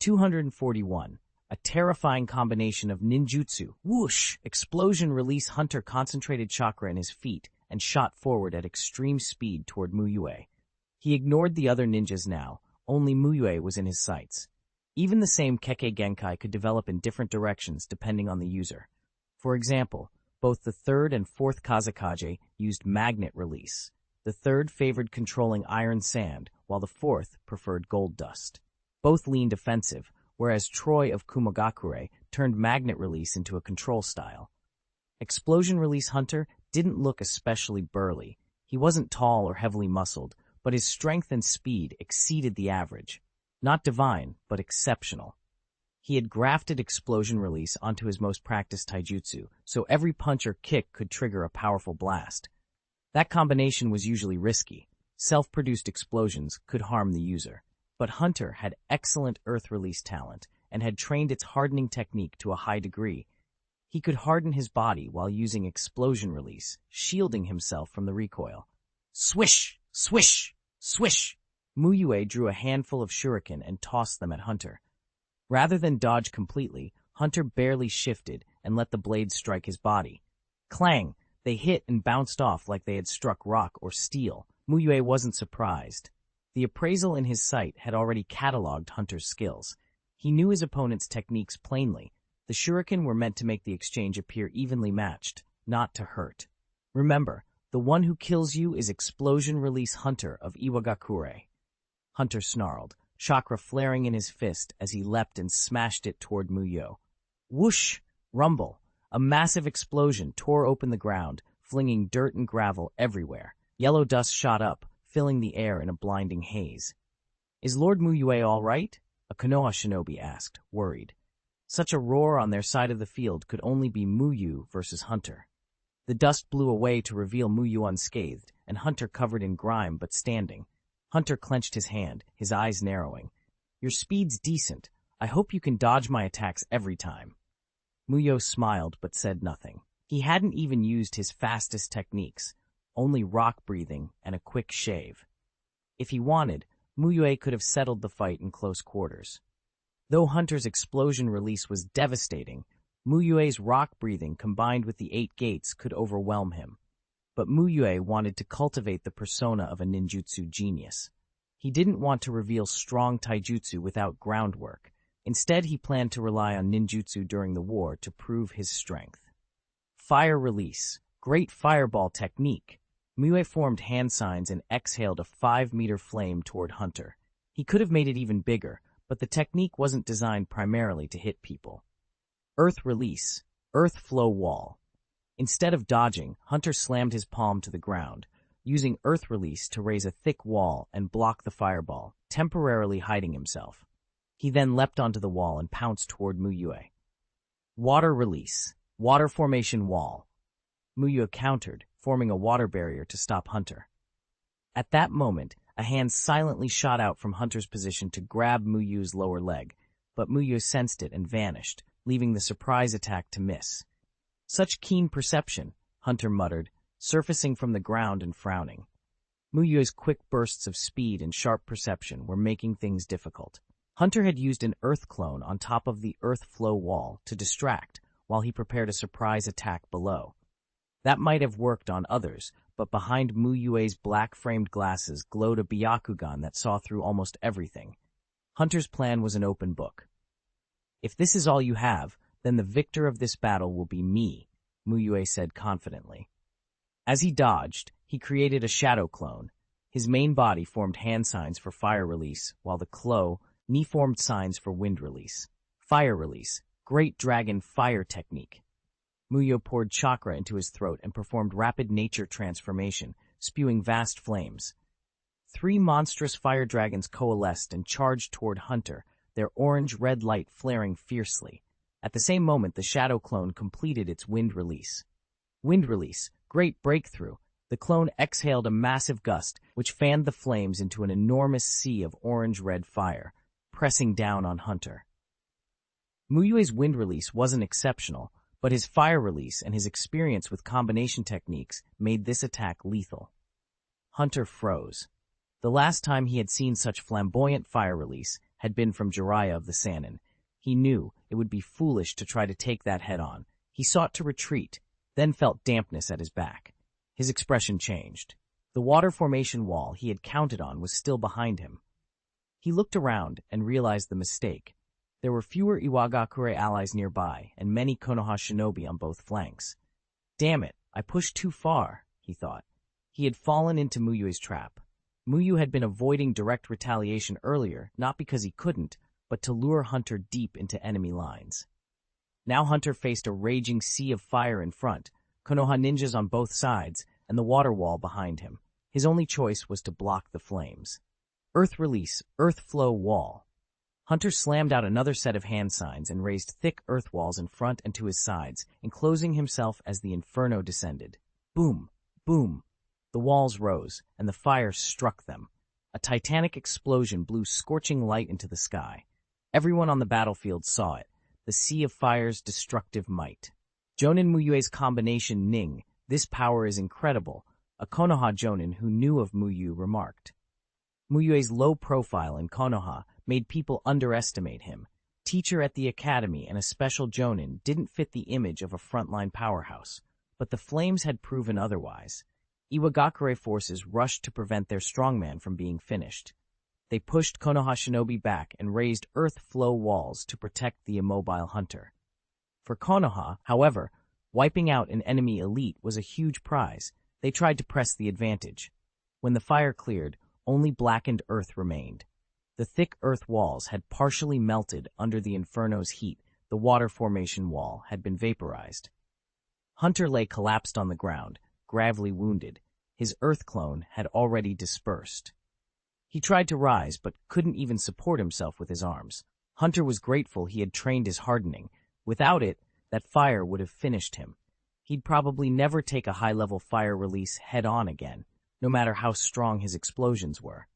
241. A terrifying combination of ninjutsu. Whoosh! Explosion release. Hunter concentrated chakra in his feet and shot forward at extreme speed toward Mu Yue. He ignored the other ninjas now. Only Mu Yue was in his sights. Even the same Kekkei Genkai could develop in different directions depending on the user. For example, both the third and fourth Kazekage used magnet release. The third favored controlling iron sand, while the fourth preferred gold dust. Both leaned offensive, whereas Troy of Kumogakure turned magnet release into a control style. Explosion release Hunter didn't look especially burly. He wasn't tall or heavily muscled, but his strength and speed exceeded the average. Not divine, but exceptional. He had grafted explosion release onto his most practiced taijutsu, so every punch or kick could trigger a powerful blast. That combination was usually risky. Self-produced explosions could harm the user. But Hunter had excellent earth release talent and had trained its hardening technique to a high degree. He could harden his body while using explosion release, shielding himself from the recoil. Swish! Swish! Swish! Mu Yue drew a handful of shuriken and tossed them at Hunter. Rather than dodge completely, Hunter barely shifted and let the blades strike his body. Clang! They hit and bounced off like they had struck rock or steel. Mu Yue wasn't surprised. The appraisal in his sight had already catalogued Hunter's skills. He knew his opponent's techniques plainly. The shuriken were meant to make the exchange appear evenly matched, not to hurt. Remember, the one who kills you is Explosion Release Hunter of Iwagakure. Hunter snarled, chakra flaring in his fist as he leapt and smashed it toward Mu Yue. Whoosh! Rumble! A massive explosion tore open the ground, flinging dirt and gravel everywhere. Yellow dust shot up, filling the air in a blinding haze. Is Lord Mu Yue all right? A Konoha shinobi asked, worried. Such a roar on their side of the field could only be Mu Yue versus Hunter. The dust blew away to reveal Mu Yue unscathed, and Hunter covered in grime but standing. Hunter clenched his hand, his eyes narrowing. Your speed's decent. I hope you can dodge my attacks every time. Mu Yue smiled but said nothing. He hadn't even used his fastest techniques, only rock breathing and a quick shave. If he wanted, Mu Yue could have settled the fight in close quarters. Though Hunter's explosion release was devastating, Mu Yue's rock breathing combined with the 8 gates could overwhelm him. But Mu Yue wanted to cultivate the persona of a ninjutsu genius. He didn't want to reveal strong taijutsu without groundwork. Instead, he planned to rely on ninjutsu during the war to prove his strength. Fire release. Great fireball technique. Mu Yue formed hand signs and exhaled a 5-meter flame toward Hunter. He could have made it even bigger, but the technique wasn't designed primarily to hit people. Earth release. Earth flow wall. Instead of dodging, Hunter slammed his palm to the ground, using earth release to raise a thick wall and block the fireball, temporarily hiding himself. He then leapt onto the wall and pounced toward Mu Yue. Water release. Water formation wall. Mu Yue countered, forming a water barrier to stop Hunter. At that moment, a hand silently shot out from Hunter's position to grab Mu Yue's lower leg, but Mu Yue sensed it and vanished, leaving the surprise attack to miss. Such keen perception, Hunter muttered, surfacing from the ground and frowning. Mu Yue's quick bursts of speed and sharp perception were making things difficult. Hunter had used an earth clone on top of the earth flow wall to distract while he prepared a surprise attack below. That might have worked on others, but behind Mu Yue's black-framed glasses glowed a Byakugan that saw through almost everything. Hunter's plan was an open book. If this is all you have, then the victor of this battle will be me, Mu Yue said confidently. As he dodged, he created a shadow clone. His main body formed hand signs for fire release, while the knee formed signs for wind release. Fire release, great dragon fire technique. Mu Yue poured chakra into his throat and performed rapid nature transformation, spewing vast flames. 3 monstrous fire dragons coalesced and charged toward Hunter, their orange-red light flaring fiercely. At the same moment, the shadow clone completed its wind release. Wind release, great breakthrough. The clone exhaled a massive gust, which fanned the flames into an enormous sea of orange-red fire, pressing down on Hunter. Mu Yue's wind release wasn't exceptional, but his fire release and his experience with combination techniques made this attack lethal. Hunter froze. The last time he had seen such flamboyant fire release, had been from Jiraiya of the Sannin. He knew it would be foolish to try to take that head-on. He sought to retreat, then felt dampness at his back. His expression changed. The water formation wall he had counted on was still behind him. He looked around and realized the mistake. There were fewer Iwagakure allies nearby, and many Konoha shinobi on both flanks. Damn it, I pushed too far, he thought. He had fallen into Mu Yue's trap. Mu Yue had been avoiding direct retaliation earlier, not because he couldn't, but to lure Hunter deep into enemy lines. Now Hunter faced a raging sea of fire in front, Konoha ninjas on both sides, and the water wall behind him. His only choice was to block the flames. Earth release, earth flow wall. Hunter slammed out another set of hand signs and raised thick earth walls in front and to his sides, enclosing himself as the inferno descended. Boom, boom. The walls rose, and the fire struck them. A titanic explosion blew scorching light into the sky. Everyone on the battlefield saw it, the sea of fire's destructive might. Jonin Mu Yue's combination Ning, this power is incredible, a Konoha Jonin who knew of Mu Yue remarked. Mu Yue's low profile in Konoha made people underestimate him. Teacher at the academy and a special Jonin didn't fit the image of a frontline powerhouse, but the flames had proven otherwise. Iwagakure forces rushed to prevent their strongman from being finished. They pushed Konoha shinobi back and raised earth flow walls to protect the immobile Hunter. For Konoha, however, wiping out an enemy elite was a huge prize. They tried to press the advantage. When the fire cleared, only blackened earth remained. The thick earth walls had partially melted under the inferno's heat. The water formation wall had been vaporized. Hunter lay collapsed on the ground, gravely wounded. His earth clone had already dispersed. He tried to rise, but couldn't even support himself with his arms. Hunter was grateful he had trained his hardening. Without it, that fire would have finished him. He'd probably never take a high-level fire release head-on again, no matter how strong his explosions were.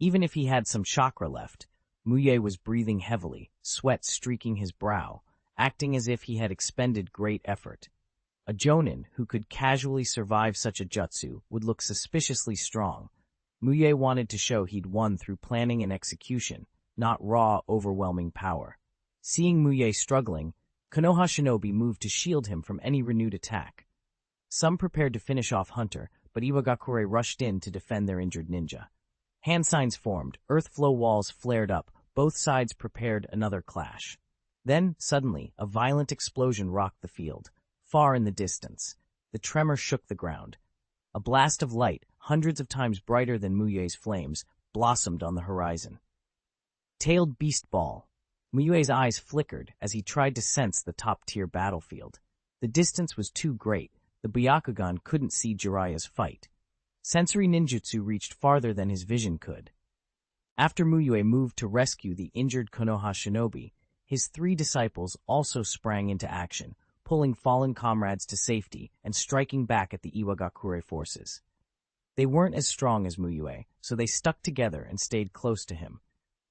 Even if he had some chakra left, Mu Yue was breathing heavily, sweat streaking his brow, acting as if he had expended great effort. A Jonin who could casually survive such a jutsu would look suspiciously strong. Mu Yue wanted to show he'd won through planning and execution, not raw, overwhelming power. Seeing Mu Yue struggling, Konoha shinobi moved to shield him from any renewed attack. Some prepared to finish off Hunter, but Iwagakure rushed in to defend their injured ninja. Hand signs formed, earth flow walls flared up, both sides prepared another clash. Then, suddenly, a violent explosion rocked the field. Far in the distance, the tremor shook the ground. A blast of light, hundreds of times brighter than Mu Yue's flames, blossomed on the horizon. Tailed beast ball. Mu Yue's eyes flickered as he tried to sense the top-tier battlefield. The distance was too great. The Byakugan couldn't see Jiraiya's fight. Sensory ninjutsu reached farther than his vision could. After Mu Yue moved to rescue the injured Konoha shinobi, his 3 disciples also sprang into action, pulling fallen comrades to safety and striking back at the Iwagakure forces. They weren't as strong as Mu Yue, so they stuck together and stayed close to him.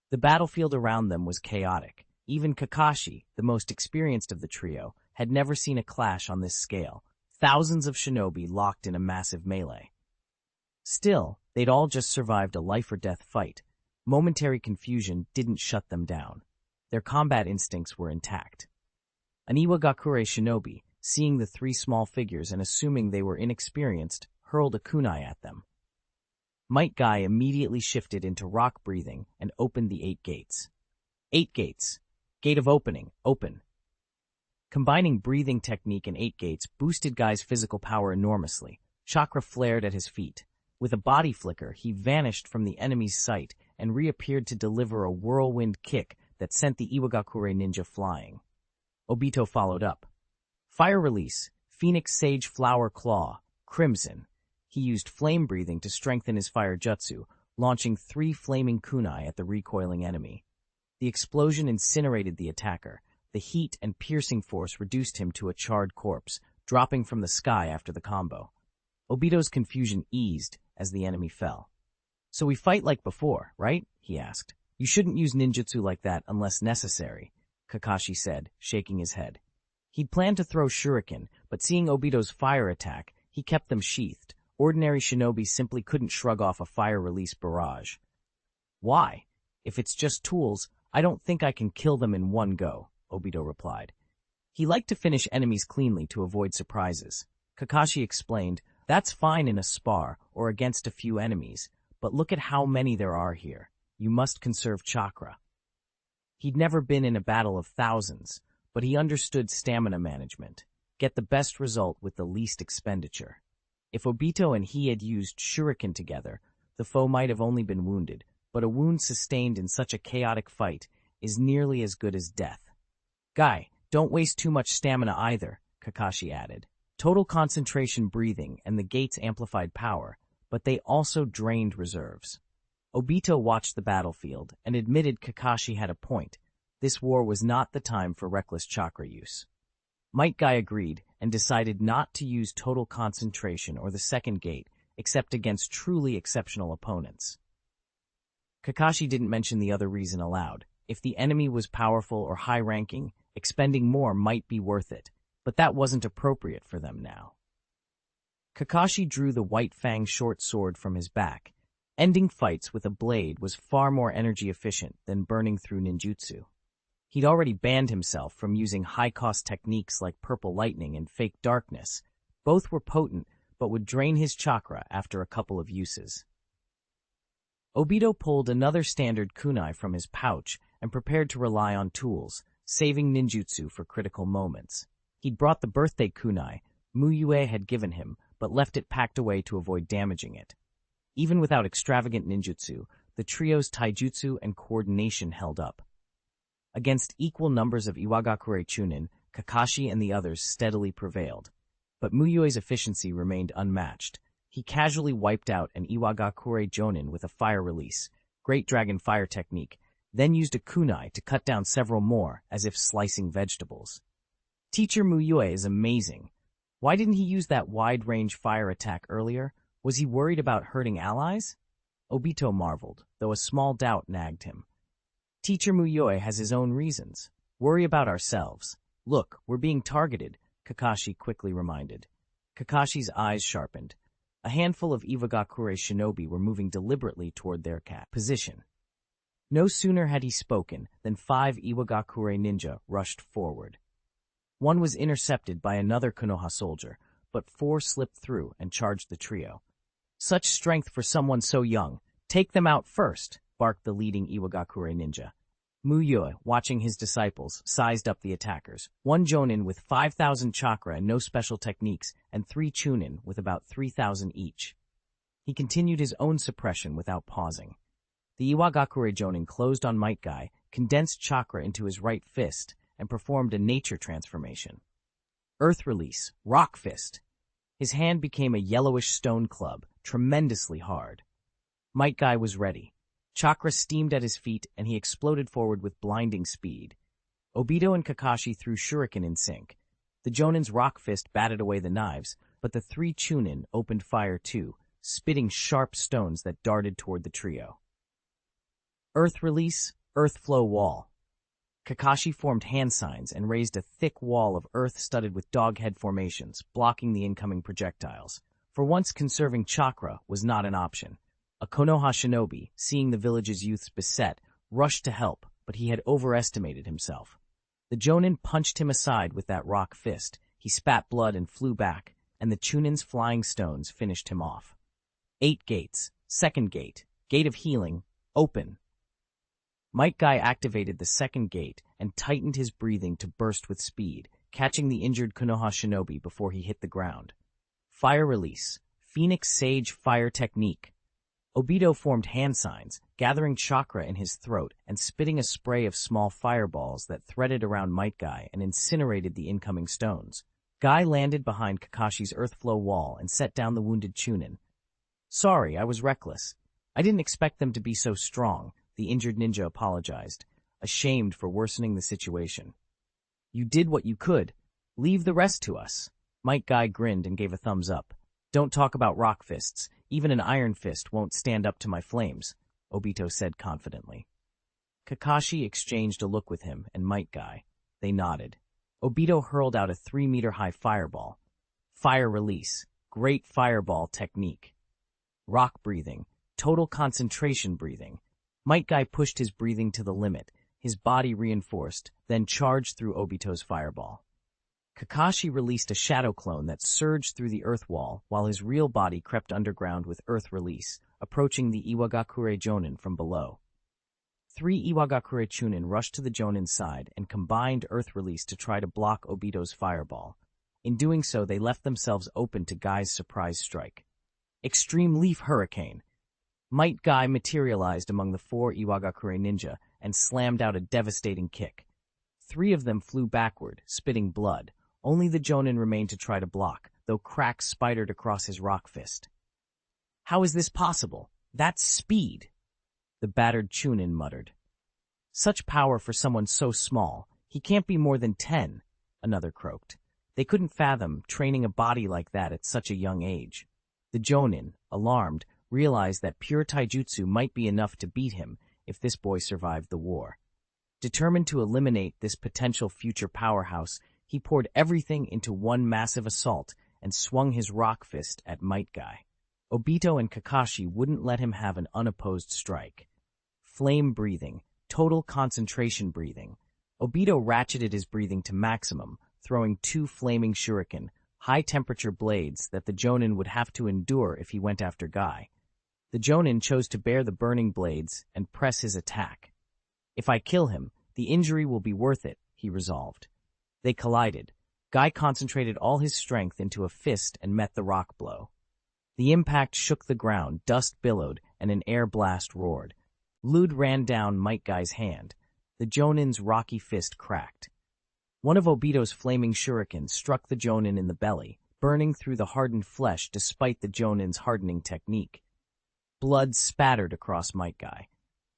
The battlefield around them was chaotic. Even Kakashi, the most experienced of the trio, had never seen a clash on this scale. Thousands of shinobi locked in a massive melee. Still, they'd all just survived a life-or-death fight. Momentary confusion didn't shut them down. Their combat instincts were intact. An Iwagakure shinobi, seeing the 3 small figures and assuming they were inexperienced, hurled a kunai at them. Metkai immediately shifted into rock breathing and opened the 8 gates. 8 gates. Gate of opening, open. Combining breathing technique and 8 gates boosted Guy's physical power enormously. Chakra flared at his feet. With a body flicker, he vanished from the enemy's sight and reappeared to deliver a whirlwind kick that sent the Iwagakure ninja flying. Obito followed up. Fire release, Phoenix Sage Flower Claw, Crimson. He used flame breathing to strengthen his fire jutsu, launching 3 flaming kunai at the recoiling enemy. The explosion incinerated the attacker. The heat and piercing force reduced him to a charred corpse, dropping from the sky after the combo. Obito's confusion eased as the enemy fell. "So we fight like before, right?" he asked. "You shouldn't use ninjutsu like that unless necessary," Kakashi said, shaking his head. He'd planned to throw shuriken, but seeing Obito's fire attack, he kept them sheathed. Ordinary shinobi simply couldn't shrug off a fire release barrage. "Why?" If it's just tools, I don't think I can kill them in one go, Obito replied. He liked to finish enemies cleanly to avoid surprises. Kakashi explained, that's fine in a spar or against a few enemies, but look at how many there are here. You must conserve chakra. He'd never been in a battle of thousands, but he understood stamina management. Get the best result with the least expenditure. If Obito and he had used shuriken together, the foe might have only been wounded, but a wound sustained in such a chaotic fight is nearly as good as death. Guy, don't waste too much stamina either, Kakashi added. Total concentration breathing and the gates amplified power, but they also drained reserves. Obito watched the battlefield and admitted Kakashi had a point. This war was not the time for reckless chakra use. Might Guy agreed and decided not to use total concentration or the second gate except against truly exceptional opponents. Kakashi didn't mention the other reason aloud. If the enemy was powerful or high-ranking, expending more might be worth it, but that wasn't appropriate for them now. Kakashi drew the White Fang short sword from his back. Ending fights with a blade was far more energy efficient than burning through ninjutsu. He'd already banned himself from using high-cost techniques like purple lightning and fake darkness. Both were potent, but would drain his chakra after a couple of uses. Obito pulled another standard kunai from his pouch and prepared to rely on tools, saving ninjutsu for critical moments. He'd brought the birthday kunai Mu Yue had given him, but left it packed away to avoid damaging it. Even without extravagant ninjutsu, the trio's taijutsu and coordination held up. Against equal numbers of Iwagakure chuunin, Kakashi and the others steadily prevailed. But Mu Yue's efficiency remained unmatched. He casually wiped out an Iwagakure jonin with a fire release, Great Dragon Fire technique, then used a kunai to cut down several more as if slicing vegetables. Teacher Mu Yue is amazing. Why didn't he use that wide-range fire attack earlier? Was he worried about hurting allies? Obito marveled, though a small doubt nagged him. Teacher Mu Yue has his own reasons. Worry about ourselves. Look, we're being targeted, Kakashi quickly reminded. Kakashi's eyes sharpened. A handful of Iwagakure shinobi were moving deliberately toward their position. No sooner had he spoken than 5 Iwagakure ninja rushed forward. One was intercepted by another Konoha soldier, but 4 slipped through and charged the trio. Such strength for someone so young. Take them out first, barked the leading Iwagakure ninja. Mu Yue, watching his disciples, sized up the attackers. 1 jonin with 5,000 chakra and no special techniques, and 3 chuunin with about 3,000 each. He continued his own suppression without pausing. The Iwagakure jonin closed on Might Guy, condensed chakra into his right fist, and performed a nature transformation. Earth release, rock fist. His hand became a yellowish stone club, tremendously hard. Might Guy was ready. Chakra steamed at his feet, and he exploded forward with blinding speed. Obito and Kakashi threw shuriken in sync. The jonin's rock fist batted away the knives, but the 3 chuunin opened fire too, spitting sharp stones that darted toward the trio. Earth release, earth flow wall. Kakashi formed hand signs and raised a thick wall of earth studded with dog-head formations, blocking the incoming projectiles. For once, conserving chakra was not an option. A Konoha shinobi, seeing the village's youths beset, rushed to help, but he had overestimated himself. The jonin punched him aside with that rock fist. He spat blood and flew back, and the chuunin's flying stones finished him off. 8 gates. Second gate. Gate of healing. Open. Might Guy activated the second gate and tightened his breathing to burst with speed, catching the injured Konoha shinobi before he hit the ground. Fire release. Phoenix Sage Fire Technique. Obito formed hand signs, gathering chakra in his throat and spitting a spray of small fireballs that threaded around Might Guy and incinerated the incoming stones. Guy landed behind Kakashi's earthflow wall and set down the wounded chuunin. Sorry, I was reckless. I didn't expect them to be so strong, the injured ninja apologized, ashamed for worsening the situation. You did what you could. Leave the rest to us. Might Guy grinned and gave a thumbs up. Don't talk about rock fists. Even an iron fist won't stand up to my flames, Obito said confidently. Kakashi exchanged a look with him and Might Guy. They nodded. Obito hurled out a 3-meter-high fireball. Fire release. Great fireball technique. Rock breathing. Total concentration breathing. Might Guy pushed his breathing to the limit, his body reinforced, then charged through Obito's fireball. Kakashi released a shadow clone that surged through the earth wall while his real body crept underground with earth release, approaching the Iwagakure Jonin from below. 3 Iwagakure chuunin rushed to the Jonin's side and combined earth release to try to block Obito's fireball. In doing so, they left themselves open to Guy's surprise strike. Extreme Leaf Hurricane. Might Guy materialized among the 4 Iwagakure ninja and slammed out a devastating kick. 3 of them flew backward, spitting blood. Only the Jonin remained to try to block, though cracks spidered across his rock fist. "How is this possible? That's speed," the battered chuunin muttered. "Such power for someone so small. He can't be more than 10, another croaked. They couldn't fathom training a body like that at such a young age. The Jonin, alarmed, realized that pure taijutsu might be enough to beat him if this boy survived the war. Determined to eliminate this potential future powerhouse, he poured everything into one massive assault and swung his rock fist at Might Guy. Obito and Kakashi wouldn't let him have an unopposed strike. Flame breathing, total concentration breathing. Obito ratcheted his breathing to maximum, throwing 2 flaming shuriken, high-temperature blades that the Jonin would have to endure if he went after Guy. The Jonin chose to bear the burning blades and press his attack. "If I kill him, the injury will be worth it," he resolved. They collided. Guy concentrated all his strength into a fist and met the rock blow. The impact shook the ground, dust billowed, and an air blast roared. Blood ran down Might Guy's hand. The Jonin's rocky fist cracked. One of Obito's flaming shurikens struck the Jonin in the belly, burning through the hardened flesh despite the Jonin's hardening technique. Blood spattered across Might Guy.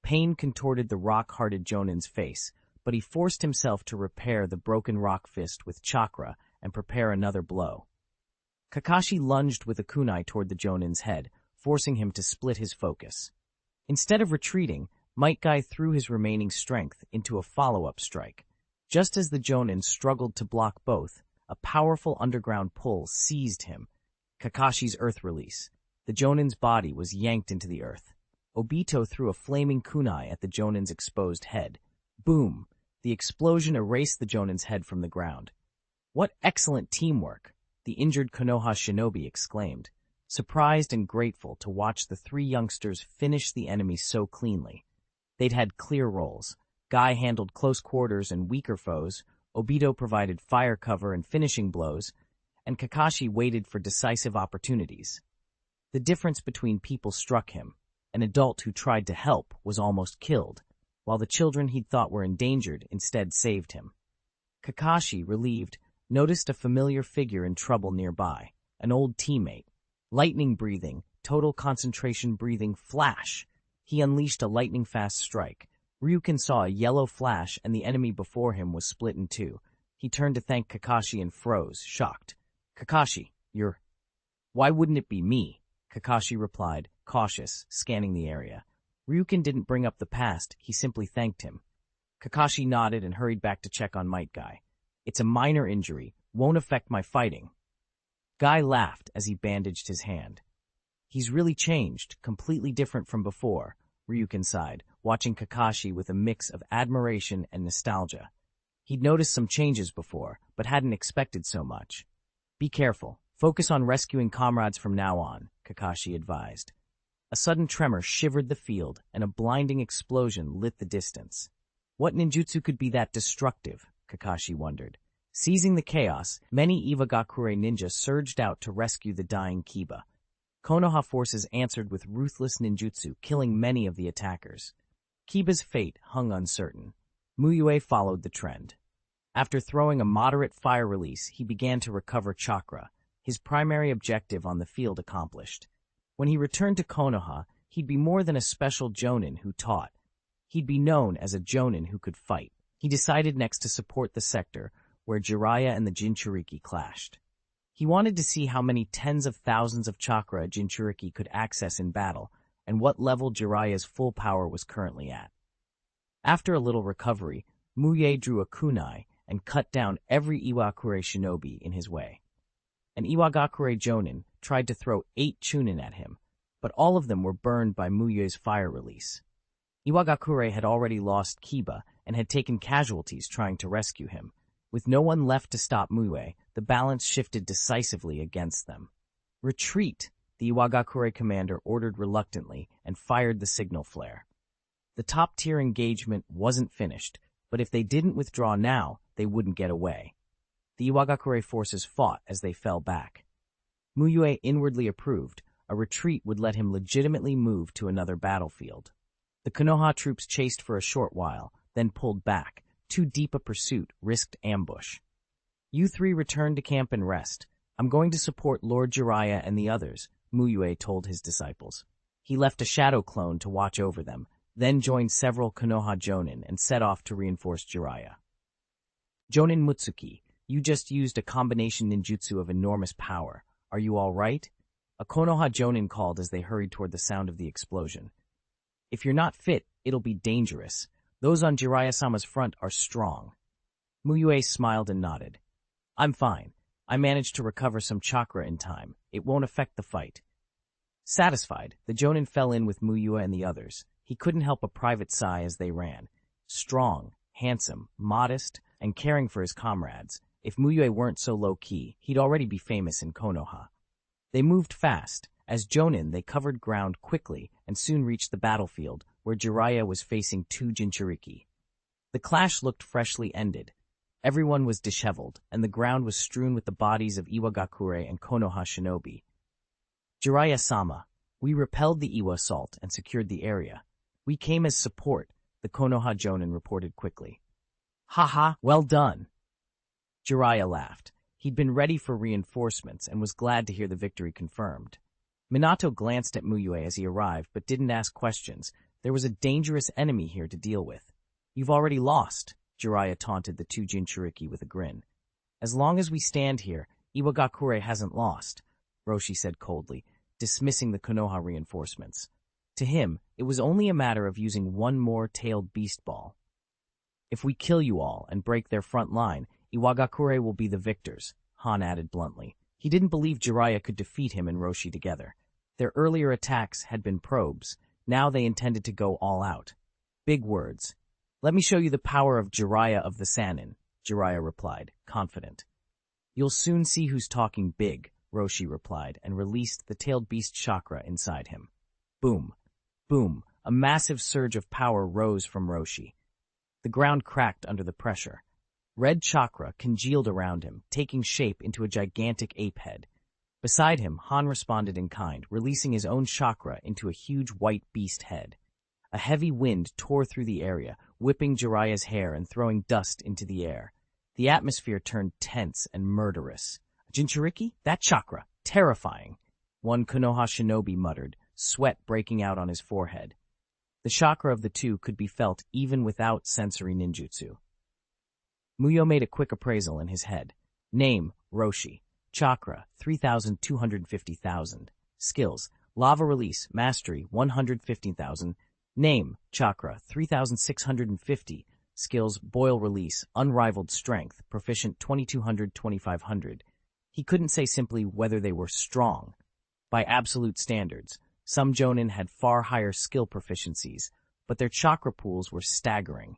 Pain contorted the rock-hearted Jonin's face, but he forced himself to repair the broken rock fist with chakra and prepare another blow. Kakashi lunged with a kunai toward the Jonin's head, forcing him to split his focus. Instead of retreating, Might Guy threw his remaining strength into a follow-up strike. Just as the Jonin struggled to block both, a powerful underground pull seized him. Kakashi's earth release. The Jonin's body was yanked into the earth. Obito threw a flaming kunai at the Jonin's exposed head. Boom! The explosion erased the Jonin's head from the ground. "What excellent teamwork!" the injured Konoha Shinobi exclaimed, surprised and grateful to watch the 3 youngsters finish the enemy so cleanly. They'd had clear roles. Guy handled close quarters and weaker foes, Obito provided fire cover and finishing blows, and Kakashi waited for decisive opportunities. The difference between people struck him. An adult who tried to help was almost killed, while the children he'd thought were endangered instead saved him. Kakashi, relieved, noticed a familiar figure in trouble nearby, an old teammate. Lightning breathing, total concentration breathing, flash! He unleashed a lightning-fast strike. Ryukin saw a yellow flash and the enemy before him was split in 2. He turned to thank Kakashi and froze, shocked. "Kakashi, you're—" "Why wouldn't it be me?" Kakashi replied, cautious, scanning the area. Ryukin didn't bring up the past, he simply thanked him. Kakashi nodded and hurried back to check on Might Guy. "It's a minor injury, won't affect my fighting." Guy laughed as he bandaged his hand. "He's really changed, completely different from before," Ryukin sighed, watching Kakashi with a mix of admiration and nostalgia. He'd noticed some changes before, but hadn't expected so much. "Be careful. Focus on rescuing comrades from now on," Kakashi advised. A sudden tremor shivered the field, and a blinding explosion lit the distance. What ninjutsu could be that destructive? Kakashi wondered. Seizing the chaos, many Iwagakure ninja surged out to rescue the dying Kiba. Konoha forces answered with ruthless ninjutsu, killing many of the attackers. Kiba's fate hung uncertain. Mu Yue followed the trend. After throwing a moderate fire release, he began to recover chakra, his primary objective on the field accomplished. When he returned to Konoha, he'd be more than a special jonin who taught. He'd be known as a jonin who could fight. He decided next to support the sector where Jiraiya and the Jinchuriki clashed. He wanted to see how many tens of thousands of chakra a Jinchuriki could access in battle, and what level Jiraiya's full power was currently at. After a little recovery, Mu Yue drew a kunai and cut down every Iwagakure shinobi in his way. An Iwagakure jonin tried to throw 8 chuunin at him, but all of them were burned by Mu Yue's fire release. Iwagakure had already lost Kiba and had taken casualties trying to rescue him. With no one left to stop Mu Yue, the balance shifted decisively against them. "Retreat!" the Iwagakure commander ordered reluctantly and fired the signal flare. The top-tier engagement wasn't finished, but if they didn't withdraw now, they wouldn't get away. The Iwagakure forces fought as they fell back. Mu Yue inwardly approved. A retreat would let him legitimately move to another battlefield. The Konoha troops chased for a short while, then pulled back. Too deep a pursuit risked ambush. "You three return to camp and rest. I'm going to support Lord Jiraiya and the others," Mu Yue told his disciples. He left a shadow clone to watch over them, then joined several Konoha Jonin and set off to reinforce Jiraiya. "Jonin Mutsuki, you just used a combination ninjutsu of enormous power. Are you all right?" A Konoha Jonin called as they hurried toward the sound of the explosion. "If you're not fit, it'll be dangerous. Those on Jiraiya-sama's front are strong." Mu Yue smiled and nodded. "I'm fine. I managed to recover some chakra in time. It won't affect the fight." Satisfied, the Jonin fell in with Mu Yue and the others. He couldn't help a private sigh as they ran. Strong, handsome, modest, and caring for his comrades. If Mu Yue weren't so low-key, he'd already be famous in Konoha. They moved fast. As Jonin, they covered ground quickly and soon reached the battlefield, where Jiraiya was facing two Jinchuriki. The clash looked freshly ended. Everyone was disheveled, and the ground was strewn with the bodies of Iwagakure and Konoha shinobi. "Jiraiya-sama, we repelled the Iwa assault and secured the area. We came as support," the Konoha Jonin reported quickly. "Ha, well done." Jiraiya laughed. He'd been ready for reinforcements and was glad to hear the victory confirmed. Minato glanced at Mu Yue as he arrived, but didn't ask questions. There was a dangerous enemy here to deal with. "You've already lost," Jiraiya taunted the two Jinchuriki with a grin. "As long as we stand here, Iwagakure hasn't lost," Roshi said coldly, dismissing the Konoha reinforcements. To him, it was only a matter of using one more tailed beast ball. "If we kill you all and break their front line, Iwagakure will be the victors," Han added bluntly. He didn't believe Jiraiya could defeat him and Roshi together. Their earlier attacks had been probes. Now they intended to go all out. Big words. "Let me show you the power of Jiraiya of the Sannin," Jiraiya replied, confident. "You'll soon see who's talking big," Roshi replied, and released the tailed beast chakra inside him. Boom. Boom. A massive surge of power rose from Roshi. The ground cracked under the pressure. Red chakra congealed around him, taking shape into a gigantic ape head. Beside him, Han responded in kind, releasing his own chakra into a huge white beast head. A heavy wind tore through the area, whipping Jiraiya's hair and throwing dust into the air. The atmosphere turned tense and murderous. "Jinchuriki? That chakra! Terrifying!" One Konoha shinobi muttered, sweat breaking out on his forehead. The chakra of the two could be felt even without sensory ninjutsu. Mu Yue made a quick appraisal in his head. Name, Roshi. Chakra, 3,250,000. Skills, Lava Release, Mastery, 115,000. Name, Chakra, 3,650. Skills, Boil Release, Unrivaled Strength, Proficient 2,200, 2,500. He couldn't say simply whether they were strong. By absolute standards, some Jonin had far higher skill proficiencies, but their chakra pools were staggering.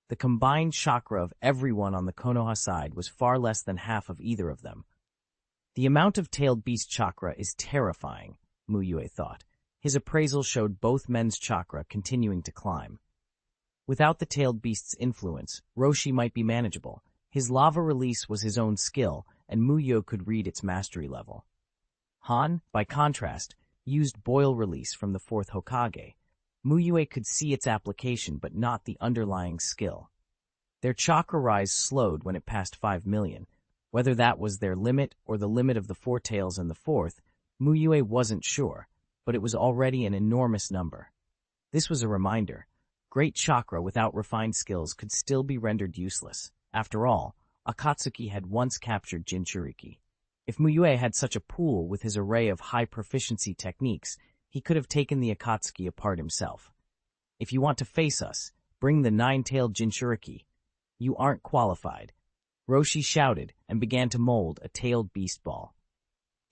The combined chakra of everyone on the Konoha side was far less than half of either of them. The amount of tailed beast chakra is terrifying, Mu Yue thought. His appraisal showed both men's chakra continuing to climb. Without the tailed beast's influence, Roshi might be manageable. His lava release was his own skill, and Mu Yue could read its mastery level. Han, by contrast, used boil release from the fourth Hokage. Mu Yue could see its application but not the underlying skill. Their chakra rise slowed when it passed 5 million. Whether that was their limit or the limit of the four tails and the fourth, Mu Yue wasn't sure, but it was already an enormous number. This was a reminder. Great chakra without refined skills could still be rendered useless. After all, Akatsuki had once captured Jinchuriki. If Mu Yue had such a pool with his array of high-proficiency techniques, he could have taken the Akatsuki apart himself. If you want to face us, bring the 9-tailed Jinchuriki. You aren't qualified. Roshi shouted and began to mold a tailed beast ball.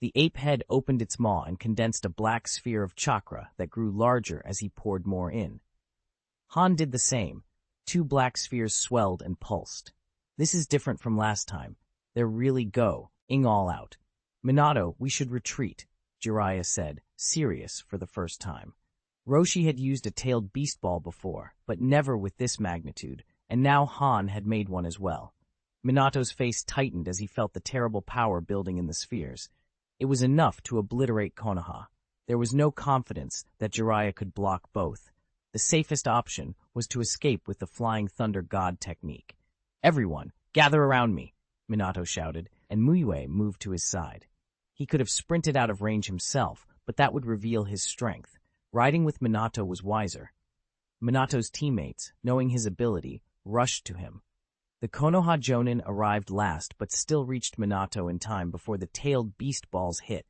The ape head opened its maw and condensed a black sphere of chakra that grew larger as he poured more in. Han did the same. 2 black spheres swelled and pulsed. This is different from last time. They're really going all out. Minato, we should retreat, Jiraiya said, serious for the first time. Roshi had used a tailed beast ball before, but never with this magnitude, and now Han had made one as well. Minato's face tightened as he felt the terrible power building in the spheres. It was enough to obliterate Konoha. There was no confidence that Jiraiya could block both. The safest option was to escape with the Flying Thunder God technique. Everyone, gather around me, Minato shouted, and Mu Yue moved to his side. He could have sprinted out of range himself, but that would reveal his strength. Riding with Minato was wiser. Minato's teammates, knowing his ability, rushed to him. The Konoha Jonin arrived last but still reached Minato in time before the tailed beast balls hit.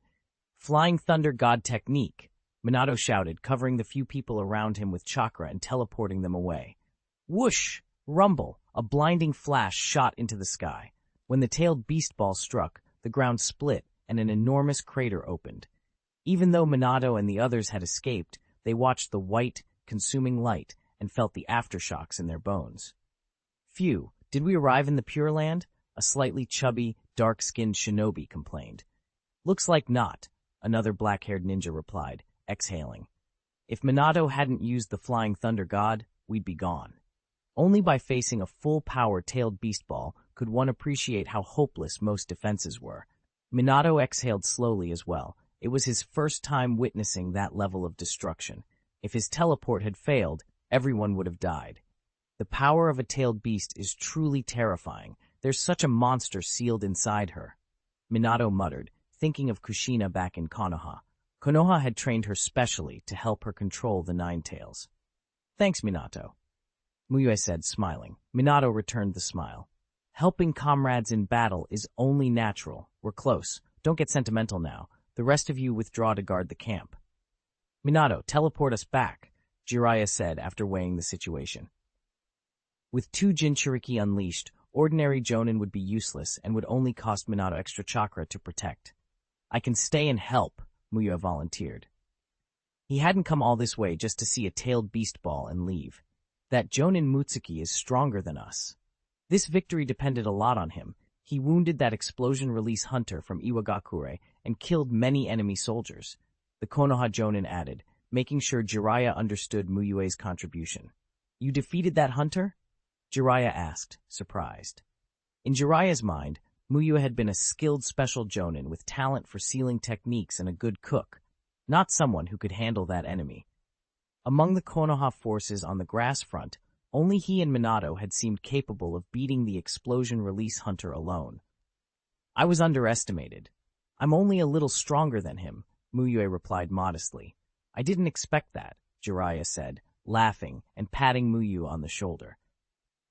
Flying Thunder God technique, Minato shouted, covering the few people around him with chakra and teleporting them away. Whoosh! Rumble! A blinding flash shot into the sky. When the tailed beast ball struck, the ground split and an enormous crater opened. Even though Minato and the others had escaped, they watched the white, consuming light and felt the aftershocks in their bones. Phew, did we arrive in the Pure Land? A slightly chubby, dark-skinned shinobi complained. Looks like not, another black-haired ninja replied, exhaling. If Minato hadn't used the Flying Thunder God, we'd be gone. Only by facing a full-power tailed beast ball could one appreciate how hopeless most defenses were. Minato exhaled slowly as well. It was his first time witnessing that level of destruction. If his teleport had failed, everyone would have died. The power of a tailed beast is truly terrifying. There's such a monster sealed inside her. Minato muttered, thinking of Kushina back in Konoha. Konoha had trained her specially to help her control the Nine Tails. Thanks, Minato, Mu Yue said, smiling. Minato returned the smile. Helping comrades in battle is only natural. We're close. Don't get sentimental now. The rest of you withdraw to guard the camp. Minato, teleport us back, Jiraiya said after weighing the situation. With 2 Jinchuriki unleashed, ordinary Jonin would be useless and would only cost Minato extra chakra to protect. I can stay and help, Mu Yue volunteered. He hadn't come all this way just to see a tailed beast ball and leave. That Jonin Mutsuki is stronger than us. This victory depended a lot on him. He wounded that explosion-release hunter from Iwagakure and killed many enemy soldiers. The Konoha Jonin added, making sure Jiraiya understood Mu Yue's contribution. You defeated that hunter? Jiraiya asked, surprised. In Jiraiya's mind, Mu Yue had been a skilled special Jonin with talent for sealing techniques and a good cook, not someone who could handle that enemy. Among the Konoha forces on the grass front, only he and Minato had seemed capable of beating the explosion-release hunter alone. I was underestimated. I'm only a little stronger than him, Mu Yue replied modestly. I didn't expect that, Jiraiya said, laughing and patting Mu Yue on the shoulder.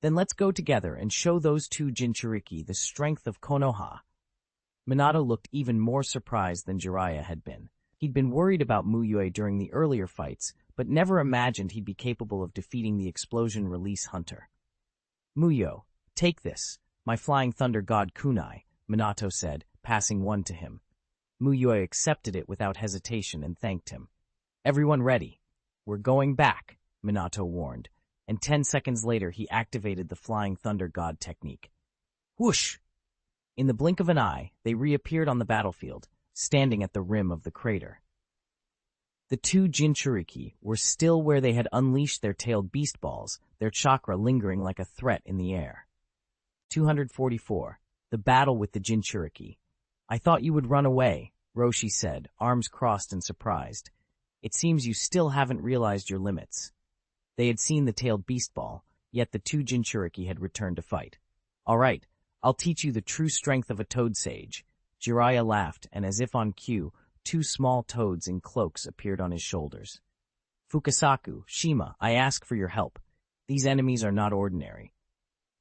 Then let's go together and show those 2 Jinchuriki the strength of Konoha. Minato looked even more surprised than Jiraiya had been. He'd been worried about Mu Yue during the earlier fights, but never imagined he'd be capable of defeating the explosion-release hunter. Mu Yue, take this, my Flying Thunder God kunai, Minato said, passing one to him. Mu Yue accepted it without hesitation and thanked him. Everyone ready. We're going back, Minato warned, and 10 seconds later he activated the Flying Thunder God technique. Whoosh! In the blink of an eye, they reappeared on the battlefield, standing at the rim of the crater. The 2 Jinchuriki were still where they had unleashed their tailed beast balls, their chakra lingering like a threat in the air. 244. The battle with the Jinchuriki. I thought you would run away, Roshi said, arms crossed and surprised. It seems you still haven't realized your limits. They had seen the tailed beast ball, yet the 2 Jinchuriki had returned to fight. All right, I'll teach you the true strength of a toad sage. Jiraiya laughed, and as if on cue, 2 small toads in cloaks appeared on his shoulders. Fukasaku, Shima, I ask for your help. These enemies are not ordinary.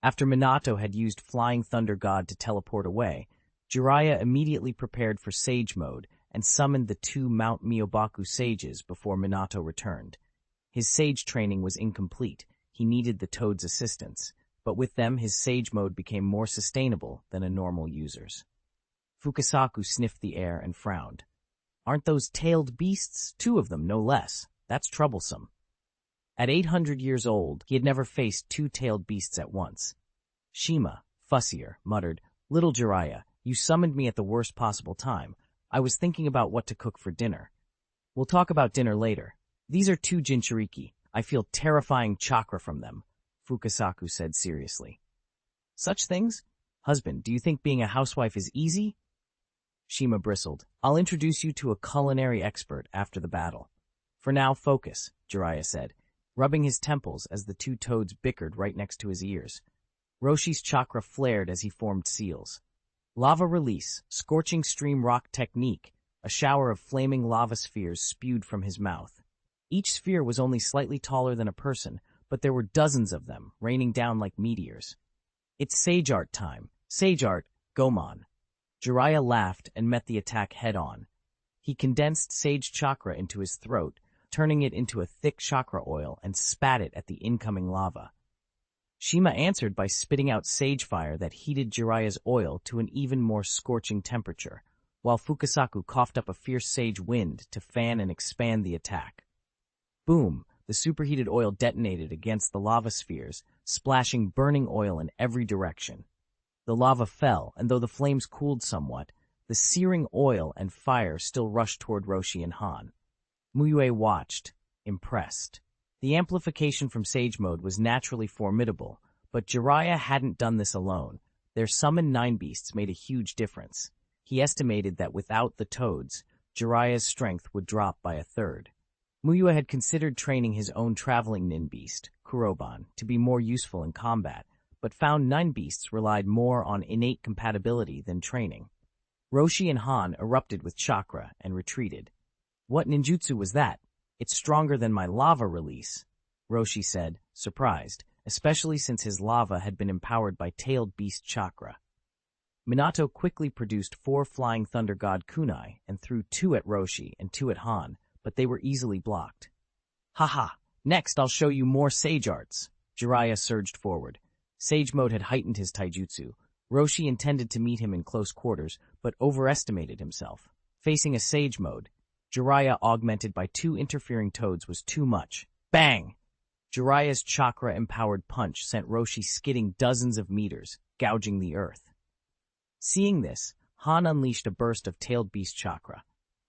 After Minato had used Flying Thunder God to teleport away, Jiraiya immediately prepared for Sage Mode and summoned the 2 Mount Miobaku sages before Minato returned. His sage training was incomplete. He needed the toads' assistance, but with them his Sage Mode became more sustainable than a normal user's. Fukasaku sniffed the air and frowned. Aren't those tailed beasts? 2 of them, no less. That's troublesome. At 800 years old, he had never faced two-tailed beasts at once. Shima, fussier, muttered, "Little Jiraiya, you summoned me at the worst possible time. I was thinking about what to cook for dinner." "We'll talk about dinner later. These are two Jinchuriki. I feel terrifying chakra from them," Fukasaku said seriously. "Such things? Husband, do you think being a housewife is easy?" Shima bristled. "I'll introduce you to a culinary expert after the battle. For now, focus," Jiraiya said, rubbing his temples as the two toads bickered right next to his ears. Roshi's chakra flared as he formed seals. Lava release, scorching stream rock technique. A shower of flaming lava spheres spewed from his mouth. Each sphere was only slightly taller than a person, but there were dozens of them, raining down like meteors. "It's Sage Art time. Sage Art, Gomon." Jiraiya laughed and met the attack head-on. He condensed Sage Chakra into his throat, turning it into a thick chakra oil, and spat it at the incoming lava. Shima answered by spitting out sage fire that heated Jiraiya's oil to an even more scorching temperature, while Fukasaku coughed up a fierce sage wind to fan and expand the attack. Boom! The superheated oil detonated against the lava spheres, splashing burning oil in every direction. The lava fell, and though the flames cooled somewhat, the searing oil and fire still rushed toward Roshi and Han. Mu Yue watched, impressed. The amplification from Sage Mode was naturally formidable, but Jiraiya hadn't done this alone. Their summoned nine beasts made a huge difference. He estimated that without the toads, Jiraiya's strength would drop by a third. Mu Yue had considered training his own traveling nin beast, Kuroban, to be more useful in combat, but found nine beasts relied more on innate compatibility than training. Roshi and Han erupted with chakra and retreated. "What ninjutsu was that? It's stronger than my lava release," Roshi said, surprised, especially since his lava had been empowered by tailed beast chakra. Minato quickly produced 4 flying thunder god kunai and threw 2 at Roshi and 2 at Han, but they were easily blocked. "Haha! Next I'll show you more sage arts!" Jiraiya surged forward. Sage Mode had heightened his taijutsu. Roshi intended to meet him in close quarters, but overestimated himself. Facing a Sage Mode, Jiraiya augmented by 2 interfering toads was too much. Bang! Jiraiya's chakra-empowered punch sent Roshi skidding dozens of meters, gouging the earth. Seeing this, Han unleashed a burst of tailed beast chakra.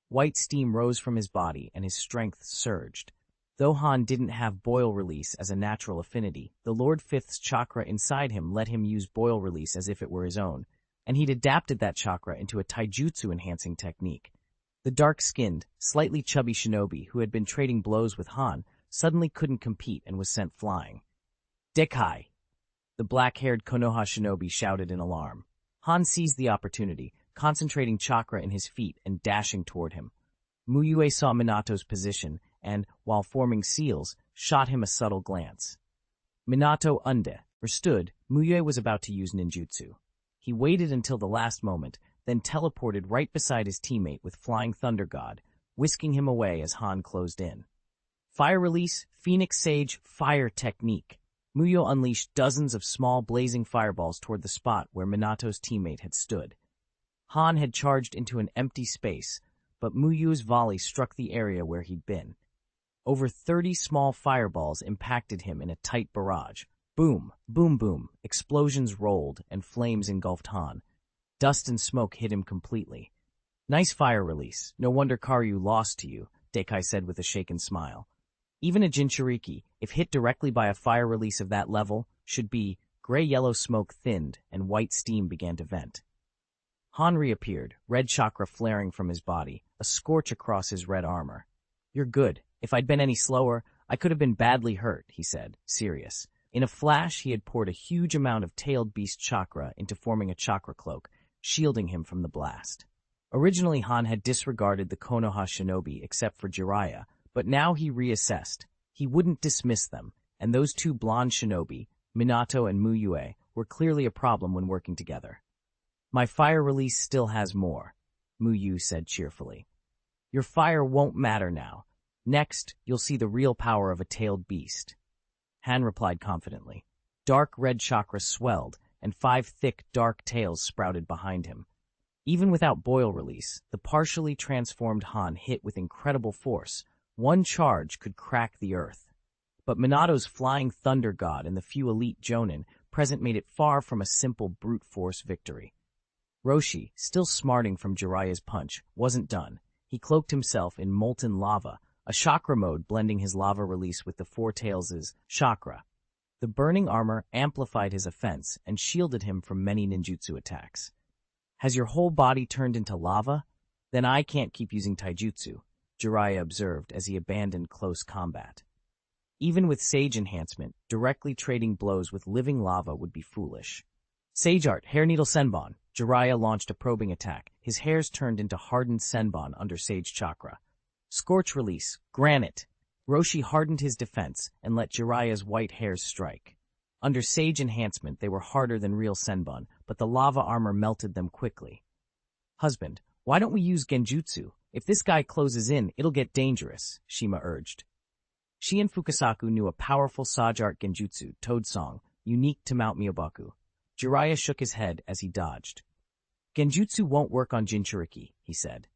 White steam rose from his body and his strength surged. Though Han didn't have boil release as a natural affinity, the Lord Fifth's chakra inside him let him use boil release as if it were his own, and he'd adapted that chakra into a taijutsu-enhancing technique. The dark-skinned, slightly chubby shinobi who had been trading blows with Han suddenly couldn't compete and was sent flying. "Dekai!" The black-haired Konoha shinobi shouted in alarm. Han seized the opportunity, concentrating chakra in his feet and dashing toward him. Mu Yue saw Minato's position and, while forming seals, shot him a subtle glance. Minato understood Mu Yue was about to use ninjutsu. He waited until the last moment, then teleported right beside his teammate with Flying Thunder God, whisking him away as Han closed in. Fire release, Phoenix Sage, fire technique. Mu Yue unleashed dozens of small blazing fireballs toward the spot where Minato's teammate had stood. Han had charged into an empty space, but Mu Yue's volley struck the area where he'd been. Over 30 small fireballs impacted him in a tight barrage. Boom, boom, boom, explosions rolled and flames engulfed Han. Dust and smoke hid him completely. "Nice fire release. No wonder Karyu lost to you," Dekai said with a shaken smile. Even a Jinchuriki, if hit directly by a fire release of that level, should be gray-yellow smoke thinned and white steam began to vent. Han reappeared, red chakra flaring from his body, a scorch across his red armor. "You're good. If I'd been any slower, I could have been badly hurt," he said, serious. In a flash, he had poured a huge amount of tailed beast chakra into forming a chakra cloak, shielding him from the blast. Originally, Han had disregarded the Konoha shinobi except for Jiraiya, but now he reassessed. He wouldn't dismiss them, and those 2 blonde shinobi, Minato and Mu Yue, were clearly a problem when working together. "My fire release still has more," Mu Yue said cheerfully. "Your fire won't matter now. Next, you'll see the real power of a tailed beast." Han replied confidently. Dark red chakra swelled, and 5 thick, dark tails sprouted behind him. Even without boil release, the partially transformed Han hit with incredible force. One charge could crack the earth. But Minato's flying thunder god and the few elite jonin present made it far from a simple brute force victory. Roshi, still smarting from Jiraiya's punch, wasn't done. He cloaked himself in molten lava, a chakra mode blending his lava release with the Four Tails' chakra. The burning armor amplified his offense and shielded him from many ninjutsu attacks. Has your whole body turned into lava? Then I can't keep using taijutsu, Jiraiya observed as he abandoned close combat. Even with Sage enhancement, directly trading blows with living lava would be foolish. Sage Art, Hair Needle Senbon. Jiraiya launched a probing attack. His hairs turned into hardened Senbon under Sage Chakra. Scorch Release, Granite. Roshi hardened his defense and let Jiraiya's white hairs strike. Under Sage enhancement, they were harder than real Senbon, but the lava armor melted them quickly. Husband, why don't we use Genjutsu? If this guy closes in, it'll get dangerous, Shima urged. She and Fukasaku knew a powerful Sage Art Genjutsu, Toad Song, unique to Mount Miyobaku. Jiraiya shook his head as he dodged. Genjutsu won't work on Jinchuriki, he said.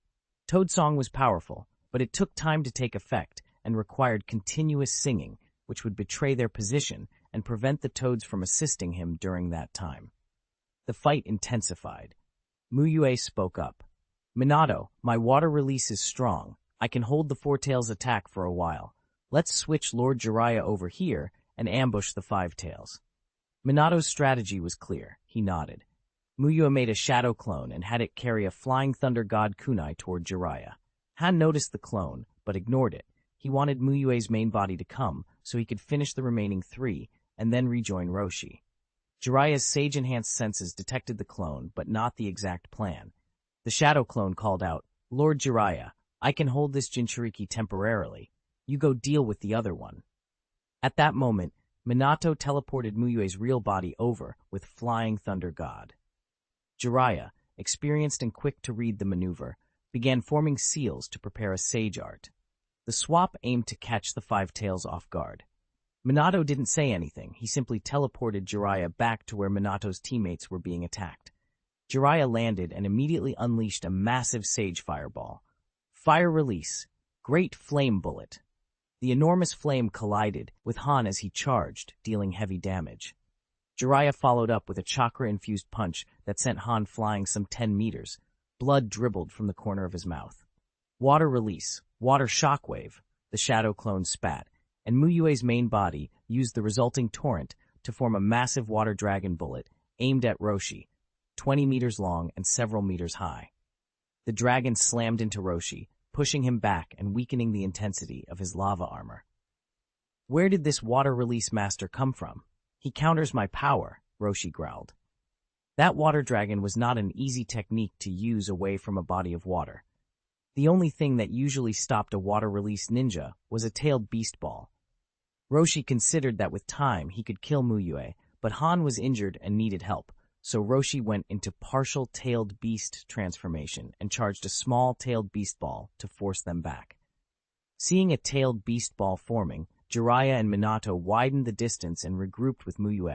Toad Song was powerful, but it took time to take effect and required continuous singing, which would betray their position and prevent the toads from assisting him during that time. The fight intensified. Mu Yue spoke up. Minato, my water release is strong. I can hold the Four Tails attack for a while. Let's switch Lord Jiraiya over here and ambush the Five Tails. Minato's strategy was clear. He nodded. Mu Yue made a shadow clone and had it carry a flying thunder god kunai toward Jiraiya. Han noticed the clone, but ignored it. He wanted Mu Yue's main body to come so he could finish the remaining three and then rejoin Roshi. Jiraiya's sage-enhanced senses detected the clone, but not the exact plan. The shadow clone called out, Lord Jiraiya, I can hold this Jinchuriki temporarily. You go deal with the other one. At that moment, Minato teleported Mu Yue's real body over with Flying Thunder God. Jiraiya, experienced and quick to read the maneuver, began forming seals to prepare a Sage Art. The swap aimed to catch the Five Tails off guard. Minato didn't say anything. He simply teleported Jiraiya back to where Minato's teammates were being attacked. Jiraiya landed and immediately unleashed a massive Sage Fireball. Fire Release, Great Flame Bullet. The enormous flame collided with Han as he charged, dealing heavy damage. Jiraiya followed up with a chakra-infused punch that sent Han flying some 10 meters. Blood dribbled from the corner of his mouth. Water Release, Water Shockwave, the shadow clone spat, and Mu Yue's main body used the resulting torrent to form a massive water dragon bullet aimed at Roshi, 20 meters long and several meters high. The dragon slammed into Roshi, pushing him back and weakening the intensity of his lava armor. Where did this water release master come from? He counters my power, Roshi growled. That water dragon was not an easy technique to use away from a body of water. The only thing that usually stopped a water release ninja was a tailed beast ball. Roshi considered that with time he could kill Mu Yue, but Han was injured and needed help, so Roshi went into partial tailed beast transformation and charged a small tailed beast ball to force them back. Seeing a tailed beast ball forming, Jiraiya and Minato widened the distance and regrouped with Mu Yue.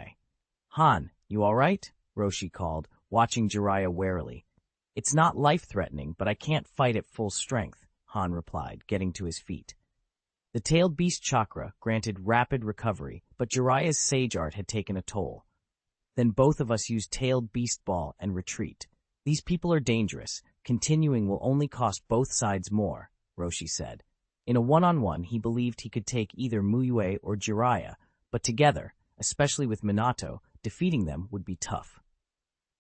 Han, you all right? Roshi called, watching Jiraiya warily. It's not life-threatening, but I can't fight at full strength, Han replied, getting to his feet. The tailed beast chakra granted rapid recovery, but Jiraiya's Sage Art had taken a toll. Then both of us used tailed beast ball and retreat. These people are dangerous. Continuing will only cost both sides more, Roshi said. In a one-on-one, he believed he could take either Mu Yue or Jiraiya, but together, especially with Minato, defeating them would be tough.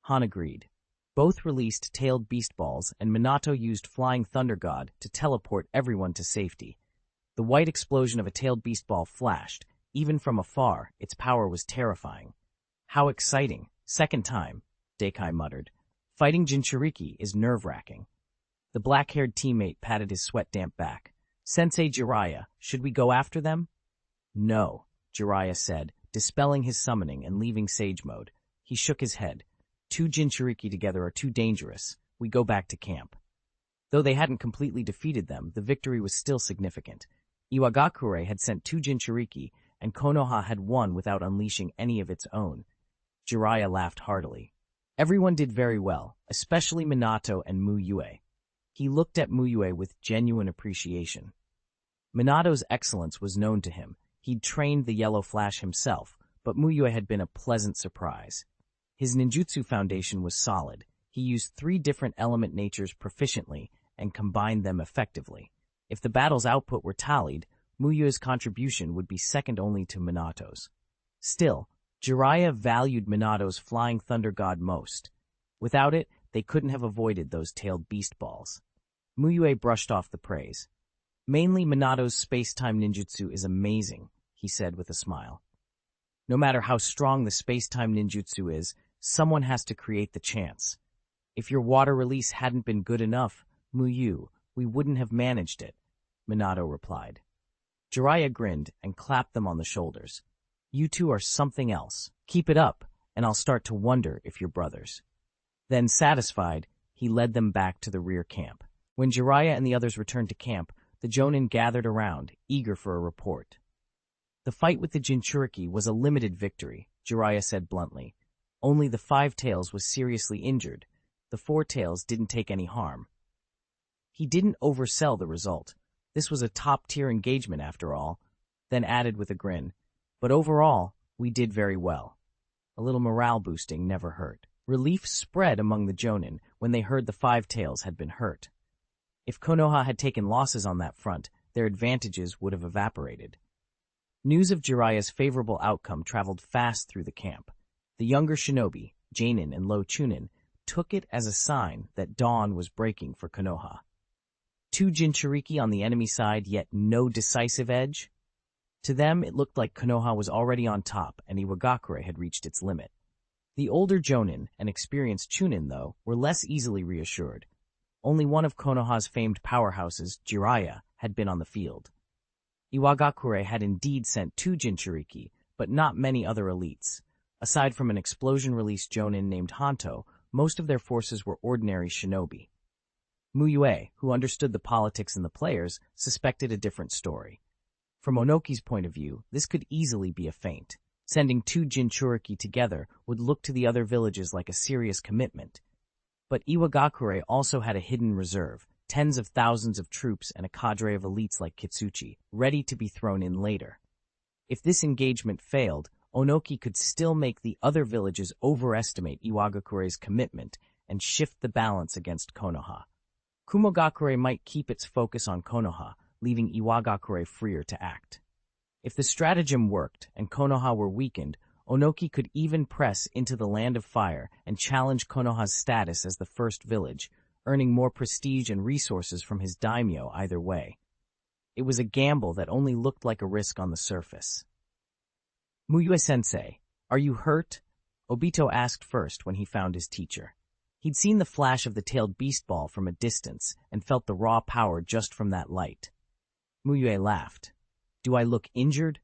Han agreed. Both released tailed beast balls, and Minato used Flying Thunder God to teleport everyone to safety. The white explosion of a tailed beast ball flashed. Even from afar, its power was terrifying. How exciting. Second time, Deikai muttered. Fighting Jinchuriki is nerve-wracking. The black-haired teammate patted his sweat-damp back. Sensei Jiraiya, should we go after them? No, Jiraiya said, dispelling his summoning and leaving Sage Mode. He shook his head. 2 Jinchuriki together are too dangerous. We go back to camp. Though they hadn't completely defeated them, the victory was still significant. Iwagakure had sent 2 Jinchuriki, and Konoha had won without unleashing any of its own. Jiraiya laughed heartily. Everyone did very well, especially Minato and Mu Yue. He looked at Mu Yue with genuine appreciation. Minato's excellence was known to him. He'd trained the Yellow Flash himself, but Mu Yue had been a pleasant surprise. His ninjutsu foundation was solid. He used 3 different element natures proficiently and combined them effectively. If the battle's output were tallied, Mu Yue's contribution would be second only to Minato's. Still, Jiraiya valued Minato's Flying Thunder God most. Without it, they couldn't have avoided those tailed beast balls. Mu Yue brushed off the praise. Mainly Minato's space-time ninjutsu is amazing, he said with a smile. No matter how strong the space-time ninjutsu is, someone has to create the chance. If your water release hadn't been good enough, Mu Yue, we wouldn't have managed it, Minato replied. Jiraiya grinned and clapped them on the shoulders. You two are something else. Keep it up, and I'll start to wonder if you're brothers. Then, satisfied, he led them back to the rear camp. When Jiraiya and the others returned to camp, the Jonin gathered around, eager for a report. The fight with the Jinchuriki was a limited victory, Jiraiya said bluntly. Only the 5 Tails was seriously injured. The 4 Tails didn't take any harm. He didn't oversell the result. This was a top-tier engagement after all, then added with a grin. But overall, we did very well. A little morale boosting never hurt. Relief spread among the Jonin when they heard the 5 Tails had been hurt. If Konoha had taken losses on that front, their advantages would have evaporated. News of Jiraiya's favorable outcome traveled fast through the camp. The younger shinobi, Jainin and Lo Chuunin, took it as a sign that dawn was breaking for Konoha. 2 Jinchuriki on the enemy side, yet no decisive edge? To them, it looked like Konoha was already on top and Iwagakure had reached its limit. The older Jonin and experienced Chuunin, though, were less easily reassured. Only one of Konoha's famed powerhouses, Jiraiya, had been on the field. Iwagakure had indeed sent 2 Jinchuriki, but not many other elites. Aside from an explosion-release Jonin named Hanto, most of their forces were ordinary shinobi. Mu Yue, who understood the politics and the players, suspected a different story. From Onoki's point of view, this could easily be a feint. Sending 2 Jinchuriki together would look to the other villages like a serious commitment. But Iwagakure also had a hidden reserve, tens of thousands of troops and a cadre of elites like Kitsuchi, ready to be thrown in later. If this engagement failed, Onoki could still make the other villages overestimate Iwagakure's commitment and shift the balance against Konoha. Kumogakure might keep its focus on Konoha, leaving Iwagakure freer to act. If the stratagem worked and Konoha were weakened, Onoki could even press into the Land of Fire and challenge Konoha's status as the first village, earning more prestige and resources from his daimyo either way. It was a gamble that only looked like a risk on the surface. Mu Yue-sensei, are you hurt? Obito asked first when he found his teacher. He'd seen the flash of the tailed beast ball from a distance and felt the raw power just from that light. Mu Yue laughed. Do I look injured?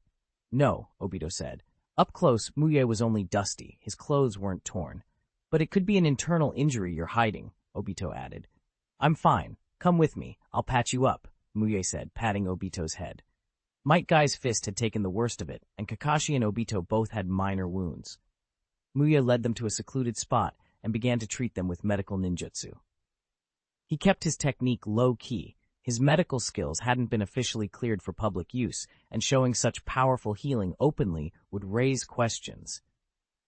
No, Obito said. Up close, Mu Yue was only dusty. His clothes weren't torn. But it could be an internal injury you're hiding, Obito added. I'm fine. Come with me. I'll patch you up, Mu Yue said, patting Obito's head. Might Guy's fist had taken the worst of it, and Kakashi and Obito both had minor wounds. Mu Yue led them to a secluded spot and began to treat them with medical ninjutsu. He kept his technique low-key. His medical skills hadn't been officially cleared for public use, and showing such powerful healing openly would raise questions.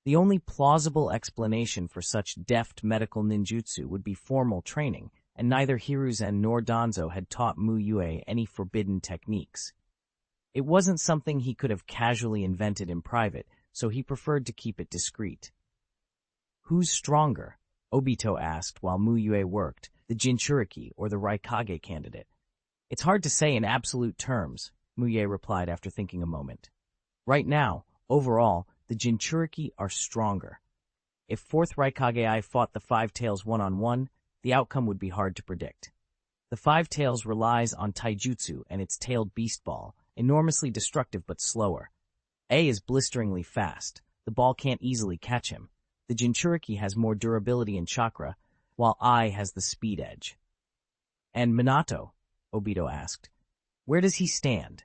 The only plausible explanation for such deft medical ninjutsu would be formal training, and neither Hiruzen nor Danzo had taught Mu Yue any forbidden techniques. It wasn't something he could have casually invented in private, so he preferred to keep it discreet. Who's stronger? Obito asked while Mu Yue worked, the Jinchuriki or the Raikage candidate. It's hard to say in absolute terms, Mu Yue replied after thinking a moment. Right now, overall, the Jinchuriki are stronger. If 4th Raikage fought the 5 Tails one-on-one, the outcome would be hard to predict. The 5 Tails relies on Taijutsu and its tailed beast ball, enormously destructive but slower. A is blisteringly fast. The ball can't easily catch him. The Jinchuriki has more durability and chakra, while I has the speed edge. And Minato? Obito asked. Where does he stand?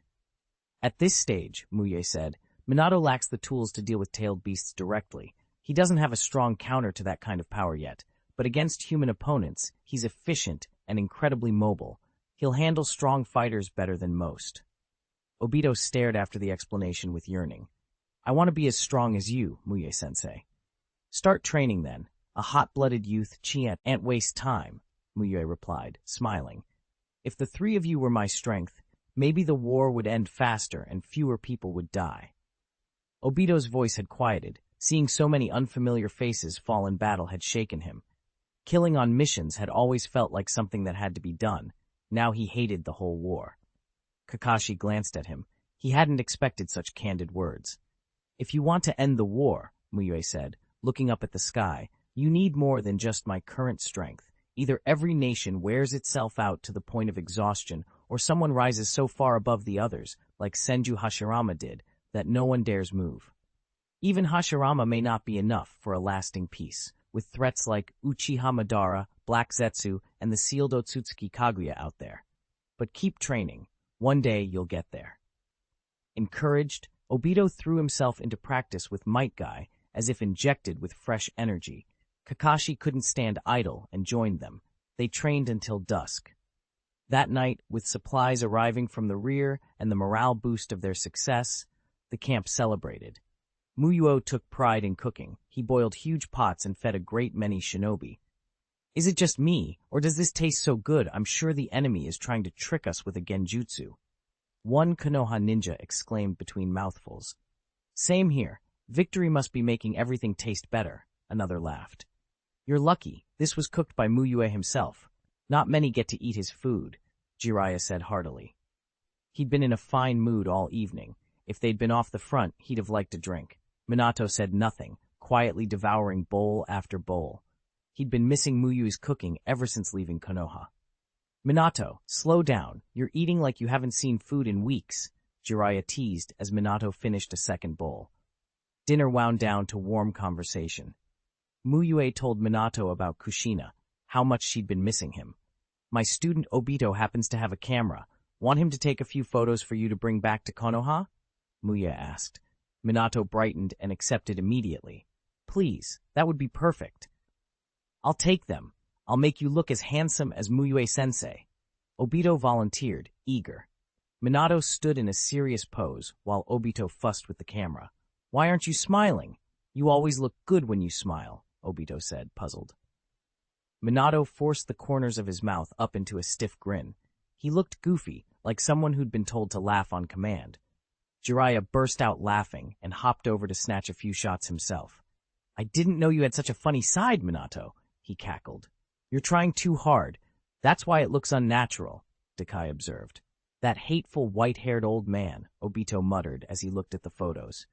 At this stage, Mu Yue said, Minato lacks the tools to deal with tailed beasts directly. He doesn't have a strong counter to that kind of power yet, but against human opponents, he's efficient and incredibly mobile. He'll handle strong fighters better than most. Obito stared after the explanation with yearning. I want to be as strong as you, Mu Yue-sensei. Start training then. A hot-blooded youth can't waste time, Mu Yue replied, smiling. If the three of you were my strength, maybe the war would end faster and fewer people would die. Obito's voice had quieted. Seeing so many unfamiliar faces fall in battle had shaken him. Killing on missions had always felt like something that had to be done. Now he hated the whole war. Kakashi glanced at him. He hadn't expected such candid words. If you want to end the war, Mu Yue said, looking up at the sky, you need more than just my current strength. Either every nation wears itself out to the point of exhaustion, or someone rises so far above the others, like Senju Hashirama did, that no one dares move. Even Hashirama may not be enough for a lasting peace, with threats like Uchiha Madara, Black Zetsu, and the sealed Otsutsuki Kaguya out there. But keep training. One day you'll get there. Encouraged, Obito threw himself into practice with Metkai, as if injected with fresh energy. Kakashi couldn't stand idle and joined them. They trained until dusk. That night, with supplies arriving from the rear and the morale boost of their success, the camp celebrated. Mu Yue took pride in cooking. He boiled huge pots and fed a great many shinobi. Is it just me, or does this taste so good I'm sure the enemy is trying to trick us with a genjutsu? One Konoha ninja exclaimed between mouthfuls. Same here. Victory must be making everything taste better, another laughed. You're lucky. This was cooked by Mu Yue himself. Not many get to eat his food, Jiraiya said heartily. He'd been in a fine mood all evening. If they'd been off the front, he'd have liked a drink. Minato said nothing, quietly devouring bowl after bowl. He'd been missing Mu Yue's cooking ever since leaving Konoha. Minato, slow down. You're eating like you haven't seen food in weeks, Jiraiya teased as Minato finished a second bowl. Dinner wound down to warm conversation. Mu Yue told Minato about Kushina, how much she'd been missing him. My student Obito happens to have a camera. Want him to take a few photos for you to bring back to Konoha? Mu Yue asked. Minato brightened and accepted immediately. Please, that would be perfect. I'll take them. I'll make you look as handsome as Mu Yue-sensei. Obito volunteered, eager. Minato stood in a serious pose while Obito fussed with the camera. Why aren't you smiling? You always look good when you smile, Obito said, puzzled. Minato forced the corners of his mouth up into a stiff grin. He looked goofy, like someone who'd been told to laugh on command. Jiraiya burst out laughing and hopped over to snatch a few shots himself. I didn't know you had such a funny side, Minato, he cackled. You're trying too hard. That's why it looks unnatural, Dakai observed. That hateful white-haired old man, Obito muttered as he looked at the photos.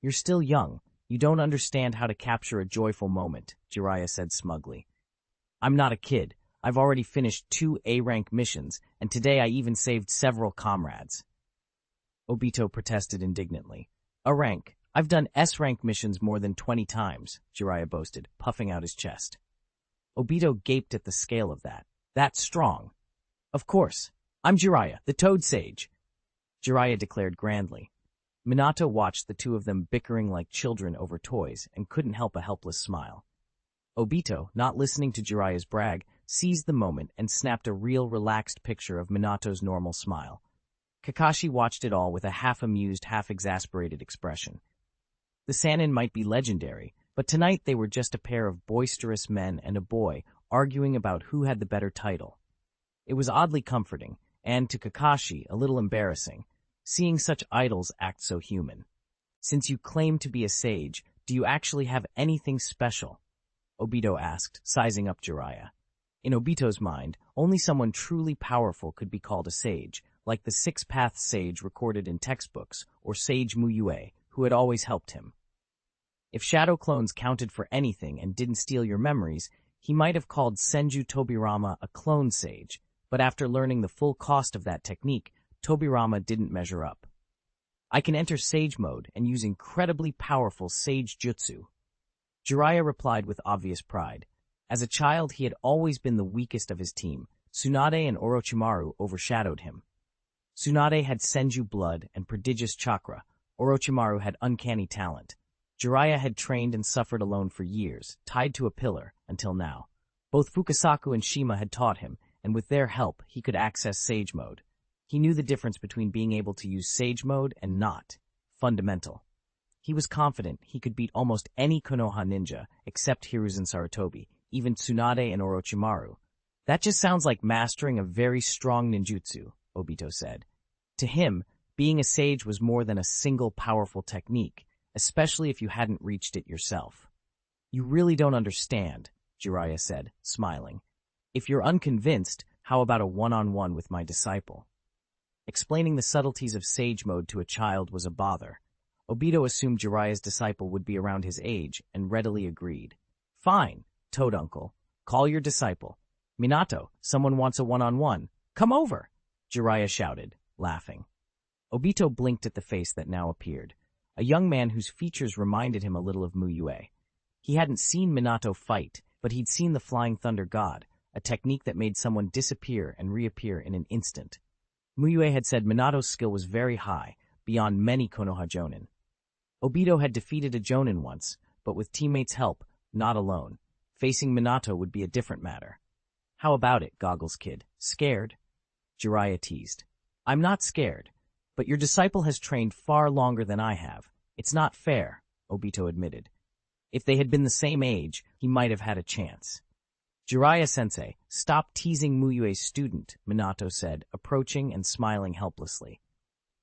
You're still young. You don't understand how to capture a joyful moment, Jiraiya said smugly. I'm not a kid. I've already finished 2 A-rank missions, and today I even saved several comrades. Obito protested indignantly. A rank. I've done S-rank missions more than 20 times, Jiraiya boasted, puffing out his chest. Obito gaped at the scale of that. That's strong. Of course. I'm Jiraiya, the Toad Sage, Jiraiya declared grandly. Minato watched the two of them bickering like children over toys and couldn't help a helpless smile. Obito, not listening to Jiraiya's brag, seized the moment and snapped a real relaxed picture of Minato's normal smile. Kakashi watched it all with a half-amused, half-exasperated expression. The Sannin might be legendary, but tonight they were just a pair of boisterous men and a boy arguing about who had the better title. It was oddly comforting, and to Kakashi, a little embarrassing, seeing such idols act so human. Since you claim to be a sage, do you actually have anything special? Obito asked, sizing up Jiraiya. In Obito's mind, only someone truly powerful could be called a sage, like the six-path sage recorded in textbooks, or Sage Mu Yue, who had always helped him. If shadow clones counted for anything and didn't steal your memories, he might have called Senju Tobirama a clone sage, but after learning the full cost of that technique, Tobirama didn't measure up. I can enter sage mode and use incredibly powerful sage jutsu. Jiraiya replied with obvious pride. As a child, he had always been the weakest of his team. Tsunade and Orochimaru overshadowed him. Tsunade had Senju blood and prodigious chakra. Orochimaru had uncanny talent. Jiraiya had trained and suffered alone for years, tied to a pillar, until now. Both Fukasaku and Shima had taught him, and with their help, he could access sage mode. He knew the difference between being able to use Sage Mode and not. Fundamental. He was confident he could beat almost any Konoha ninja except Hiruzen Sarutobi, even Tsunade and Orochimaru. That just sounds like mastering a very strong ninjutsu, Obito said. To him, being a sage was more than a single powerful technique, especially if you hadn't reached it yourself. You really don't understand, Jiraiya said, smiling. If you're unconvinced, how about a one-on-one with my disciple? Explaining the subtleties of Sage Mode to a child was a bother. Obito assumed Jiraiya's disciple would be around his age and readily agreed. Fine, Toad Uncle. Call your disciple. Minato, someone wants a one-on-one. Come over, Jiraiya shouted, laughing. Obito blinked at the face that now appeared, a young man whose features reminded him a little of Mu Yue. He hadn't seen Minato fight, but he'd seen the Flying Thunder God, a technique that made someone disappear and reappear in an instant. Mu Yue had said Minato's skill was very high, beyond many Konoha Jonin. Obito had defeated a Jonin once, but with teammates' help, not alone. Facing Minato would be a different matter. How about it, Goggles Kid? Scared? Jiraiya teased. I'm not scared, but your disciple has trained far longer than I have. It's not fair, Obito admitted. If they had been the same age, he might have had a chance. Jiraiya-sensei, stop teasing Mu Yue's student, Minato said, approaching and smiling helplessly.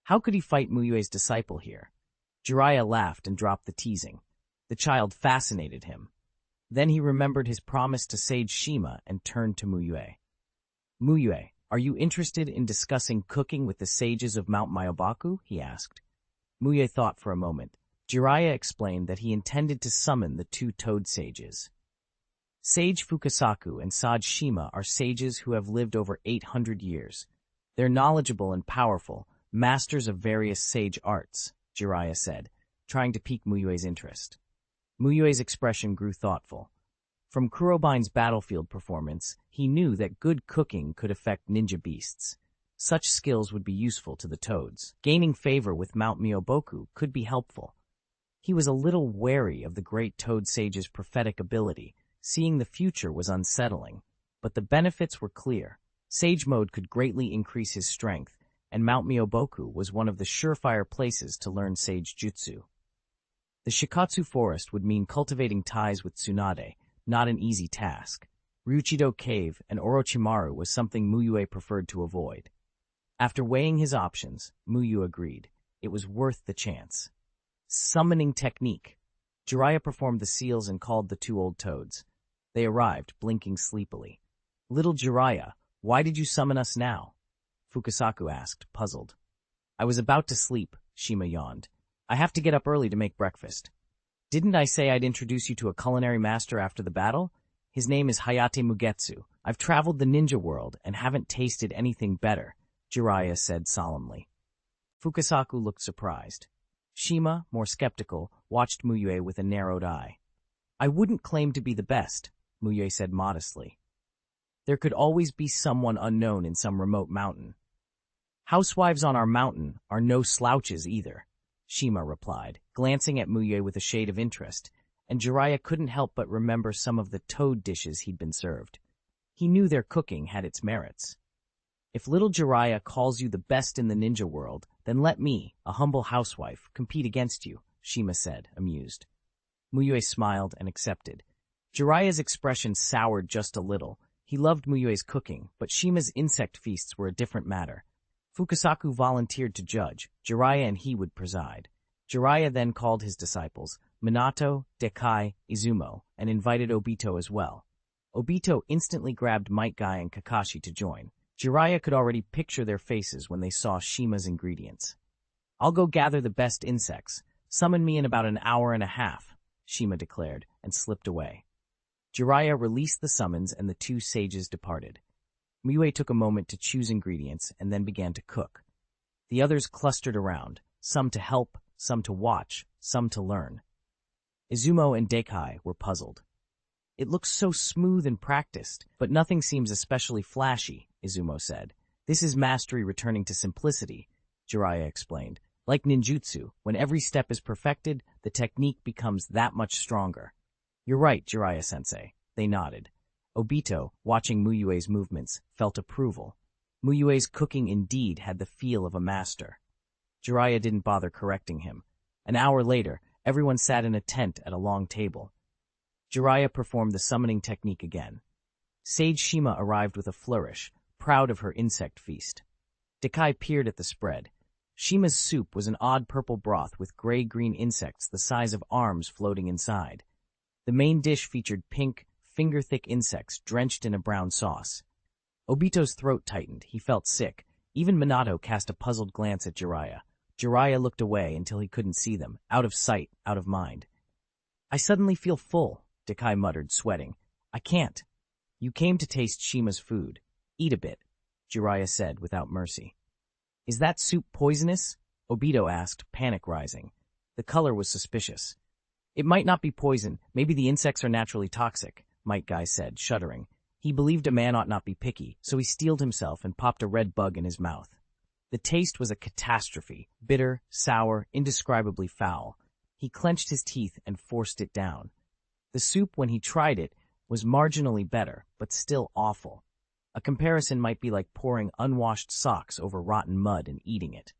How could he fight Mu Yue's disciple here? Jiraiya laughed and dropped the teasing. The child fascinated him. Then he remembered his promise to Sage Shima and turned to Mu Yue. Mu Yue, are you interested in discussing cooking with the sages of Mount Myobaku? He asked. Mu Yue thought for a moment. Jiraiya explained that he intended to summon the two toad sages. Sage Fukasaku and Sage Shima are sages who have lived over 800 years. They're knowledgeable and powerful, masters of various sage arts, Jiraiya said, trying to pique Mu Yue's interest. Mu Yue's expression grew thoughtful. From Kurobine's battlefield performance, he knew that good cooking could affect ninja beasts. Such skills would be useful to the toads. Gaining favor with Mount Myoboku could be helpful. He was a little wary of the great toad sage's prophetic ability. Seeing the future was unsettling, but the benefits were clear. Sage Mode could greatly increase his strength, and Mount Myoboku was one of the surefire places to learn Sage Jutsu. The Shikatsu Forest would mean cultivating ties with Tsunade, not an easy task. Ryuchido Cave and Orochimaru was something Mu Yue preferred to avoid. After weighing his options, Mu Yue agreed. It was worth the chance. Summoning technique. Jiraiya performed the seals and called the two old toads. They arrived, blinking sleepily. Little Jiraiya, why did you summon us now? Fukasaku asked, puzzled. I was about to sleep, Shima yawned. I have to get up early to make breakfast. Didn't I say I'd introduce you to a culinary master after the battle? His name is Hayate Mugetsu. I've traveled the ninja world and haven't tasted anything better, Jiraiya said solemnly. Fukasaku looked surprised. Shima, more skeptical, watched Mu Yue with a narrowed eye. I wouldn't claim to be the best, Mu Yue said modestly. There could always be someone unknown in some remote mountain. Housewives on our mountain are no slouches either, Shima replied, glancing at Mu Yue with a shade of interest, and Jiraiya couldn't help but remember some of the toad dishes he'd been served. He knew their cooking had its merits. If little Jiraiya calls you the best in the ninja world, then let me, a humble housewife, compete against you, Shima said, amused. Mu Yue smiled and accepted. Jiraiya's expression soured just a little. He loved Mu Yue's cooking, but Shima's insect feasts were a different matter. Fukasaku volunteered to judge. Jiraiya and he would preside. Jiraiya then called his disciples, Minato, Dekai, Izumo, and invited Obito as well. Obito instantly grabbed Metkai and Kakashi to join. Jiraiya could already picture their faces when they saw Shima's ingredients. I'll go gather the best insects. Summon me in about an hour and a half, Shima declared, and slipped away. Jiraiya released the summons and the two sages departed. Mu Yue took a moment to choose ingredients and then began to cook. The others clustered around, some to help, some to watch, some to learn. Izumo and Dekai were puzzled. It looks so smooth and practiced, but nothing seems especially flashy, Izumo said. This is mastery returning to simplicity, Jiraiya explained. Like ninjutsu, when every step is perfected, the technique becomes that much stronger. You're right, Jiraiya-sensei. They nodded. Obito, watching Mu Yue's movements, felt approval. Mu Yue's cooking indeed had the feel of a master. Jiraiya didn't bother correcting him. An hour later, everyone sat in a tent at a long table. Jiraiya performed the summoning technique again. Sage Shima arrived with a flourish, proud of her insect feast. Dekai peered at the spread. Shima's soup was an odd purple broth with gray-green insects the size of arms floating inside. The main dish featured pink, finger-thick insects drenched in a brown sauce. Obito's throat tightened. He felt sick. Even Minato cast a puzzled glance at Jiraiya. Jiraiya looked away until he couldn't see them, out of sight, out of mind. "I suddenly feel full," Dekai muttered, sweating. "I can't." "You came to taste Shima's food. Eat a bit," Jiraiya said without mercy. "Is that soup poisonous?" Obito asked, panic rising. The color was suspicious. "It might not be poison. Maybe the insects are naturally toxic," Metkai said, shuddering. He believed a man ought not be picky, so he steeled himself and popped a red bug in his mouth. The taste was a catastrophe, bitter, sour, indescribably foul. He clenched his teeth and forced it down. The soup, when he tried it, was marginally better, but still awful. A comparison might be like pouring unwashed socks over rotten mud and eating it.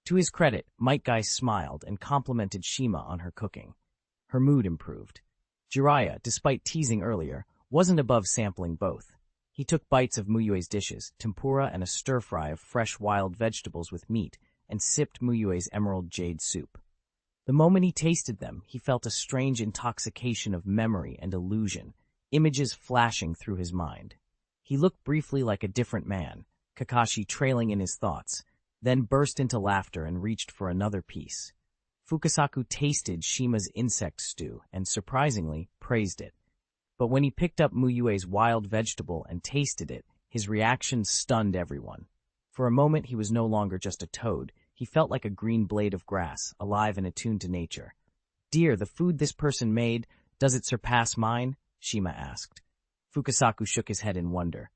To his credit, Metkai smiled and complimented Shima on her cooking. Her mood improved. Jiraiya, despite teasing earlier, wasn't above sampling both. He took bites of Mu Yue's dishes, tempura and a stir-fry of fresh wild vegetables with meat, and sipped Mu Yue's emerald jade soup. The moment he tasted them, he felt a strange intoxication of memory and illusion, images flashing through his mind. He looked briefly like a different man, Kakashi trailing in his thoughts, then burst into laughter and reached for another piece. Fukasaku tasted Shima's insect stew and, surprisingly, praised it. But when he picked up Mu Yue's wild vegetable and tasted it, his reaction stunned everyone. For a moment he was no longer just a toad. He felt like a green blade of grass, alive and attuned to nature. "Dear, the food this person made, does it surpass mine?" Shima asked. Fukasaku shook his head in wonder.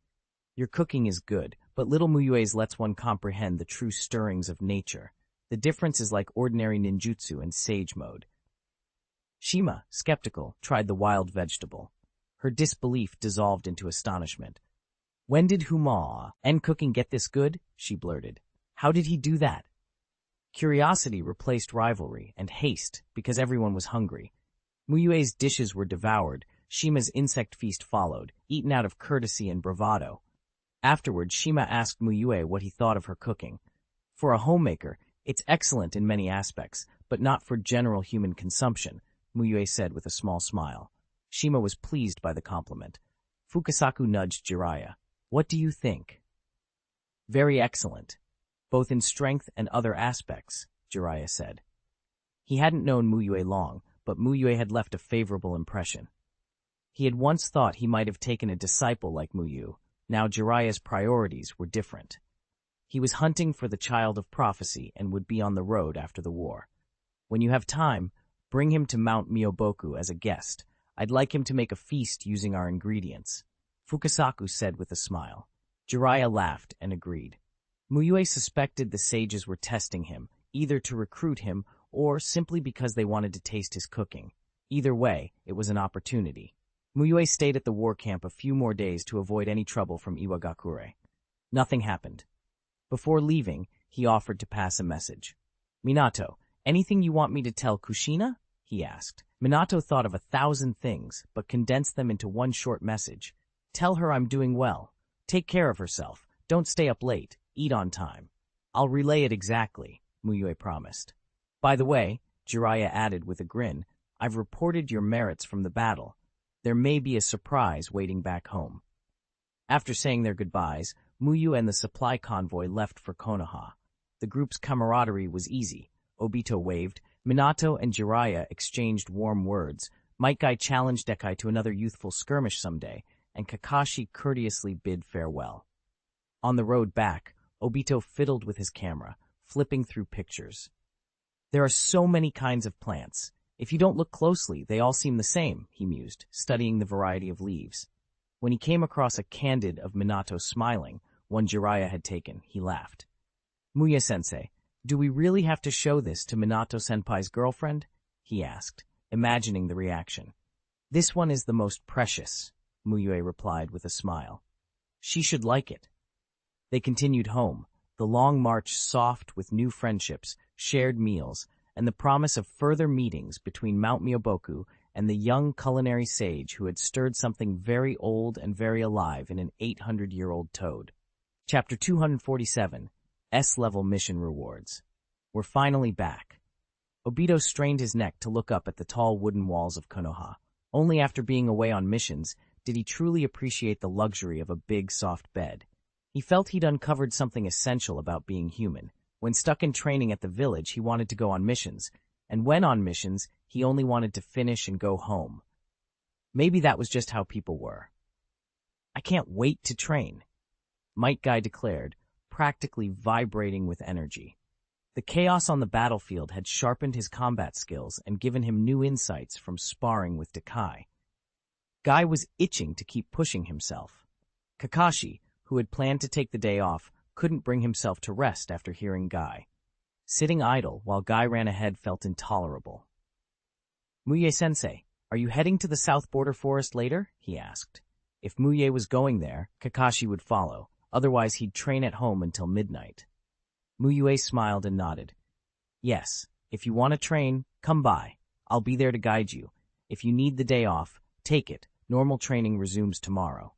"Your cooking is good, but little Mu Yue's lets one comprehend the true stirrings of nature. The difference is like ordinary ninjutsu and sage mode." Shima, skeptical, tried the wild vegetable. Her disbelief dissolved into astonishment. "When did Huma and cooking get this good?" she blurted. "How did he do that?" Curiosity replaced rivalry and haste because everyone was hungry. Mu Yue's dishes were devoured. Shima's insect feast followed, eaten out of courtesy and bravado. Afterward, Shima asked Mu Yue what he thought of her cooking. "For a homemaker, it's excellent in many aspects, but not for general human consumption," Mu Yue said with a small smile. Shima was pleased by the compliment. Fukasaku nudged Jiraiya. "What do you think?" "Very excellent, both in strength and other aspects," Jiraiya said. He hadn't known Mu Yue long, but Mu Yue had left a favorable impression. He had once thought he might have taken a disciple like Mu Yue. Now Jiraiya's priorities were different. He was hunting for the child of prophecy and would be on the road after the war. "When you have time, bring him to Mount Myoboku as a guest. I'd like him to make a feast using our ingredients," Fukasaku said with a smile. Jiraiya laughed and agreed. Mu Yue suspected the sages were testing him, either to recruit him or simply because they wanted to taste his cooking. Either way, it was an opportunity. Mu Yue stayed at the war camp a few more days to avoid any trouble from Iwagakure. Nothing happened. Before leaving, he offered to pass a message. "Minato, anything you want me to tell Kushina?" he asked. Minato thought of 1,000 things, but condensed them into one short message. "Tell her I'm doing well. Take care of herself. Don't stay up late. Eat on time." "I'll relay it exactly," Mu Yue promised. "By the way," Jiraiya added with a grin, "I've reported your merits from the battle. There may be a surprise waiting back home." After saying their goodbyes, Mu Yue and the supply convoy left for Konoha. The group's camaraderie was easy. Obito waved, Minato and Jiraiya exchanged warm words, Metkai challenged Dekai to another youthful skirmish someday, and Kakashi courteously bid farewell. On the road back, Obito fiddled with his camera, flipping through pictures. "There are so many kinds of plants. If you don't look closely, they all seem the same," he mused, studying the variety of leaves. When he came across a candid of Minato smiling, one Jiraiya had taken, he laughed. "Muya-sensei, do we really have to show this to Minato-senpai's girlfriend?" he asked, imagining the reaction. "This one is the most precious," Mu Yue replied with a smile. "She should like it." They continued home, the long march soft with new friendships, shared meals, and the promise of further meetings between Mount Myoboku and the young culinary sage who had stirred something very old and very alive in an 800-year-old toad. Chapter 247, S-Level Mission Rewards. We're finally back. Obito strained his neck to look up at the tall wooden walls of Konoha. Only after being away on missions did he truly appreciate the luxury of a big, soft bed. He felt he'd uncovered something essential about being human. When stuck in training at the village, he wanted to go on missions, and when on missions, he only wanted to finish and go home. Maybe that was just how people were. "I can't wait to train," Metkai declared, practically vibrating with energy. The chaos on the battlefield had sharpened his combat skills and given him new insights from sparring with Danzo. Guy was itching to keep pushing himself. Kakashi, who had planned to take the day off, couldn't bring himself to rest after hearing Guy. Sitting idle while Guy ran ahead felt intolerable. "Mu Yue-sensei, are you heading to the South Border Forest later?" he asked. If Mu Yue was going there, Kakashi would follow, otherwise he'd train at home until midnight. Mu Yue smiled and nodded. "Yes, if you want to train, come by. I'll be there to guide you. If you need the day off, take it. Normal training resumes tomorrow."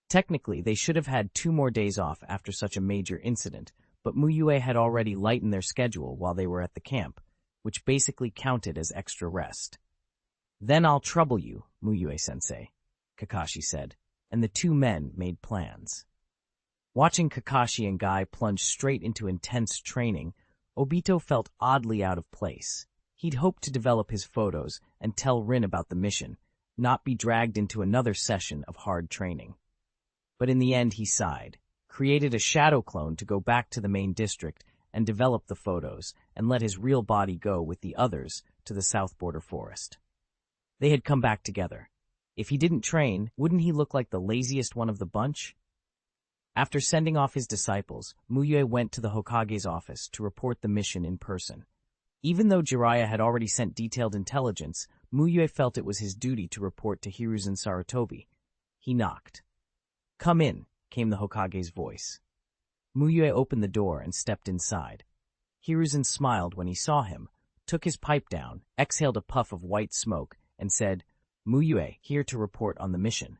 Technically, they should have had 2 more days off after such a major incident, but Mu Yue had already lightened their schedule while they were at the camp, which basically counted as extra rest. "Then I'll trouble you, Mu Yue-sensei," Kakashi said, and the 2 men made plans. Watching Kakashi and Guy plunge straight into intense training, Obito felt oddly out of place. He'd hoped to develop his photos and tell Rin about the mission, not be dragged into another session of hard training. But in the end he sighed, created a shadow clone to go back to the main district and develop the photos, and let his real body go with the others to the South Border Forest. They had come back together. If he didn't train, wouldn't he look like the laziest one of the bunch? After sending off his disciples, Mu Yue went to the Hokage's office to report the mission in person. Even though Jiraiya had already sent detailed intelligence, Mu Yue felt it was his duty to report to Hiruzen Sarutobi. He knocked. "Come in," came the Hokage's voice. Mu Yue opened the door and stepped inside. Hiruzen smiled when he saw him, took his pipe down, exhaled a puff of white smoke, and said, "Mu Yue, here to report on the mission."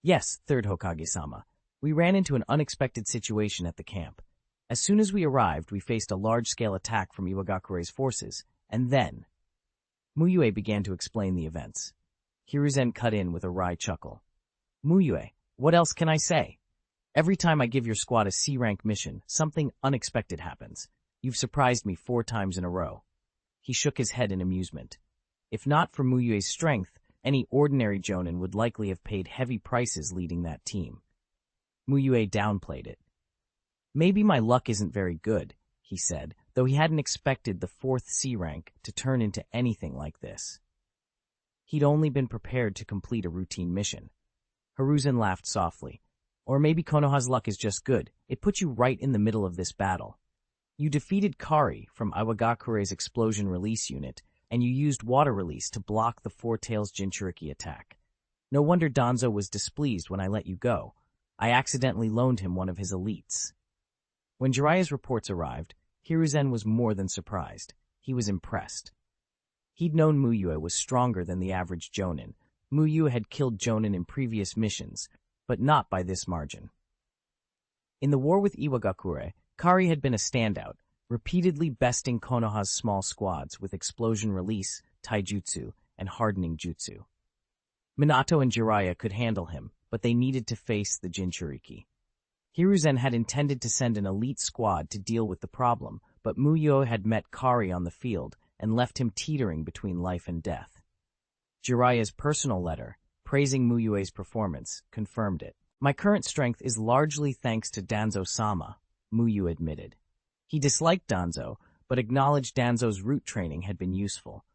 "Yes, third Hokage-sama. We ran into an unexpected situation at the camp. As soon as we arrived, we faced a large-scale attack from Iwagakure's forces, and then—" Mu Yue began to explain the events. Hiruzen cut in with a wry chuckle. "Mu Yue, what else can I say? Every time I give your squad a C-rank mission, something unexpected happens. You've surprised me 4 times in a row." He shook his head in amusement. If not for Mu Yue's strength, any ordinary jonin would likely have paid heavy prices leading that team. Mu Yue downplayed it. "Maybe my luck isn't very good," he said, though he hadn't expected the 4th C rank to turn into anything like this. He'd only been prepared to complete a routine mission. Hiruzen laughed softly. "Or maybe Konoha's luck is just good. It put you right in the middle of this battle. You defeated Kari from Iwagakure's explosion release unit, and you used water release to block the Four Tails Jinchuriki attack. No wonder Danzo was displeased when I let you go. I accidentally loaned him one of his elites." When Jiraiya's reports arrived, Hiruzen was more than surprised. He was impressed. He'd known Mu Yue was stronger than the average jonin. Mu Yue had killed jonin in previous missions, but not by this margin. In the war with Iwagakure, Kari had been a standout, repeatedly besting Konoha's small squads with explosion release, taijutsu, and hardening jutsu. Minato and Jiraiya could handle him, but they needed to face the Jinchuriki. Hiruzen had intended to send an elite squad to deal with the problem, but Mu Yue had met Kari on the field and left him teetering between life and death. Jiraiya's personal letter, praising Mu Yue's performance, confirmed it. "My current strength is largely thanks to Danzo-sama," Mu Yue admitted. He disliked Danzo, but acknowledged Danzo's root training had been useful.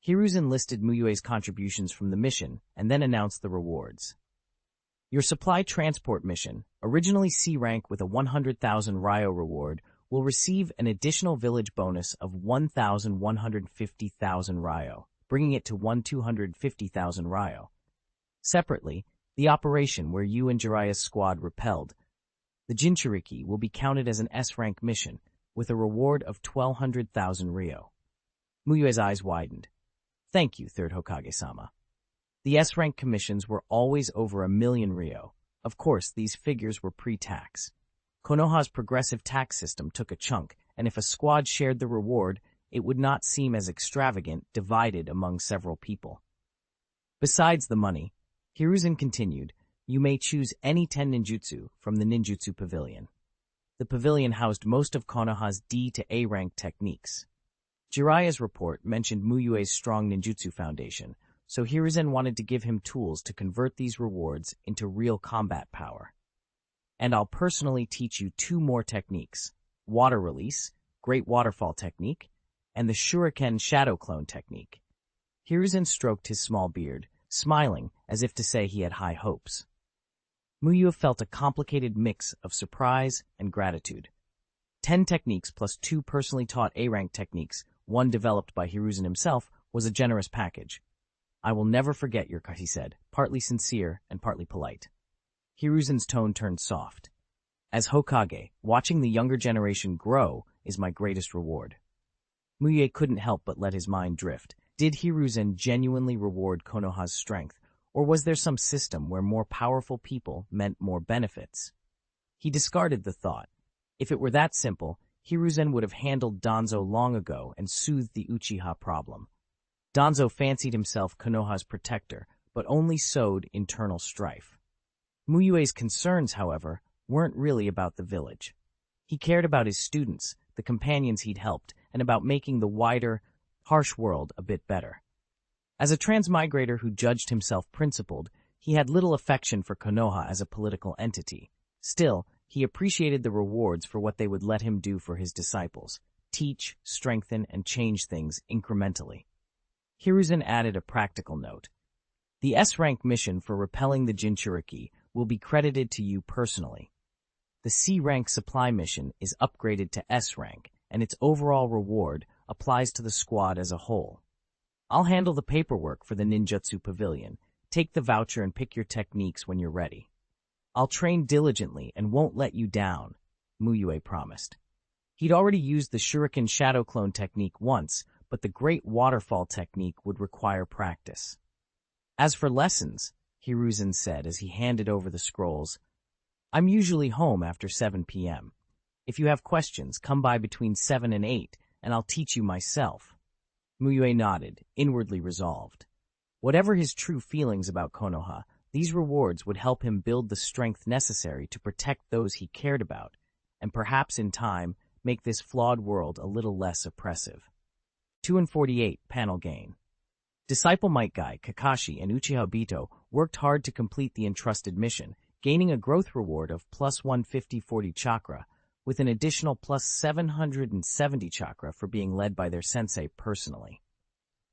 Hiruzen listed Mu Yue's contributions from the mission and then announced the rewards. "Your supply transport mission, originally C rank with a 100,000 Ryo reward, will receive an additional village bonus of 1,150,000 Ryo, bringing it to 1,250,000 Ryo. Separately, the operation where you and Jiraiya's squad repelled The Jinchuriki will be counted as an S-rank mission, with a reward of 1,200,000 ryo. Mu Yue's eyes widened. Thank you, third Hokage-sama. The S-rank commissions were always over 1,000,000 ryo. Of course, these figures were pre-tax. Konoha's progressive tax system took a chunk, and if a squad shared the reward, it would not seem as extravagant divided among several people. Besides the money, Hiruzen continued, you may choose any 10 ninjutsu from the ninjutsu pavilion. The pavilion housed most of Konoha's D to A rank techniques. Jiraiya's report mentioned Mu Yue's strong ninjutsu foundation, so Hiruzen wanted to give him tools to convert these rewards into real combat power. And I'll personally teach you 2 more techniques, water release, great waterfall technique, and the shuriken shadow clone technique. Hiruzen stroked his small beard, smiling as if to say he had high hopes. Mu Yue felt a complicated mix of surprise and gratitude. 10 techniques plus 2 personally taught A-rank techniques, one developed by Hiruzen himself, was a generous package. I will never forget your, he said, partly sincere and partly polite. Hiruzen's tone turned soft. As Hokage, watching the younger generation grow is my greatest reward. Mu Yue couldn't help but let his mind drift. Did Hiruzen genuinely reward Konoha's strength, or was there some system where more powerful people meant more benefits? He discarded the thought. If it were that simple, Hiruzen would have handled Danzo long ago and soothed the Uchiha problem. Danzo fancied himself Konoha's protector, but only sowed internal strife. Mu Yue's concerns, however, weren't really about the village. He cared about his students, the companions he'd helped, and about making the wider, harsh world a bit better. As a transmigrator who judged himself principled, he had little affection for Konoha as a political entity. Still, he appreciated the rewards for what they would let him do for his disciples, teach, strengthen, and change things incrementally. Hiruzen added a practical note. The S-rank mission for repelling the Jinchuriki will be credited to you personally. The C-rank supply mission is upgraded to S-rank, and its overall reward applies to the squad as a whole. I'll handle the paperwork for the ninjutsu pavilion. Take the voucher and pick your techniques when you're ready. I'll train diligently and won't let you down, Mu Yue promised. He'd already used the shuriken shadow clone technique once, but the great waterfall technique would require practice. As for lessons, Hiruzen said as he handed over the scrolls, I'm usually home after 7 p.m. If you have questions, come by between 7 and 8, and I'll teach you myself. Mu Yue nodded, inwardly resolved. Whatever his true feelings about Konoha, these rewards would help him build the strength necessary to protect those he cared about, and perhaps in time, make this flawed world a little less oppressive. 248 Panel Gain. Disciple Metkai, Kakashi, and Uchiha Obito worked hard to complete the entrusted mission, gaining a growth reward of plus 150-40 chakra, with an additional plus 770 chakra for being led by their sensei personally.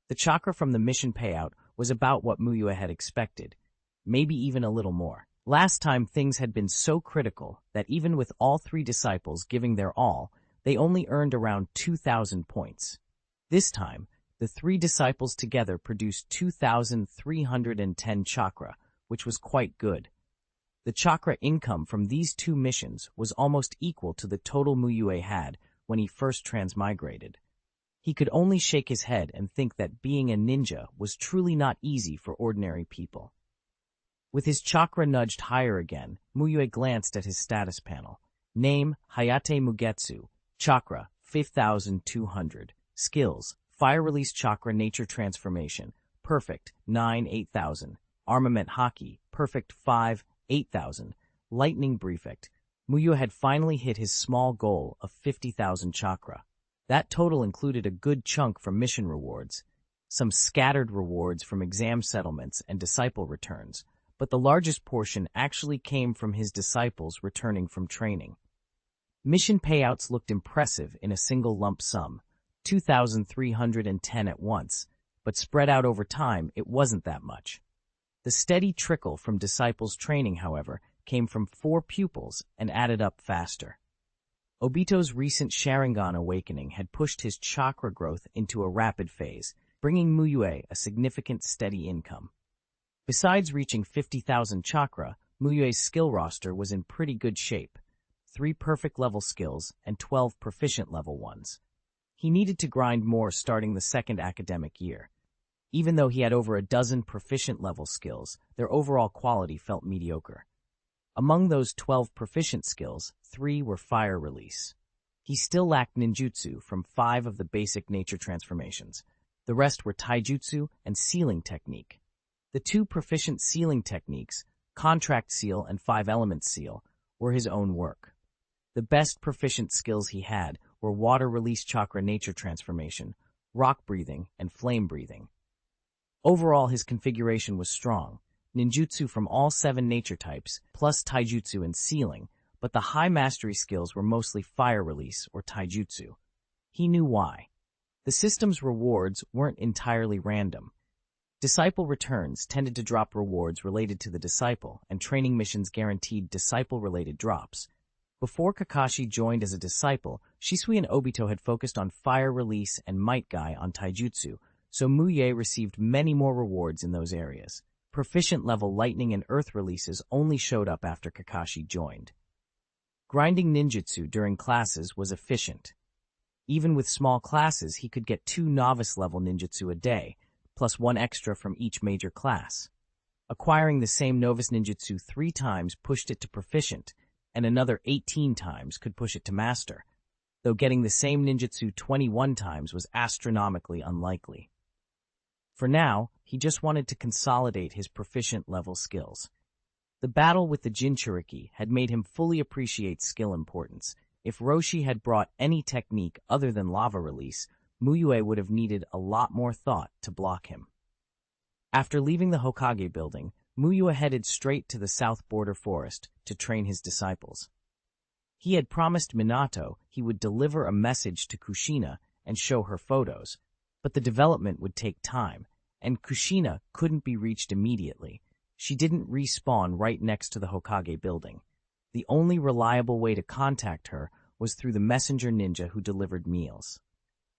The chakra from the mission payout was about what Mu Yue had expected, maybe even a little more. Last time things had been so critical that even with all 3 disciples giving their all, they only earned around 2,000 points. This time, the 3 disciples together produced 2,310 chakra, which was quite good. The chakra income from these 2 missions was almost equal to the total Mu Yue had when he first transmigrated. He could only shake his head and think that being a ninja was truly not easy for ordinary people. With his chakra nudged higher again, Mu Yue glanced at his status panel. Name, Hayate Mugetsu. Chakra, 5,200. Skills, Fire Release Chakra Nature Transformation. Perfect, 8,000. Armament Haki, Perfect 5, 8,000. Lightning Prefect. Mu Yue had finally hit his small goal of 50,000 chakra. That total included a good chunk from mission rewards, some scattered rewards from exam settlements and disciple returns, but the largest portion actually came from his disciples returning from training. Mission payouts looked impressive in a single lump sum, 2,310 at once, but spread out over time it wasn't that much. The steady trickle from disciples' training, however, came from 4 pupils and added up faster. Obito's recent Sharingan awakening had pushed his chakra growth into a rapid phase, bringing Mu Yue a significant steady income. Besides reaching 50,000 chakra, Mu Yue's skill roster was in pretty good shape. 3 perfect level skills and 12 proficient level ones. He needed to grind more starting the second academic year. Even though he had over a dozen proficient level skills, their overall quality felt mediocre. Among those 12 proficient skills, 3 were fire release. He still lacked ninjutsu from 5 of the basic nature transformations. The rest were taijutsu and sealing technique. The 2 proficient sealing techniques, contract seal and 5-element seal, were his own work. The best proficient skills he had were water release chakra nature transformation, rock breathing, and flame breathing. Overall, his configuration was strong, ninjutsu from all 7 nature types, plus taijutsu and sealing, but the high mastery skills were mostly fire release or taijutsu. He knew why. The system's rewards weren't entirely random. Disciple returns tended to drop rewards related to the disciple, and training missions guaranteed disciple-related drops. Before Kakashi joined as a disciple, Shisui and Obito had focused on fire release and Metkai on taijutsu, so Mu Yue received many more rewards in those areas. Proficient-level lightning and earth releases only showed up after Kakashi joined. Grinding ninjutsu during classes was efficient. Even with small classes, he could get 2 novice-level ninjutsu a day, plus 1 extra from each major class. Acquiring the same novice ninjutsu 3 times pushed it to proficient, and another 18 times could push it to master, though getting the same ninjutsu 21 times was astronomically unlikely. For now, he just wanted to consolidate his proficient-level skills. The battle with the Jinchuriki had made him fully appreciate skill importance. If Roshi had brought any technique other than lava release, Mu Yue would have needed a lot more thought to block him. After leaving the Hokage building, Mu Yue headed straight to the south border forest to train his disciples. He had promised Minato he would deliver a message to Kushina and show her photos, but the development would take time, and Kushina couldn't be reached immediately. She didn't respawn right next to the Hokage building. The only reliable way to contact her was through the messenger ninja who delivered meals.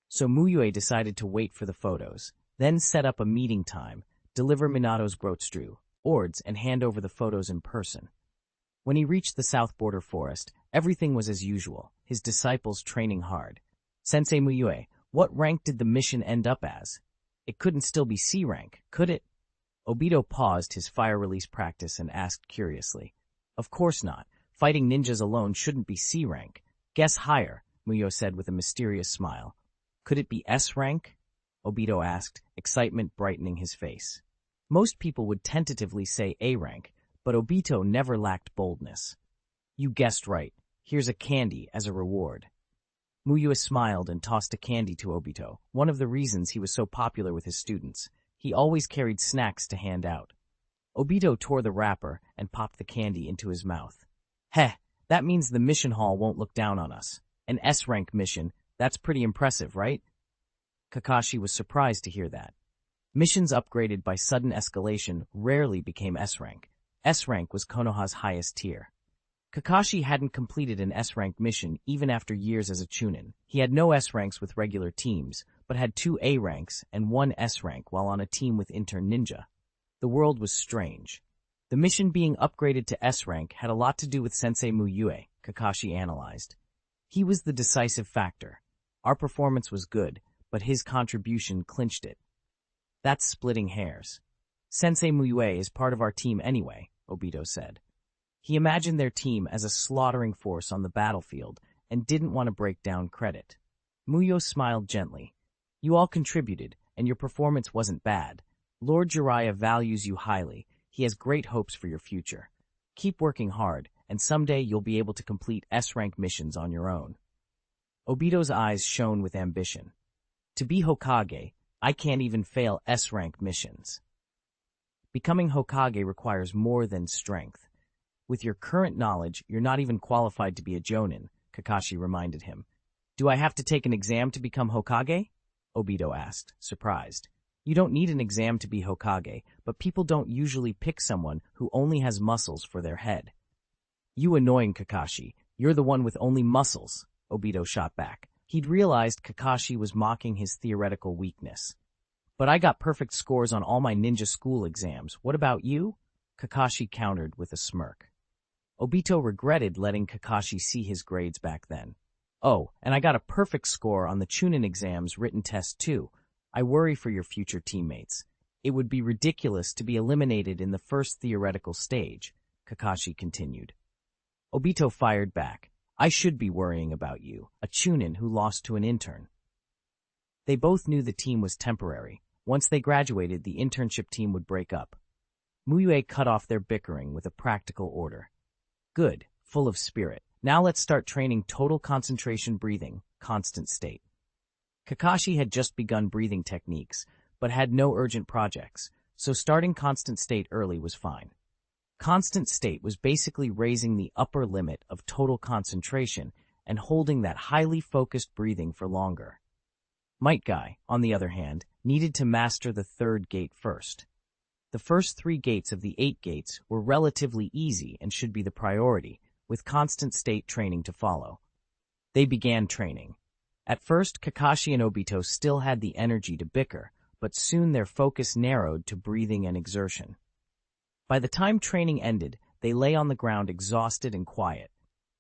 So Mu Yue decided to wait for the photos, then set up a meeting time, deliver Minato's Grotstru, Ords, and hand over the photos in person. When he reached the south border forest, everything was as usual, his disciples training hard. Sensei Mu Yue, what rank did the mission end up as? It couldn't still be C rank, could it? Obito paused his fire release practice and asked curiously. Of course not. Fighting ninjas alone shouldn't be C rank. Guess higher, Mu Yue said with a mysterious smile. Could it be S rank? Obito asked, excitement brightening his face. Most people would tentatively say A rank, but Obito never lacked boldness. You guessed right. Here's a candy as a reward. Mu Yue smiled and tossed a candy to Obito, one of the reasons he was so popular with his students. He always carried snacks to hand out. Obito tore the wrapper and popped the candy into his mouth. Heh, that means the mission hall won't look down on us. An S-rank mission, that's pretty impressive, right? Kakashi was surprised to hear that. Missions upgraded by sudden escalation rarely became S-rank. S-rank was Konoha's highest tier. Kakashi hadn't completed an S-rank mission even after years as a chuunin. He had no S-ranks with regular teams, but had 2 A ranks and 1 S rank while on a team with intern ninja. The world was strange. The mission being upgraded to S rank had a lot to do with Sensei Mu Yue, Kakashi analyzed. He was the decisive factor. Our performance was good, but his contribution clinched it. That's splitting hairs. Sensei Mu Yue is part of our team anyway, Obito said. He imagined their team as a slaughtering force on the battlefield and didn't want to break down credit. Mu Yue smiled gently. You all contributed, and your performance wasn't bad. Lord Jiraiya values you highly. He has great hopes for your future. Keep working hard, and someday you'll be able to complete S-rank missions on your own. Obito's eyes shone with ambition. To be Hokage, I can't even fail S-rank missions. Becoming Hokage requires more than strength. With your current knowledge, you're not even qualified to be a Jonin, Kakashi reminded him. Do I have to take an exam to become Hokage? Obito asked, surprised. You don't need an exam to be Hokage, but people don't usually pick someone who only has muscles for their head. You annoying Kakashi, you're the one with only muscles, Obito shot back. He'd realized Kakashi was mocking his theoretical weakness. But I got perfect scores on all my ninja school exams. What about you? Kakashi countered with a smirk. Obito regretted letting Kakashi see his grades back then. Oh, and I got a perfect score on the chuunin exam's written test too. I worry for your future teammates. It would be ridiculous to be eliminated in the first theoretical stage, Kakashi continued. Obito fired back. I should be worrying about you, a chuunin who lost to an intern. They both knew the team was temporary. Once they graduated, the internship team would break up. Mu Yue cut off their bickering with a practical order. Good, full of spirit. Now let's start training total concentration breathing, constant state. Kakashi had just begun breathing techniques, but had no urgent projects, so starting constant state early was fine. Constant state was basically raising the upper limit of total concentration and holding that highly focused breathing for longer. Metkai, on the other hand, needed to master the third gate first. The first 3 gates of the 8 gates were relatively easy and should be the priority, with constant state training to follow. They began training. At first, Kakashi and Obito still had the energy to bicker, but soon their focus narrowed to breathing and exertion. By the time training ended, they lay on the ground exhausted and quiet.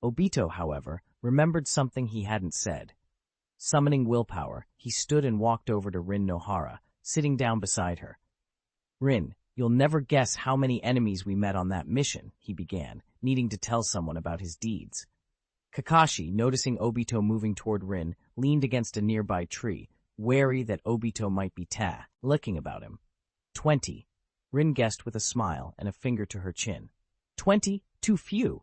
Obito, however, remembered something he hadn't said. Summoning willpower, he stood and walked over to Rin Nohara, sitting down beside her. Rin, you'll never guess how many enemies we met on that mission, he began, needing to tell someone about his deeds. Kakashi, noticing Obito moving toward Rin, leaned against a nearby tree, wary that Obito might be licking about him. 20. Rin guessed with a smile and a finger to her chin. 20? Too few.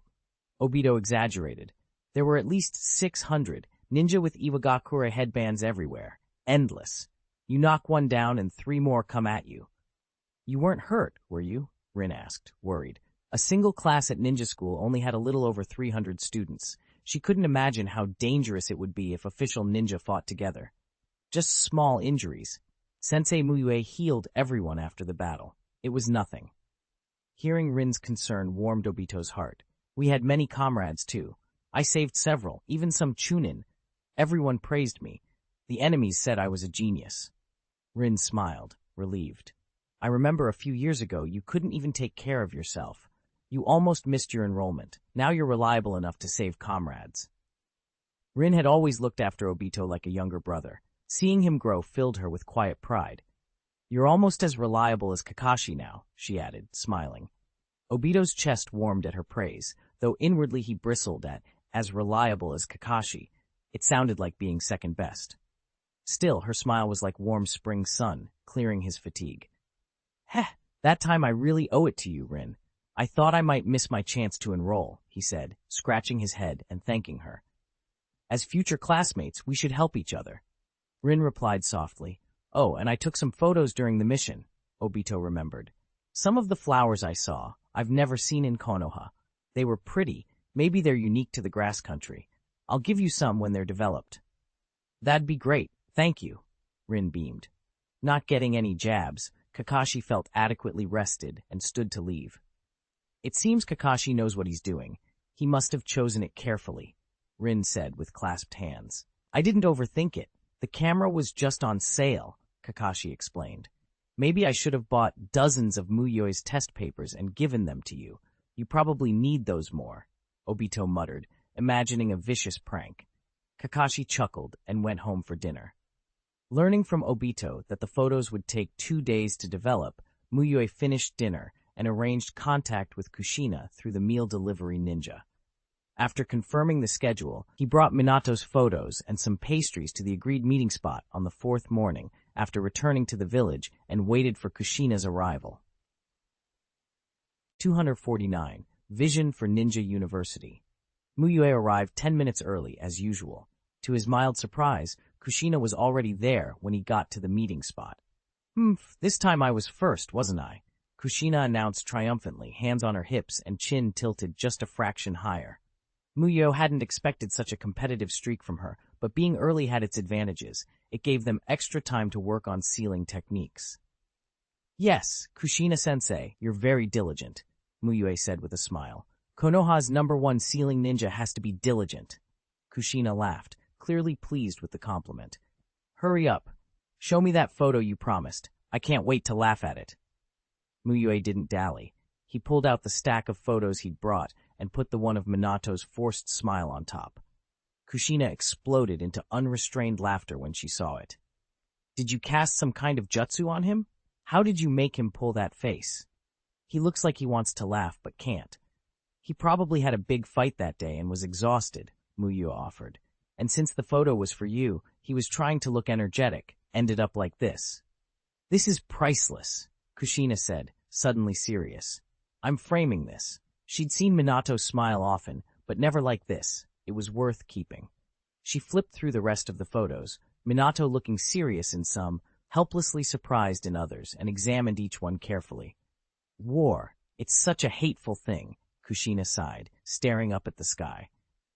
Obito exaggerated. There were at least 600, ninja with Iwagakure headbands everywhere. Endless. You knock one down and 3 more come at you. You weren't hurt, were you? Rin asked, worried. A single class at ninja school only had a little over 300 students. She couldn't imagine how dangerous it would be if official ninja fought together. Just small injuries. Sensei Mu Yue healed everyone after the battle. It was nothing. Hearing Rin's concern warmed Obito's heart. We had many comrades, too. I saved several, even some chuunin. Everyone praised me. The enemies said I was a genius. Rin smiled, relieved. I remember a few years ago you couldn't even take care of yourself. You almost missed your enrollment. Now you're reliable enough to save comrades. Rin had always looked after Obito like a younger brother. Seeing him grow filled her with quiet pride. You're almost as reliable as Kakashi now, she added, smiling. Obito's chest warmed at her praise, though inwardly he bristled at as reliable as Kakashi. It sounded like being second best. Still, her smile was like warm spring sun, clearing his fatigue. Heh, that time I really owe it to you, Rin. I thought I might miss my chance to enroll, he said, scratching his head and thanking her. As future classmates, we should help each other. Rin replied softly. Oh, and I took some photos during the mission, Obito remembered. Some of the flowers I saw, I've never seen in Konoha. They were pretty. Maybe they're unique to the grass country. I'll give you some when they're developed. That'd be great, thank you, Rin beamed. Not getting any jabs, Kakashi felt adequately rested and stood to leave. It seems Kakashi knows what he's doing. He must have chosen it carefully, Rin said with clasped hands. I didn't overthink it. The camera was just on sale, Kakashi explained. Maybe I should have bought dozens of Mu Yue's test papers and given them to you. You probably need those more, Obito muttered, imagining a vicious prank. Kakashi chuckled and went home for dinner. Learning from Obito that the photos would take 2 days to develop, Mu Yue finished dinner and arranged contact with Kushina through the meal delivery ninja. After confirming the schedule, he brought Minato's photos and some pastries to the agreed meeting spot on the 4th morning after returning to the village and waited for Kushina's arrival. 249. Vision for Ninja University. Mu Yue arrived 10 minutes early, as usual. To his mild surprise, Kushina was already there when he got to the meeting spot. This time I was first, wasn't I? Kushina announced triumphantly, hands on her hips and chin tilted just a fraction higher. Mu Yue hadn't expected such a competitive streak from her, but being early had its advantages. It gave them extra time to work on sealing techniques. Yes, Kushina-sensei, you're very diligent, Mu Yue said with a smile. Konoha's #1 sealing ninja has to be diligent. Kushina laughed, clearly pleased with the compliment. Hurry up. Show me that photo you promised. I can't wait to laugh at it. Mu Yue didn't dally. He pulled out the stack of photos he'd brought and put the one of Minato's forced smile on top. Kushina exploded into unrestrained laughter when she saw it. Did you cast some kind of jutsu on him? How did you make him pull that face? He looks like he wants to laugh but can't. He probably had a big fight that day and was exhausted, Mu Yue offered. And since the photo was for you, he was trying to look energetic, ended up like this. This is priceless, Kushina said, suddenly serious. I'm framing this. She'd seen Minato smile often, but never like this. It was worth keeping. She flipped through the rest of the photos, Minato looking serious in some, helplessly surprised in others, and examined each one carefully. War. It's such a hateful thing, Kushina sighed, staring up at the sky.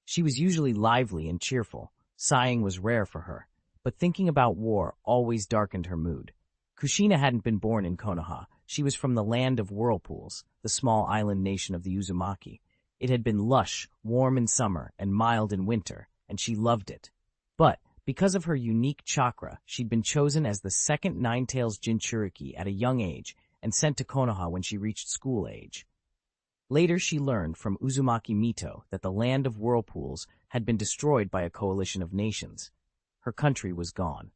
She was usually lively and cheerful. Sighing was rare for her, but thinking about war always darkened her mood. Kushina hadn't been born in Konoha. She was from the land of whirlpools, the small island nation of the Uzumaki. It had been lush, warm in summer, and mild in winter, and she loved it. But, because of her unique chakra, she'd been chosen as the second Nine-Tails Jinchuriki at a young age and sent to Konoha when she reached school age. Later she learned from Uzumaki Mito that the land of whirlpools had been destroyed by a coalition of nations. Her country was gone.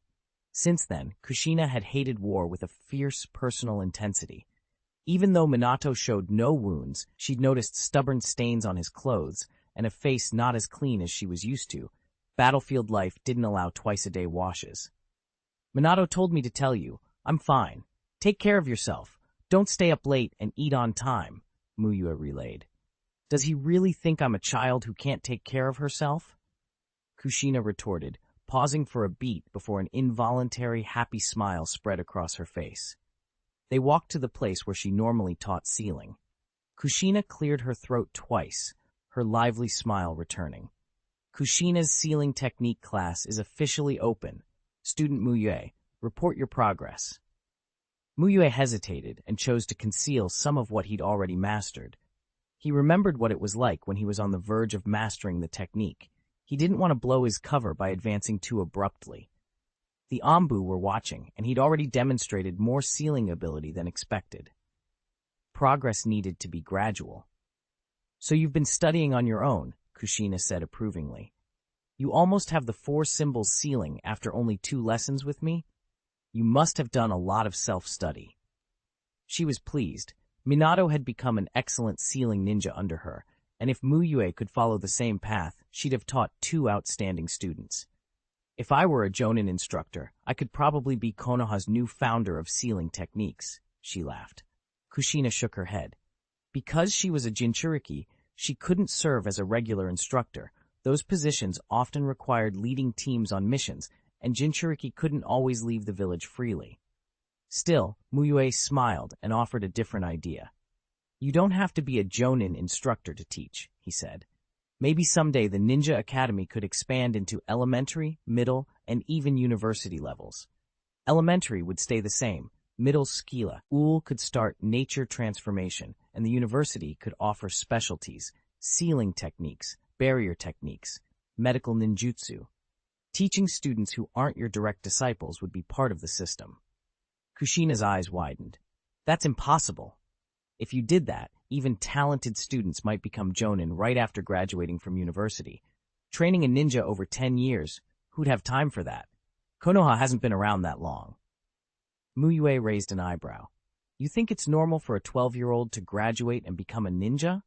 Since then, Kushina had hated war with a fierce personal intensity. Even though Minato showed no wounds, she'd noticed stubborn stains on his clothes and a face not as clean as she was used to. Battlefield life didn't allow twice-a-day washes. Minato told me to tell you, I'm fine. Take care of yourself. Don't stay up late and eat on time, Mu Yue relayed. Does he really think I'm a child who can't take care of herself? Kushina retorted, pausing for a beat before an involuntary happy smile spread across her face. They walked to the place where she normally taught sealing. Kushina cleared her throat twice, her lively smile returning. Kushina's sealing technique class is officially open. Student Mu Yue, report your progress. Mu Yue hesitated and chose to conceal some of what he'd already mastered. He remembered what it was like when he was on the verge of mastering the technique. He didn't want to blow his cover by advancing too abruptly. The Anbu were watching, and he'd already demonstrated more sealing ability than expected. Progress needed to be gradual. So you've been studying on your own, Kushina said approvingly. You almost have the 4 symbols sealing after only 2 lessons with me? You must have done a lot of self-study. She was pleased. Minato had become an excellent sealing ninja under her, and if Mu Yue could follow the same path, she'd have taught 2 outstanding students. If I were a Jonin instructor, I could probably be Konoha's new founder of sealing techniques, she laughed. Kushina shook her head. Because she was a Jinchuriki, she couldn't serve as a regular instructor. Those positions often required leading teams on missions, and Jinchuriki couldn't always leave the village freely. Still, Mu Yue smiled and offered a different idea. You don't have to be a Jonin instructor to teach, he said. Maybe someday the Ninja Academy could expand into elementary, middle, and even university levels. Elementary would stay the same. Middle Skila, Ul could start nature transformation, and the university could offer specialties, sealing techniques, barrier techniques, medical ninjutsu. Teaching students who aren't your direct disciples would be part of the system. Kushina's eyes widened. That's impossible. If you did that, even talented students might become Jonin right after graduating from university. Training a ninja over 10 years, who'd have time for that? Konoha hasn't been around that long. Mu Yue raised an eyebrow. You think it's normal for a 12-year-old to graduate and become a ninja?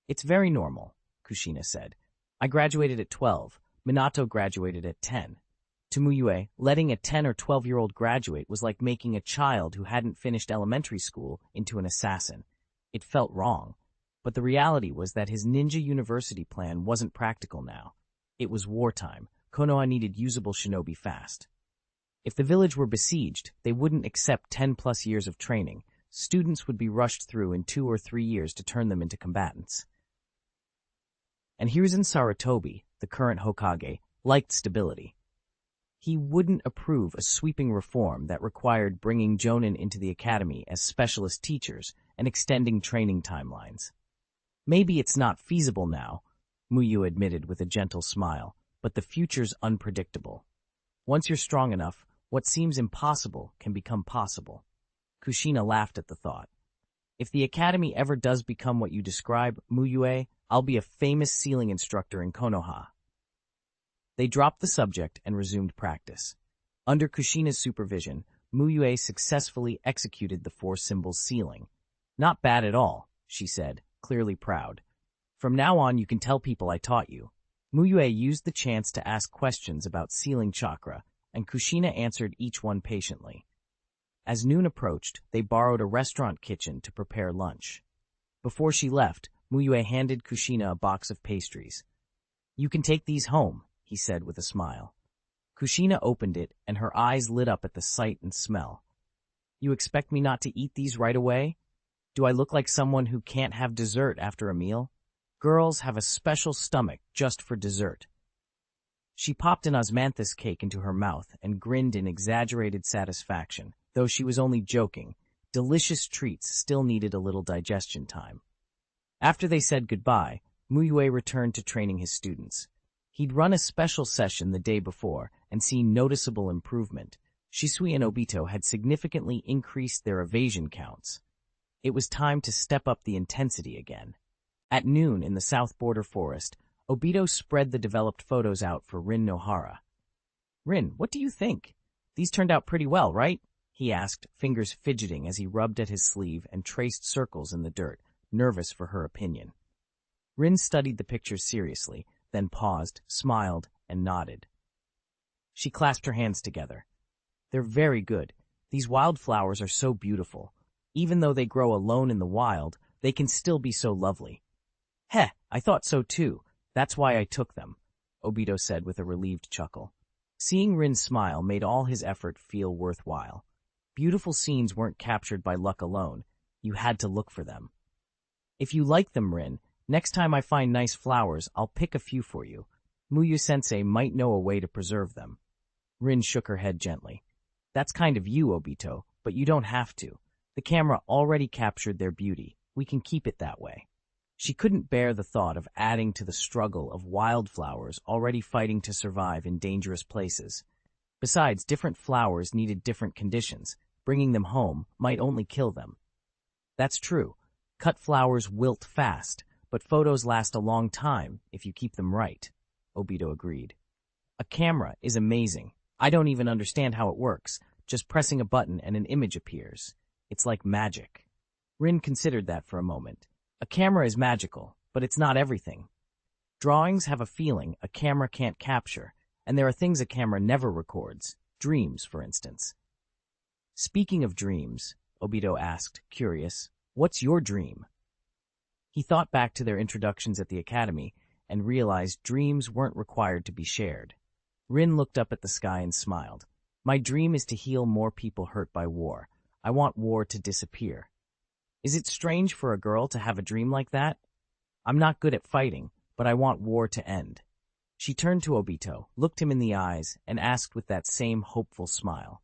It's very normal, Kushina said. I graduated at 12. Minato graduated at 10. To Mu Yue, letting a 10 or 12-year-old graduate was like making a child who hadn't finished elementary school into an assassin. It felt wrong, but the reality was that his ninja university plan wasn't practical now. It was wartime. Konoha needed usable shinobi fast. If the village were besieged, they wouldn't accept 10-plus years of training. Students would be rushed through in 2 or 3 years to turn them into combatants. And Hiruzen Sarutobi, the current Hokage, liked stability. He wouldn't approve a sweeping reform that required bringing Jonin into the academy as specialist teachers and extending training timelines. Maybe it's not feasible now, Mu Yue admitted with a gentle smile, but the future's unpredictable. Once you're strong enough, what seems impossible can become possible. Kushina laughed at the thought. If the academy ever does become what you describe, Mu Yue, I'll be a famous sealing instructor in Konoha. They dropped the subject and resumed practice. Under Kushina's supervision, Mu Yue successfully executed the 4 symbols sealing. Not bad at all, she said, clearly proud. From now on, you can tell people I taught you. Mu Yue used the chance to ask questions about sealing chakra, and Kushina answered each one patiently. As noon approached, they borrowed a restaurant kitchen to prepare lunch. Before she left, Mu Yue handed Kushina a box of pastries. You can take these home, he said with a smile. Kushina opened it, and her eyes lit up at the sight and smell. You expect me not to eat these right away? Do I look like someone who can't have dessert after a meal? Girls have a special stomach just for dessert. She popped an osmanthus cake into her mouth and grinned in exaggerated satisfaction. Though she was only joking, delicious treats still needed a little digestion time. After they said goodbye, Mu Yue returned to training his students. He'd run a special session the day before and seen noticeable improvement. Shisui and Obito had significantly increased their evasion counts. It was time to step up the intensity again. At noon in the south border forest, Obito spread the developed photos out for Rin Nohara. Rin, what do you think? These turned out pretty well, right? He asked, fingers fidgeting as he rubbed at his sleeve and traced circles in the dirt, nervous for her opinion. Rin studied the pictures seriously, then paused, smiled, and nodded. She clasped her hands together. They're very good. These wildflowers are so beautiful. Even though they grow alone in the wild, they can still be so lovely. Heh, I thought so too. That's why I took them, Obito said with a relieved chuckle. Seeing Rin smile made all his effort feel worthwhile. Beautiful scenes weren't captured by luck alone. You had to look for them. If you like them, Rin, next time I find nice flowers, I'll pick a few for you. Mu Yue-sensei might know a way to preserve them. Rin shook her head gently. That's kind of you, Obito, but you don't have to. The camera already captured their beauty. We can keep it that way. She couldn't bear the thought of adding to the struggle of wildflowers already fighting to survive in dangerous places. Besides, different flowers needed different conditions. Bringing them home might only kill them. That's true. Cut flowers wilt fast, but photos last a long time if you keep them right, Obito agreed. A camera is amazing. I don't even understand how it works. Just pressing a button and an image appears. It's like magic. Rin considered that for a moment. A camera is magical, but it's not everything. Drawings have a feeling a camera can't capture, and there are things a camera never records. Dreams, for instance. Speaking of dreams, Obito asked, curious, what's your dream? He thought back to their introductions at the academy and realized dreams weren't required to be shared. Rin looked up at the sky and smiled. My dream is to heal more people hurt by war. I want war to disappear. Is it strange for a girl to have a dream like that? I'm not good at fighting, but I want war to end. She turned to Obito, looked him in the eyes, and asked with that same hopeful smile.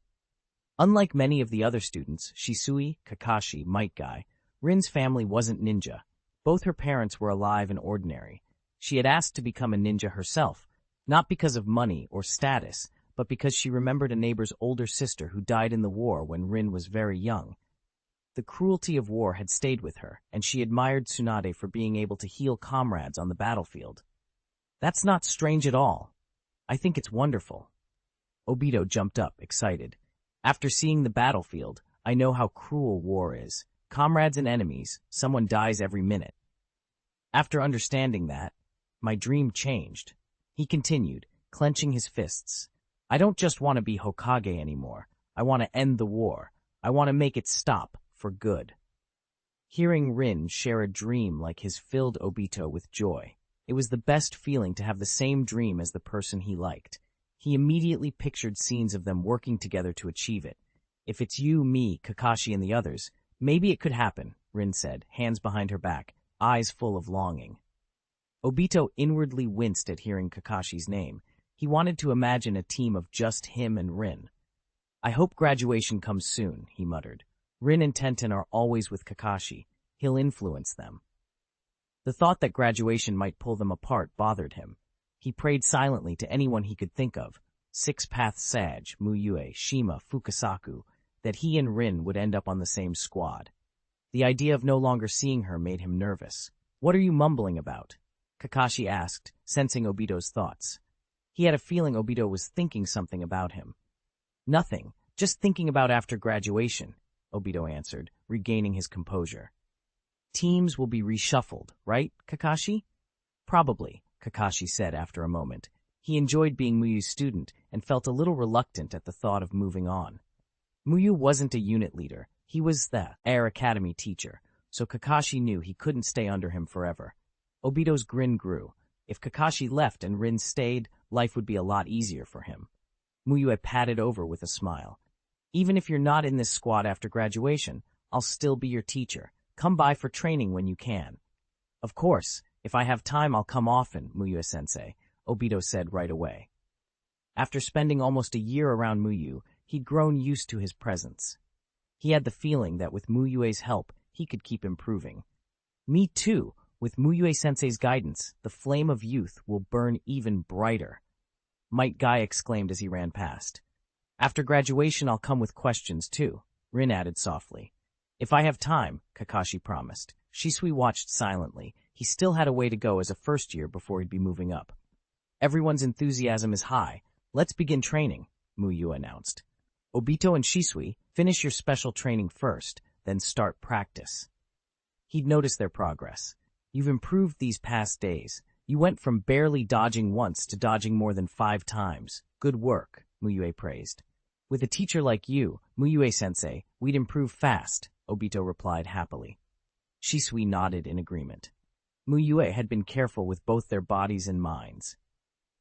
Unlike many of the other students, Shisui, Kakashi, Metkai, Rin's family wasn't ninja. Both her parents were alive and ordinary. She had asked to become a ninja herself, not because of money or status, but because she remembered a neighbor's older sister who died in the war when Rin was very young. The cruelty of war had stayed with her, and she admired Tsunade for being able to heal comrades on the battlefield. That's not strange at all. I think it's wonderful. Obito jumped up, excited. After seeing the battlefield, I know how cruel war is. Comrades and enemies, someone dies every minute. After understanding that, my dream changed. He continued, clenching his fists. I don't just want to be Hokage anymore. I want to end the war. I want to make it stop, for good. Hearing Rin share a dream like his filled Obito with joy. It was the best feeling to have the same dream as the person he liked. He immediately pictured scenes of them working together to achieve it. If it's you, me, Kakashi, and the others, maybe it could happen, Rin said, hands behind her back, eyes full of longing. Obito inwardly winced at hearing Kakashi's name. He wanted to imagine a team of just him and Rin. I hope graduation comes soon, he muttered. Rin and Tenten are always with Kakashi. He'll influence them. The thought that graduation might pull them apart bothered him. He prayed silently to anyone he could think of, Six-Path Sage, Mu Yue, Shima, Fukasaku, that he and Rin would end up on the same squad. The idea of no longer seeing her made him nervous. "What are you mumbling about?" Kakashi asked, sensing Obito's thoughts. He had a feeling Obito was thinking something about him. "Nothing, just thinking about after graduation," Obito answered, regaining his composure. "Teams will be reshuffled, right, Kakashi?" "Probably," Kakashi said after a moment. He enjoyed being Muyu's student and felt a little reluctant at the thought of moving on. Muyu wasn't a unit leader. He was the Air Academy teacher, so Kakashi knew he couldn't stay under him forever. Obito's grin grew. If Kakashi left and Rin stayed, life would be a lot easier for him. Mu Yue patted over with a smile. "Even if you're not in this squad after graduation, I'll still be your teacher. Come by for training when you can." "Of course, if I have time I'll come often, Mu Yue-sensei," Obito said right away. After spending almost a year around Muyu, he'd grown used to his presence. He had the feeling that with Mu Yue's help, he could keep improving. "Me too. With Mu Yue-sensei's guidance, the flame of youth will burn even brighter," Metkai exclaimed as he ran past. "After graduation I'll come with questions too," Rin added softly. "If I have time," Kakashi promised. Shisui watched silently. He still had a way to go as a first year before he'd be moving up. "Everyone's enthusiasm is high. Let's begin training," Mu Yue announced. "Obito and Shisui, finish your special training first, then start practice." He'd noticed their progress. "You've improved these past days. You went from barely dodging once to dodging more than 5 times. Good work," Mu Yue praised. "With a teacher like you, Mu Yue-sensei, we'd improve fast," Obito replied happily. Shisui nodded in agreement. Mu Yue had been careful with both their bodies and minds.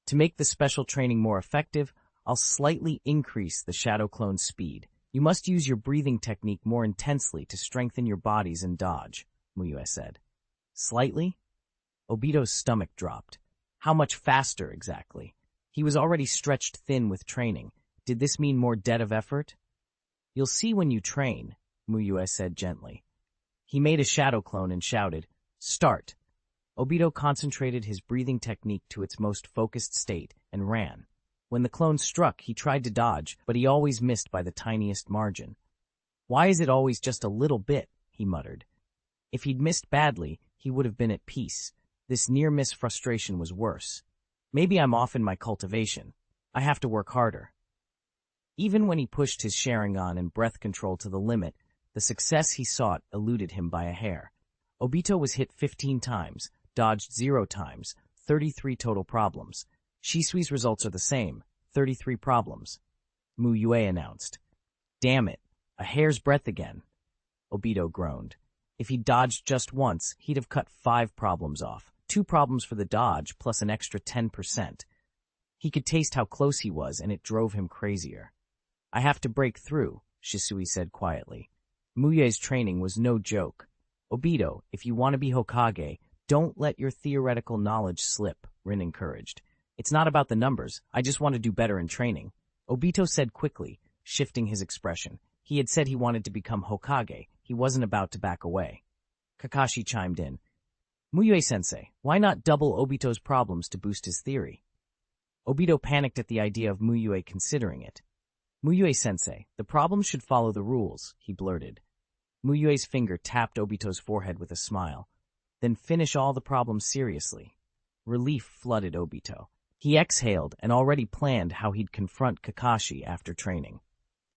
"To make the special training more effective, I'll slightly increase the shadow clone's speed. You must use your breathing technique more intensely to strengthen your bodies and dodge," Mu Yue said. "Slightly?" Obito's stomach dropped. How much faster, exactly? He was already stretched thin with training. Did this mean more debt of effort? "You'll see when you train," Mu Yue said gently. He made a shadow clone and shouted, "Start!" Obito concentrated his breathing technique to its most focused state and ran. When the clone struck, he tried to dodge, but he always missed by the tiniest margin. "Why is it always just a little bit?" he muttered. If he'd missed badly, he would have been at peace. This near-miss frustration was worse. "Maybe I'm off in my cultivation. I have to work harder." Even when he pushed his Sharingan and breath control to the limit, the success he sought eluded him by a hair. Obito was hit 15 times, dodged 0 times, 33 total problems. Shisui's results are the same, 33 problems. Mu Yue announced. "Damn it, a hair's breadth again." Obito groaned. If he'd dodged just once, he'd have cut 5 problems off, 2 problems for the dodge plus an extra 10%. He could taste how close he was, and it drove him crazier. "I have to break through," Shisui said quietly. Mu Yue's training was no joke. "Obito, if you want to be Hokage, don't let your theoretical knowledge slip," Rin encouraged. "It's not about the numbers, I just want to do better in training," Obito said quickly, shifting his expression. He had said he wanted to become Hokage. He wasn't about to back away. Kakashi chimed in. "Mu Yue-sensei, why not double Obito's problems to boost his theory?" Obito panicked at the idea of Mu Yue considering it. "Mu Yue-sensei, the problems should follow the rules," he blurted. Mu Yue's finger tapped Obito's forehead with a smile. "Then finish all the problems seriously." Relief flooded Obito. He exhaled and already planned how he'd confront Kakashi after training.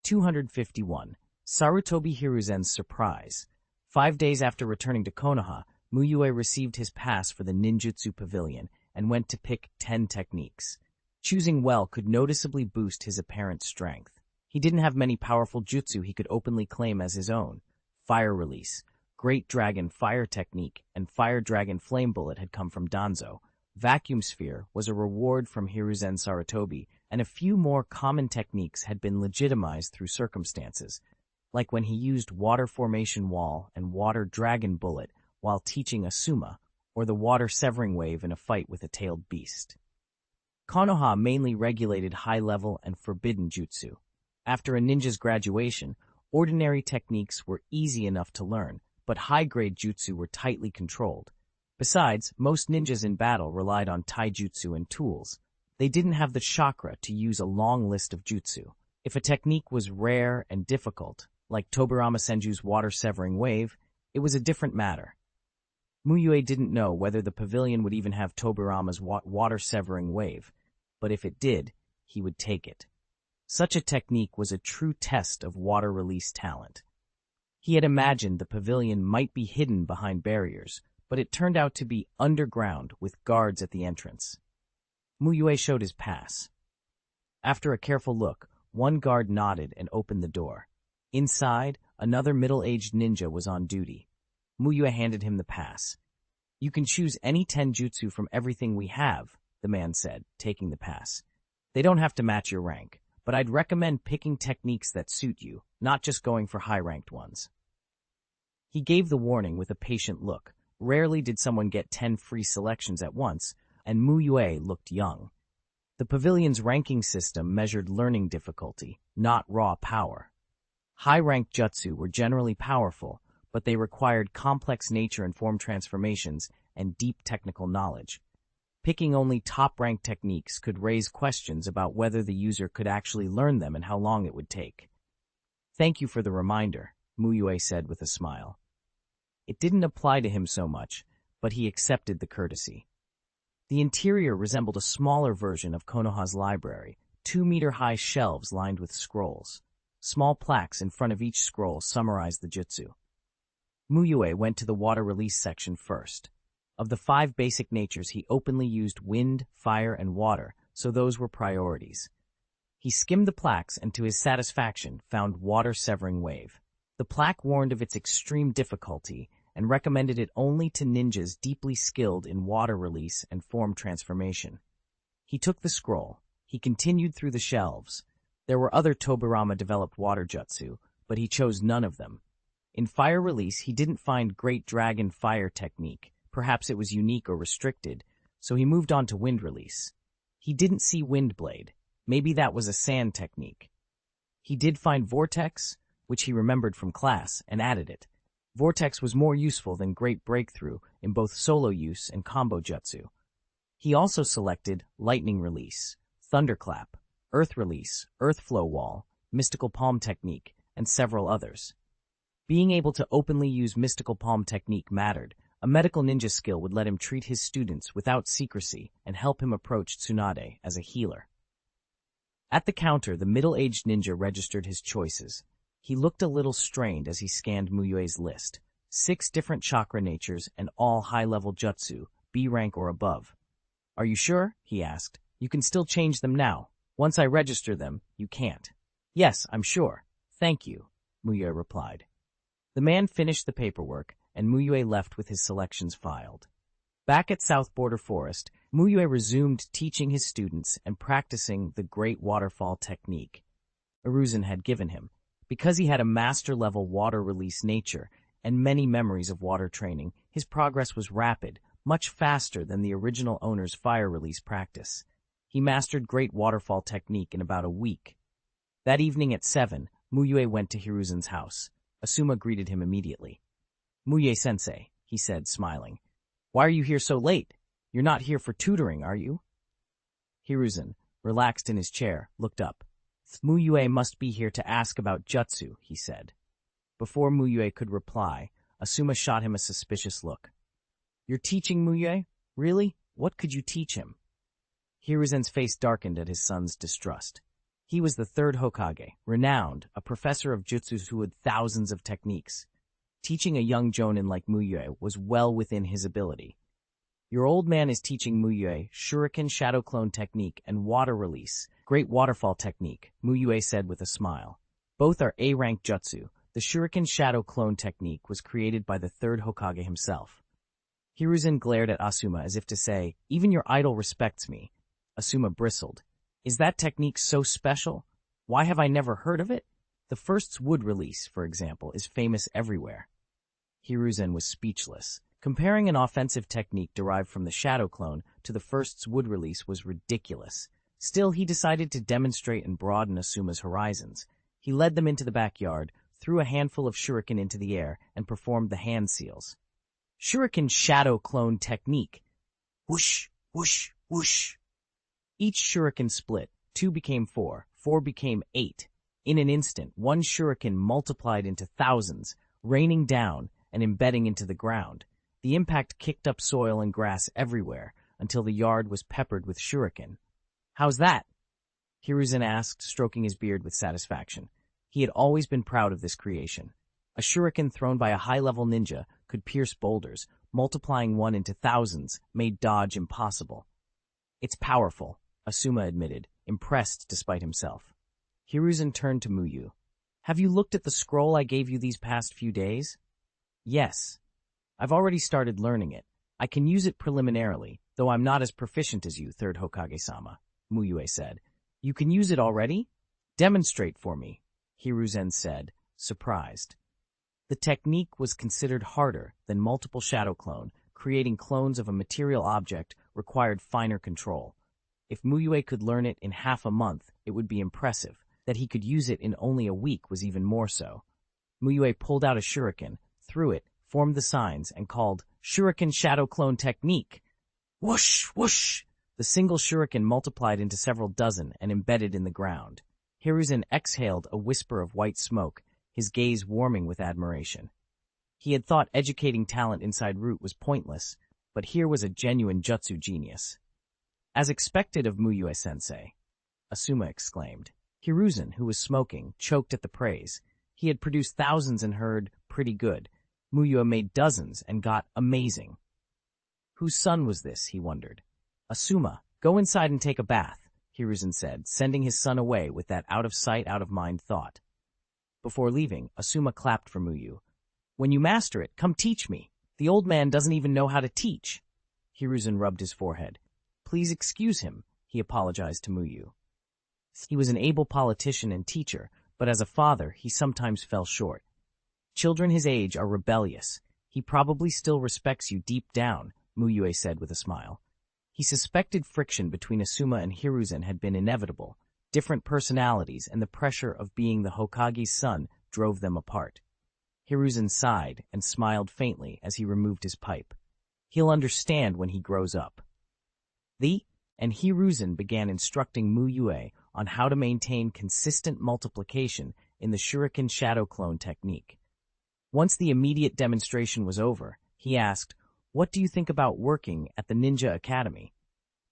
251. Sarutobi Hiruzen's surprise. 5 days after returning to Konoha, Mu Yue received his pass for the ninjutsu pavilion and went to pick 10 techniques. Choosing well could noticeably boost his apparent strength. He didn't have many powerful jutsu he could openly claim as his own. Fire Release, Great Dragon Fire Technique, and Fire Dragon Flame Bullet had come from Danzo. Vacuum Sphere was a reward from Hiruzen Sarutobi, and a few more common techniques had been legitimized through circumstances, like when he used Water Formation Wall and Water Dragon Bullet while teaching Asuma, or the Water Severing Wave in a fight with a tailed beast. Konoha mainly regulated high-level and forbidden jutsu. After a ninja's graduation, ordinary techniques were easy enough to learn, but high-grade jutsu were tightly controlled. Besides, most ninjas in battle relied on taijutsu and tools. They didn't have the chakra to use a long list of jutsu. If a technique was rare and difficult, like Tobirama Senju's Water Severing Wave, It was a different matter. Mu Yue didn't know whether the pavilion would even have Tobirama's water-severing wave, but if it did, he would take it. Such a technique was a true test of water release talent. He had imagined the pavilion might be hidden behind barriers, but it turned out to be underground with guards at the entrance. Mu Yue showed his pass. After a careful look, one guard nodded and opened the door. Inside, another middle-aged ninja was on duty. Mu Yue handed him the pass. "You can choose any tenjutsu from everything we have," the man said, taking the pass. "They don't have to match your rank, but I'd recommend picking techniques that suit you, not just going for high-ranked ones." He gave the warning with a patient look. Rarely did someone get 10 free selections at once, and Mu Yue looked young. The pavilion's ranking system measured learning difficulty, not raw power. High-ranked jutsu were generally powerful, but they required complex nature and form transformations and deep technical knowledge. Picking only top-ranked techniques could raise questions about whether the user could actually learn them and how long it would take. "Thank you for the reminder," Mu Yue said with a smile. It didn't apply to him so much, but he accepted the courtesy. The interior resembled a smaller version of Konoha's library, 2-meter-high shelves lined with scrolls. Small plaques in front of each scroll summarized the jutsu. Mu Yue went to the water release section first. Of the 5 basic natures, he openly used wind, fire, and water, so those were priorities. He skimmed the plaques and, to his satisfaction, found water-severing wave. The plaque warned of its extreme difficulty and recommended it only to ninjas deeply skilled in water release and form transformation. He took the scroll. He continued through the shelves. There were other Tobirama-developed water jutsu, but he chose none of them. In fire release, he didn't find Great Dragon Fire technique. Perhaps it was unique or restricted, so he moved on to wind release. He didn't see Wind Blade. Maybe that was a sand technique. He did find Vortex, which he remembered from class, and added it. Vortex was more useful than Great Breakthrough in both solo use and combo jutsu. He also selected Lightning Release, Thunderclap, Earth Release, Earth Flow Wall, Mystical Palm Technique, and several others. Being able to openly use Mystical Palm Technique mattered. A medical ninja skill would let him treat his students without secrecy and help him approach Tsunade as a healer. At the counter, the middle-aged ninja registered his choices. He looked a little strained as he scanned Mu Yue's list. 6 different chakra natures and all high-level jutsu, B rank or above. "Are you sure?" he asked. "You can still change them now. Once I register them, you can't." "Yes, I'm sure. Thank you," Mu Yue replied. The man finished the paperwork, and Mu Yue left with his selections filed. Back at South Border Forest, Mu Yue resumed teaching his students and practicing the Great Waterfall technique Hiruzen had given him. Because he had a master-level water release nature and many memories of water training, his progress was rapid, much faster than the original owner's fire release practice. He mastered Great Waterfall technique in about a week. That evening at 7, Mu Yue went to Hiruzen's house. Asuma greeted him immediately. "Mu Yue-sensei," he said, smiling. "Why are you here so late? You're not here for tutoring, are you?" Hiruzen, relaxed in his chair, looked up. "Mu Yue must be here to ask about jutsu," he said. Before Mu Yue could reply, Asuma shot him a suspicious look. "You're teaching Mu Yue? Really? What could you teach him?" Hiruzen's face darkened at his son's distrust. He was the 3rd Hokage, renowned, a professor of jutsu who had thousands of techniques. Teaching a young jonin like Mu Yue was well within his ability. "Your old man is teaching Mu Yue Shuriken Shadow Clone Technique and Water Release, Great Waterfall Technique," Mu Yue said with a smile. "Both are A-rank jutsu. The Shuriken Shadow Clone Technique was created by the 3rd Hokage himself." Hiruzen glared at Asuma as if to say, "Even your idol respects me." Asuma bristled. "Is that technique so special? Why have I never heard of it? The first's wood release, for example, is famous everywhere." Hiruzen was speechless. Comparing an offensive technique derived from the Shadow Clone to the first's wood release was ridiculous. Still, he decided to demonstrate and broaden Asuma's horizons. He led them into the backyard, threw a handful of shuriken into the air, and performed the hand seals. Shuriken Shadow Clone Technique. Whoosh, whoosh, whoosh. Each shuriken split. 2 became 4, 4 became 8. In an instant, one shuriken multiplied into thousands, raining down, and embedding into the ground. The impact kicked up soil and grass everywhere until the yard was peppered with shuriken. "How's that?" Hiruzen asked, stroking his beard with satisfaction. He had always been proud of this creation. A shuriken thrown by a high-level ninja could pierce boulders, multiplying one into thousands, made dodge impossible. "It's powerful," Asuma admitted, impressed despite himself. Hiruzen turned to Mu Yue. "Have you looked at the scroll I gave you these past few days?" "Yes. I've already started learning it. I can use it preliminarily, though I'm not as proficient as you, third Hokage-sama," Mu Yue said. "You can use it already? Demonstrate for me," Hiruzen said, surprised. The technique was considered harder than multiple shadow clone. Creating clones of a material object required finer control. If Mu Yue could learn it in half a month, it would be impressive. That he could use it in only a week was even more so. Mu Yue pulled out a shuriken, threw it, formed the signs, and called, "Shuriken Shadow Clone Technique!" Whoosh! Whoosh! The single shuriken multiplied into several dozen and embedded in the ground. Hiruzen exhaled a whisper of white smoke, his gaze warming with admiration. He had thought educating talent inside Root was pointless, but here was a genuine jutsu genius. "As expected of Mu Yue-sensei," Asuma exclaimed. Hiruzen, who was smoking, choked at the praise. He had produced thousands and heard, "pretty good." Mu Yue made dozens and got "amazing." Whose son was this, he wondered. "Asuma, go inside and take a bath," Hiruzen said, sending his son away with that out-of-sight, out-of-mind thought. Before leaving, Asuma clapped for Mu Yue. "When you master it, come teach me. The old man doesn't even know how to teach." Hiruzen rubbed his forehead. "Please excuse him," he apologized to Mu Yue. He was an able politician and teacher, but as a father, he sometimes fell short. "Children his age are rebellious. He probably still respects you deep down," Mu Yue said with a smile. He suspected friction between Asuma and Hiruzen had been inevitable. Different personalities and the pressure of being the Hokage's son drove them apart. Hiruzen sighed and smiled faintly as he removed his pipe. He'll understand when he grows up. And Hiruzen began instructing Mu Yue on how to maintain consistent multiplication in the Shuriken Shadow Clone technique. Once the immediate demonstration was over, he asked, "What do you think about working at the Ninja Academy?"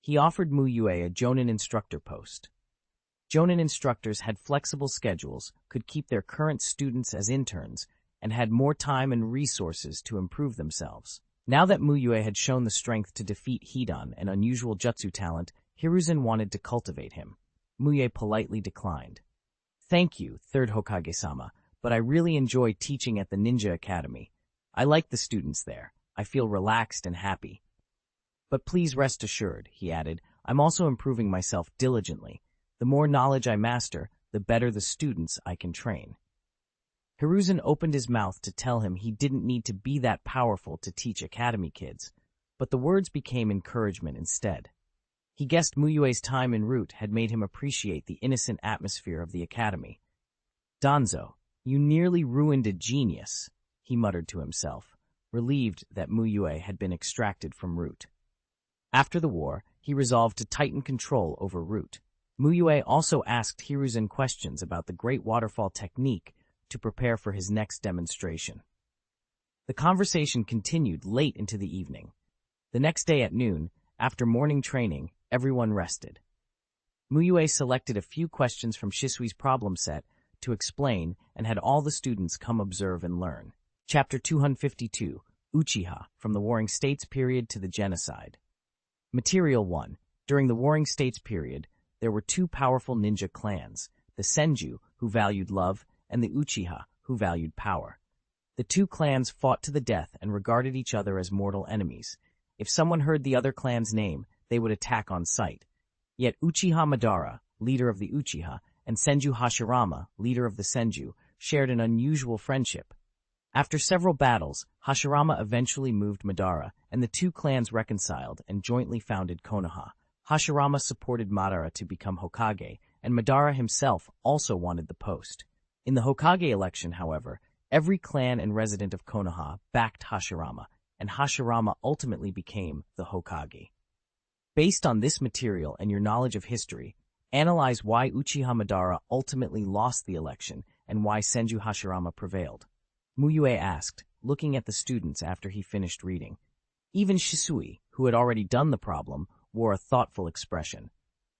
He offered Mu Yue a Jonin instructor post. Jonin instructors had flexible schedules, could keep their current students as interns, and had more time and resources to improve themselves. Now that Mu Yue had shown the strength to defeat Hidan, an unusual jutsu talent, Hiruzen wanted to cultivate him. Mu Yue politely declined. "Thank you, third Hokage-sama, but I really enjoy teaching at the Ninja Academy. I like the students there. I feel relaxed and happy. But please rest assured," he added, "I'm also improving myself diligently. The more knowledge I master, the better the students I can train." Hiruzen opened his mouth to tell him he didn't need to be that powerful to teach academy kids, but the words became encouragement instead. He guessed Mu Yue's time en route had made him appreciate the innocent atmosphere of the academy. "Danzo, you nearly ruined a genius," he muttered to himself, relieved that Mu Yue had been extracted from Root. After the war, he resolved to tighten control over Root. Mu Yue also asked Hiruzen questions about the Great Waterfall technique to prepare for his next demonstration. The conversation continued late into the evening. The next day at noon, after morning training, everyone rested. Mu Yue selected a few questions from Shisui's problem set to explain and had all the students come observe and learn. Chapter 252, Uchiha, from the Warring States period to the genocide. Material 1. During the Warring States period, there were two powerful ninja clans, the Senju, who valued love, and the Uchiha, who valued power. The two clans fought to the death and regarded each other as mortal enemies. If someone heard the other clan's name, they would attack on sight. Yet Uchiha Madara, leader of the Uchiha, and Senju Hashirama, leader of the Senju, shared an unusual friendship. After several battles, Hashirama eventually moved Madara, and the two clans reconciled and jointly founded Konoha. Hashirama supported Madara to become Hokage, and Madara himself also wanted the post. In the Hokage election, however, every clan and resident of Konoha backed Hashirama, and Hashirama ultimately became the Hokage. Based on this material and your knowledge of history, analyze why Uchiha Madara ultimately lost the election and why Senju Hashirama prevailed. Mu Yue asked, looking at the students after he finished reading. Even Shisui, who had already done the problem, wore a thoughtful expression.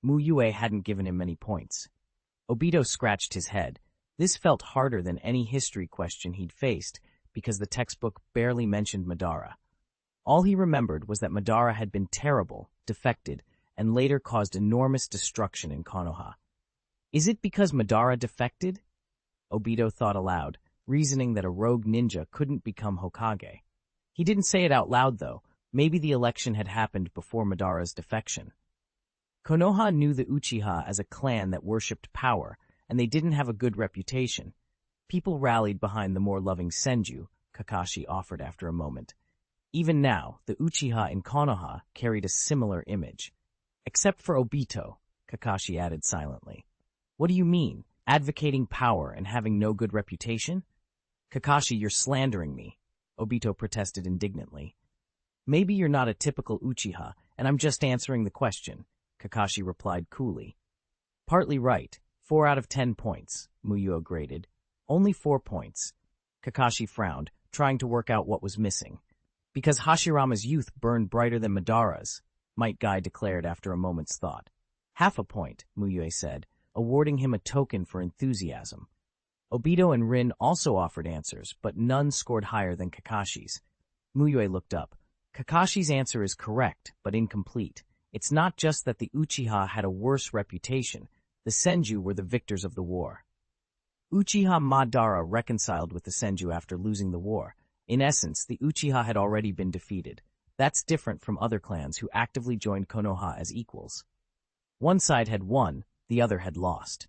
Mu Yue hadn't given him many points. Obito scratched his head. This felt harder than any history question he'd faced because the textbook barely mentioned Madara. All he remembered was that Madara had been terrible, defected, and later caused enormous destruction in Konoha. Is it because Madara defected? Obito thought aloud, reasoning that a rogue ninja couldn't become Hokage. He didn't say it out loud, though. Maybe the election had happened before Madara's defection. Konoha knew the Uchiha as a clan that worshipped power, and they didn't have a good reputation. People rallied behind the more loving Senju, Kakashi offered after a moment. Even now, the Uchiha in Konoha carried a similar image. Except for Obito, Kakashi added silently. What do you mean, advocating power and having no good reputation? Kakashi, you're slandering me, Obito protested indignantly. Maybe you're not a typical Uchiha, and I'm just answering the question, Kakashi replied coolly. Partly right. 4 out of 10 points, Mu Yue graded. Only 4 points. Kakashi frowned, trying to work out what was missing. Because Hashirama's youth burned brighter than Madara's, Metkai declared after a moment's thought. Half a point, Mu Yue said, awarding him a token for enthusiasm. Obito and Rin also offered answers, but none scored higher than Kakashi's. Mu Yue looked up. Kakashi's answer is correct, but incomplete. It's not just that the Uchiha had a worse reputation. The Senju were the victors of the war. Uchiha Madara reconciled with the Senju after losing the war. In essence, the Uchiha had already been defeated. That's different from other clans who actively joined Konoha as equals. One side had won, the other had lost.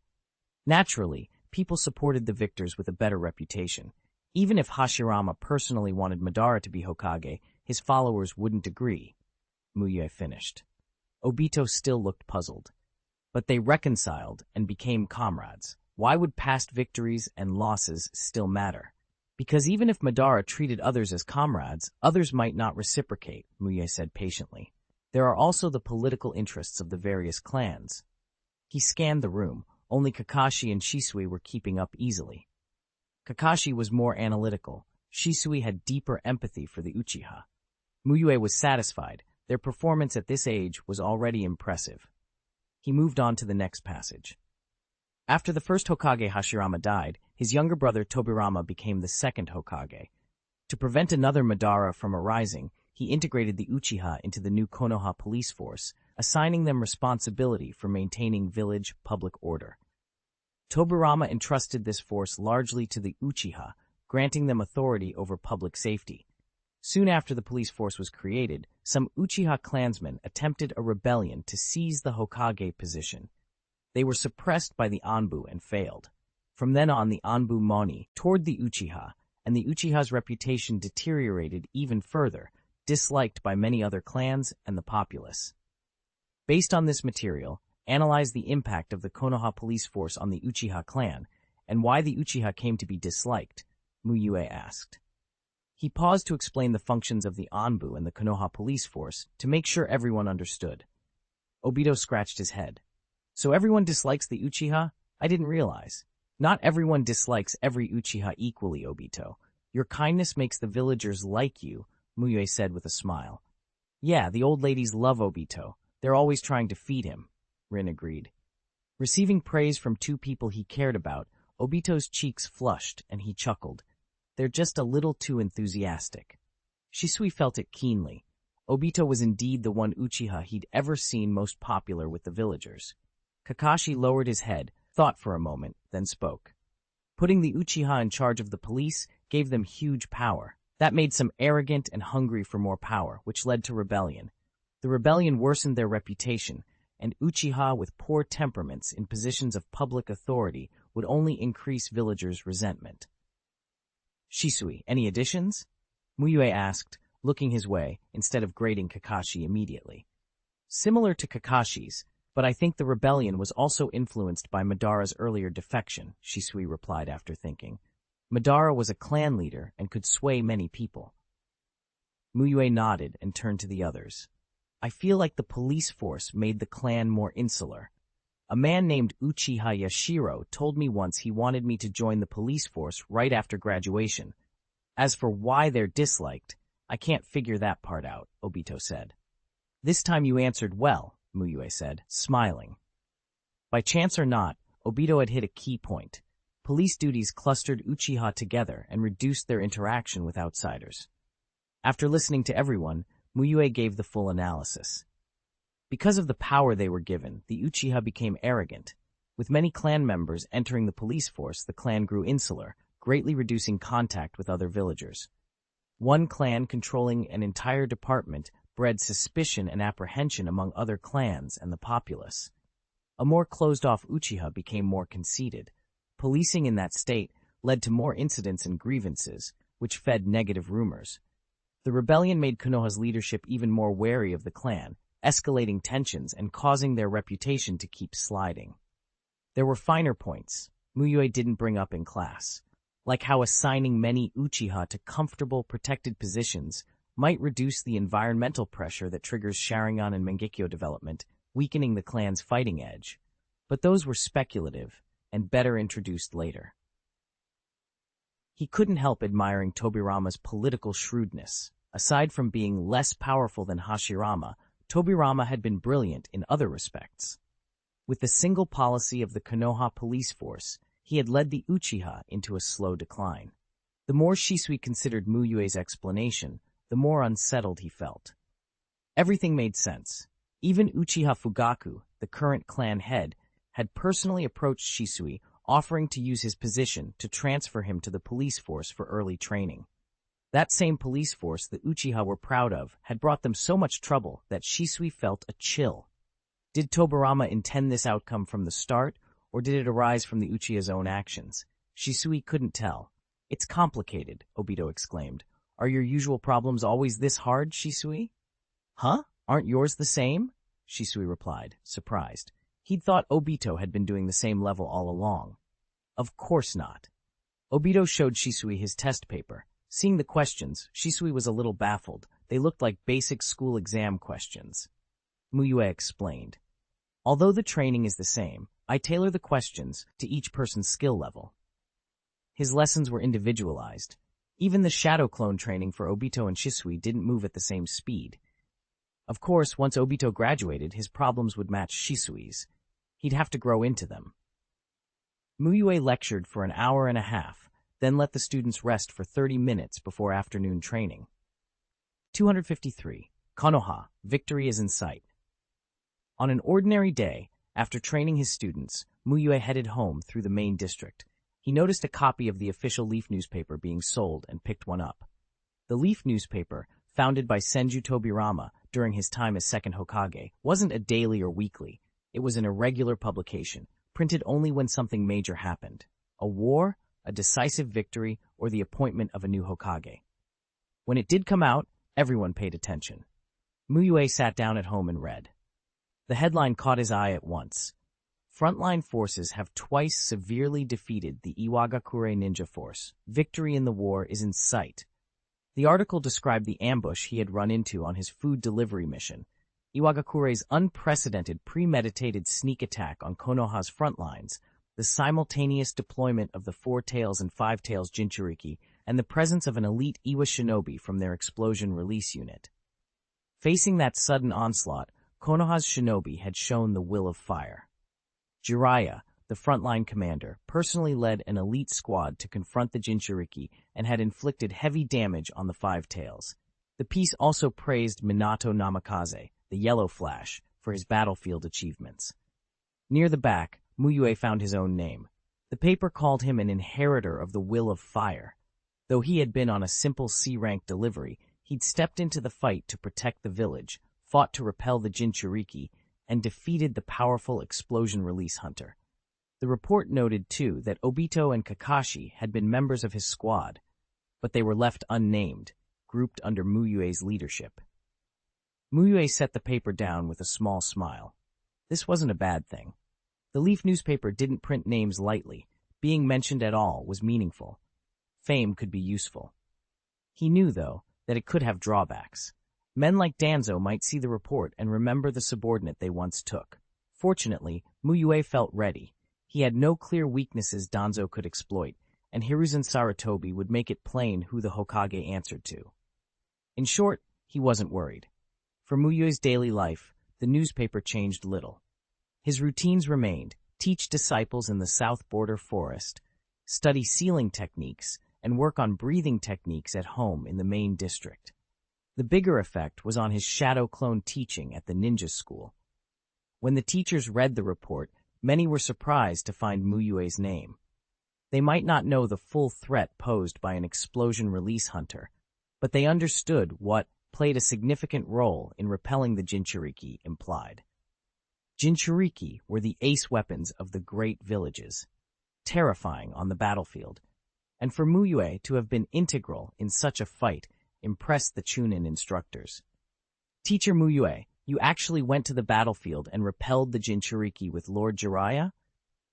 Naturally, people supported the victors with a better reputation. Even if Hashirama personally wanted Madara to be Hokage, his followers wouldn't agree. Mu Yue finished. Obito still looked puzzled. But they reconciled and became comrades. Why would past victories and losses still matter? Because even if Madara treated others as comrades, others might not reciprocate, Mu Yue said patiently. There are also the political interests of the various clans. He scanned the room. Only Kakashi and Shisui were keeping up easily. Kakashi was more analytical. Shisui had deeper empathy for the Uchiha. Mu Yue was satisfied. Their performance at this age was already impressive. He moved on to the next passage. After the first Hokage Hashirama died, his younger brother Tobirama became the second Hokage. To prevent another Madara from arising, he integrated the Uchiha into the new Konoha police force, assigning them responsibility for maintaining village public order. Tobirama entrusted this force largely to the Uchiha, granting them authority over public safety. Soon after the police force was created, some Uchiha clansmen attempted a rebellion to seize the Hokage position. They were suppressed by the Anbu and failed. From then on, the Anbu Moni toward the Uchiha, and the Uchiha's reputation deteriorated even further, disliked by many other clans and the populace. Based on this material, analyze the impact of the Konoha police force on the Uchiha clan, and why the Uchiha came to be disliked, Mu Yue asked. He paused to explain the functions of the Anbu and the Konoha police force to make sure everyone understood. Obito scratched his head. So everyone dislikes the Uchiha? I didn't realize. Not everyone dislikes every Uchiha equally, Obito. Your kindness makes the villagers like you, Mu Yue said with a smile. Yeah, the old ladies love Obito. They're always trying to feed him, Rin agreed. Receiving praise from two people he cared about, Obito's cheeks flushed and he chuckled. They're just a little too enthusiastic. Shisui felt it keenly. Obito was indeed the one Uchiha he'd ever seen most popular with the villagers. Kakashi lowered his head, thought for a moment, then spoke. Putting the Uchiha in charge of the police gave them huge power. That made some arrogant and hungry for more power, which led to rebellion. The rebellion worsened their reputation, and Uchiha with poor temperaments in positions of public authority would only increase villagers' resentment. Shisui, any additions? Mu Yue asked, looking his way instead of grading Kakashi immediately. Similar to Kakashi's, but I think the rebellion was also influenced by Madara's earlier defection, Shisui replied after thinking. Madara was a clan leader and could sway many people. Mu Yue nodded and turned to the others. I feel like the police force made the clan more insular. A man named Uchiha Yashiro told me once he wanted me to join the police force right after graduation. As for why they're disliked, I can't figure that part out, Obito said. This time you answered well, Mu Yue said, smiling. By chance or not, Obito had hit a key point. Police duties clustered Uchiha together and reduced their interaction with outsiders. After listening to everyone, Mu Yue gave the full analysis. Because of the power they were given, the Uchiha became arrogant. With many clan members entering the police force, the clan grew insular, greatly reducing contact with other villagers. One clan controlling an entire department bred suspicion and apprehension among other clans and the populace. A more closed-off Uchiha became more conceited. Policing in that state led to more incidents and grievances, which fed negative rumors. The rebellion made Konoha's leadership even more wary of the clan, escalating tensions and causing their reputation to keep sliding. There were finer points Mu Yue didn't bring up in class, like how assigning many Uchiha to comfortable, protected positions might reduce the environmental pressure that triggers Sharingan and Mangekyo development, weakening the clan's fighting edge. But those were speculative and better introduced later. He couldn't help admiring Tobirama's political shrewdness. Aside from being less powerful than Hashirama, Tobirama had been brilliant in other respects. With the single policy of the Konoha police force, he had led the Uchiha into a slow decline. The more Shisui considered Mu Yue's explanation, the more unsettled he felt. Everything made sense. Even Uchiha Fugaku, the current clan head, had personally approached Shisui, offering to use his position to transfer him to the police force for early training. That same police force the Uchiha were proud of had brought them so much trouble that Shisui felt a chill. Did Tobirama intend this outcome from the start, or did it arise from the Uchiha's own actions? Shisui couldn't tell. It's complicated, Obito exclaimed. Are your usual problems always this hard, Shisui? Huh? Aren't yours the same? Shisui replied, surprised. He'd thought Obito had been doing the same level all along. Of course not. Obito showed Shisui his test paper. Seeing the questions, Shisui was a little baffled. They looked like basic school exam questions. Mu Yue explained. Although the training is the same, I tailor the questions to each person's skill level. His lessons were individualized. Even the shadow clone training for Obito and Shisui didn't move at the same speed. Of course, once Obito graduated, his problems would match Shisui's. He'd have to grow into them. Mu Yue lectured for an hour and a half, then let the students rest for 30 minutes before afternoon training. 253. Konoha, victory is in sight. On an ordinary day, after training his students, Mu Yue headed home through the main district. He noticed a copy of the official Leaf newspaper being sold and picked one up. The Leaf newspaper, founded by Senju Tobirama during his time as second Hokage, wasn't a daily or weekly. It was an irregular publication, printed only when something major happened. A war, a decisive victory, or the appointment of a new Hokage. When it did come out, everyone paid attention. Mu Yue sat down at home and read. The headline caught his eye at once. Frontline forces have twice severely defeated the Iwagakure ninja force. Victory in the war is in sight. The article described the ambush he had run into on his food delivery mission, Iwagakure's unprecedented premeditated sneak attack on Konoha's front lines, the simultaneous deployment of the Four Tails and Five Tails Jinchuriki, and the presence of an elite Iwa Shinobi from their explosion release unit. Facing that sudden onslaught, Konoha's shinobi had shown the will of fire. Jiraiya, the frontline commander, personally led an elite squad to confront the Jinchuriki and had inflicted heavy damage on the Five Tails. The piece also praised Minato Namikaze, the Yellow Flash, for his battlefield achievements. Near the back, Mu Yue found his own name. The paper called him an inheritor of the will of fire. Though he had been on a simple C-rank delivery, he'd stepped into the fight to protect the village, fought to repel the Jinchuriki, and defeated the powerful explosion release hunter. The report noted, too, that Obito and Kakashi had been members of his squad, but they were left unnamed, grouped under Mu Yue's leadership. Mu Yue set the paper down with a small smile. This wasn't a bad thing. The Leaf newspaper didn't print names lightly. Being mentioned at all was meaningful. Fame could be useful. He knew, though, that it could have drawbacks. Men like Danzo might see the report and remember the subordinate they once took. Fortunately, Mu Yue felt ready. He had no clear weaknesses Danzo could exploit, and Hiruzen Sarutobi would make it plain who the Hokage answered to. In short, he wasn't worried. For Mu Yue's daily life, the newspaper changed little. His routines remained: teach disciples in the South Border Forest, study sealing techniques, and work on breathing techniques at home in the main district. The bigger effect was on his shadow clone teaching at the ninja school. When the teachers read the report, many were surprised to find Mu Yue's name. They might not know the full threat posed by an explosion release hunter, but they understood what played a significant role in repelling the Jinchuriki implied. Jinchuriki were the ace weapons of the great villages, terrifying on the battlefield, and for Mu Yue to have been integral in such a fight impressed the chuunin instructors. "Teacher Mu Yue, you actually went to the battlefield and repelled the Jinchuriki with Lord Jiraiya?"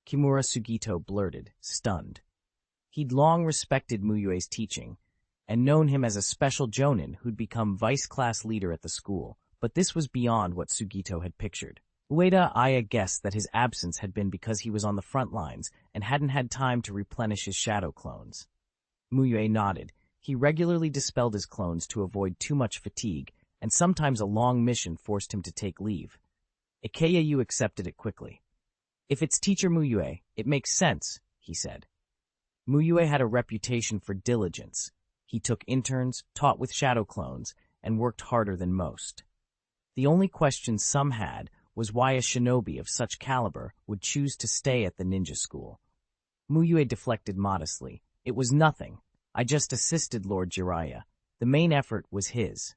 Kimura Sugito blurted, stunned. He'd long respected Mu Yue's teaching, and known him as a special jonin who'd become vice-class leader at the school, but this was beyond what Sugito had pictured. Ueda Aya guessed that his absence had been because he was on the front lines and hadn't had time to replenish his shadow clones. Mu Yue nodded. He regularly dispelled his clones to avoid too much fatigue, and sometimes a long mission forced him to take leave. Ikeyayu accepted it quickly. "If it's Teacher Mu Yue, it makes sense," he said. Mu Yue had a reputation for diligence. He took interns, taught with shadow clones, and worked harder than most. The only question some had was why a shinobi of such caliber would choose to stay at the ninja school. Mu Yue deflected modestly. "It was nothing. I just assisted Lord Jiraiya. The main effort was his."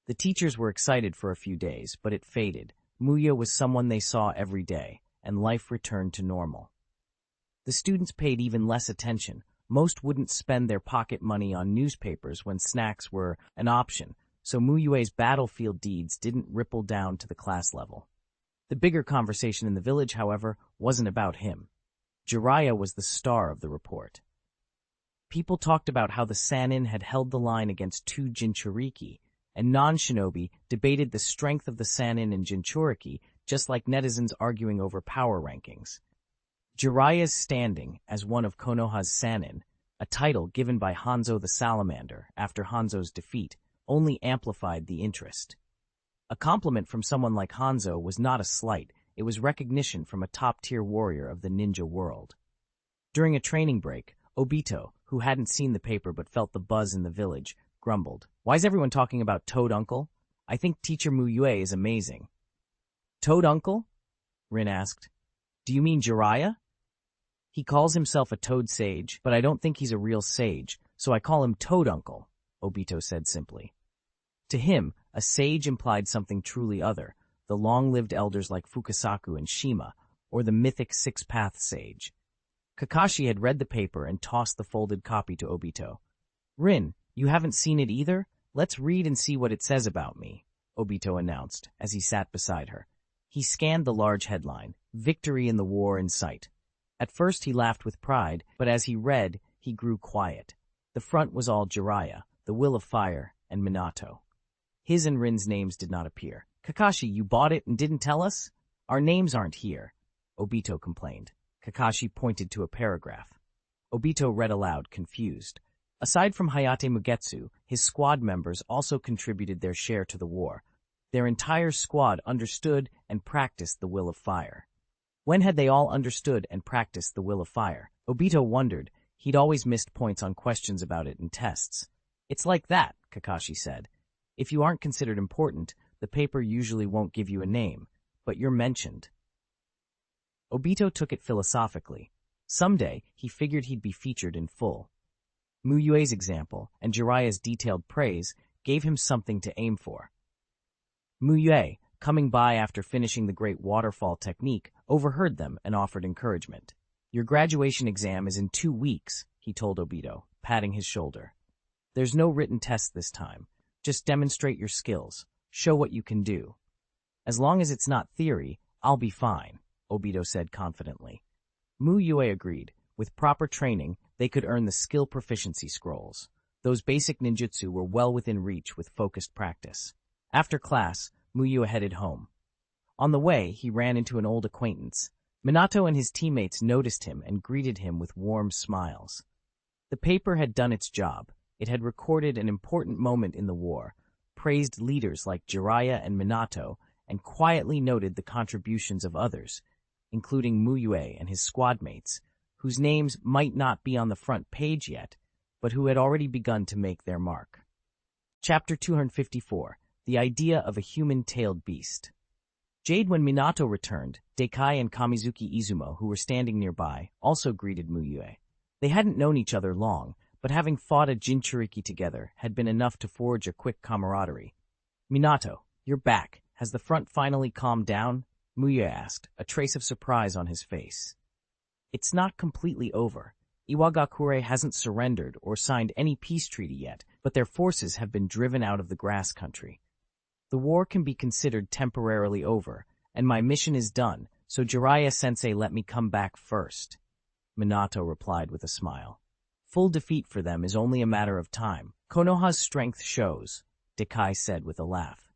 The teachers were excited for a few days, but it faded. Mu Yue was someone they saw every day, and life returned to normal. The students paid even less attention. Most wouldn't spend their pocket money on newspapers when snacks were an option, so Mu Yue's battlefield deeds didn't ripple down to the class level. The bigger conversation in the village, however, wasn't about him. Jiraiya was the star of the report. People talked about how the Sannin had held the line against two Jinchuriki, and non-shinobi debated the strength of the Sannin and Jinchuriki, just like netizens arguing over power rankings. Jiraiya's standing as one of Konoha's Sannin, a title given by Hanzo the Salamander after Hanzo's defeat, only amplified the interest. A compliment from someone like Hanzo was not a slight, it was recognition from a top-tier warrior of the ninja world. During a training break, Obito, who hadn't seen the paper but felt the buzz in the village, grumbled, "Why's everyone talking about Toad Uncle? I think Teacher Mu Yue is amazing." "Toad Uncle?" Rin asked. "Do you mean Jiraiya?" "He calls himself a Toad Sage, but I don't think he's a real sage, so I call him Toad Uncle," Obito said simply. To him, a sage implied something truly other, the long-lived elders like Fukasaku and Shima, or the mythic Six-Path Sage. Kakashi had read the paper and tossed the folded copy to Obito. "Rin, you haven't seen it either? Let's read and see what it says about me," Obito announced as he sat beside her. He scanned the large headline, "Victory in the War in Sight." At first he laughed with pride, but as he read, he grew quiet. The front was all Jiraiya, the Will of Fire, and Minato. His and Rin's names did not appear. "Kakashi, you bought it and didn't tell us? Our names aren't here," Obito complained. Kakashi pointed to a paragraph. Obito read aloud, confused. Aside from Hayate Mugetsu, his squad members also contributed their share to the war. Their entire squad understood and practiced the Will of Fire. When had they all understood and practiced the Will of Fire? Obito wondered. He'd always missed points on questions about it in tests. "It's like that," Kakashi said. "If you aren't considered important, the paper usually won't give you a name, but you're mentioned." Obito took it philosophically. Someday, he figured he'd be featured in full. Mu Yue's example and Jiraiya's detailed praise gave him something to aim for. Mu Yue, coming by after finishing the great waterfall technique, overheard them and offered encouragement. "Your graduation exam is in 2 weeks, he told Obito, patting his shoulder. "There's no written test this time. Just demonstrate your skills. Show what you can do. As long as it's not theory, I'll be fine," Obito said confidently. Mu Yue agreed. With proper training, they could earn the skill proficiency scrolls. Those basic ninjutsu were well within reach with focused practice. After class, Mu Yue headed home. On the way, he ran into an old acquaintance. Minato and his teammates noticed him and greeted him with warm smiles. The paper had done its job. It had recorded an important moment in the war, praised leaders like Jiraiya and Minato, and quietly noted the contributions of others, including Mu Yue and his squad mates, whose names might not be on the front page yet, but who had already begun to make their mark. Chapter 254, The Idea of a Human-Tailed Beast. When Minato returned, Dekai and Kamizuki Izumo, who were standing nearby, also greeted Mu Yue. They hadn't known each other long, but having fought a Jinchuriki together had been enough to forge a quick camaraderie. "Minato, you're back. Has the front finally calmed down?" Mu Yue asked, a trace of surprise on his face. "It's not completely over. Iwagakure hasn't surrendered or signed any peace treaty yet, but their forces have been driven out of the grass country. The war can be considered temporarily over, and my mission is done, so Jiraiya-sensei let me come back first," Minato replied with a smile. "Full defeat for them is only a matter of time. Konoha's strength shows," Dekai said with a laugh.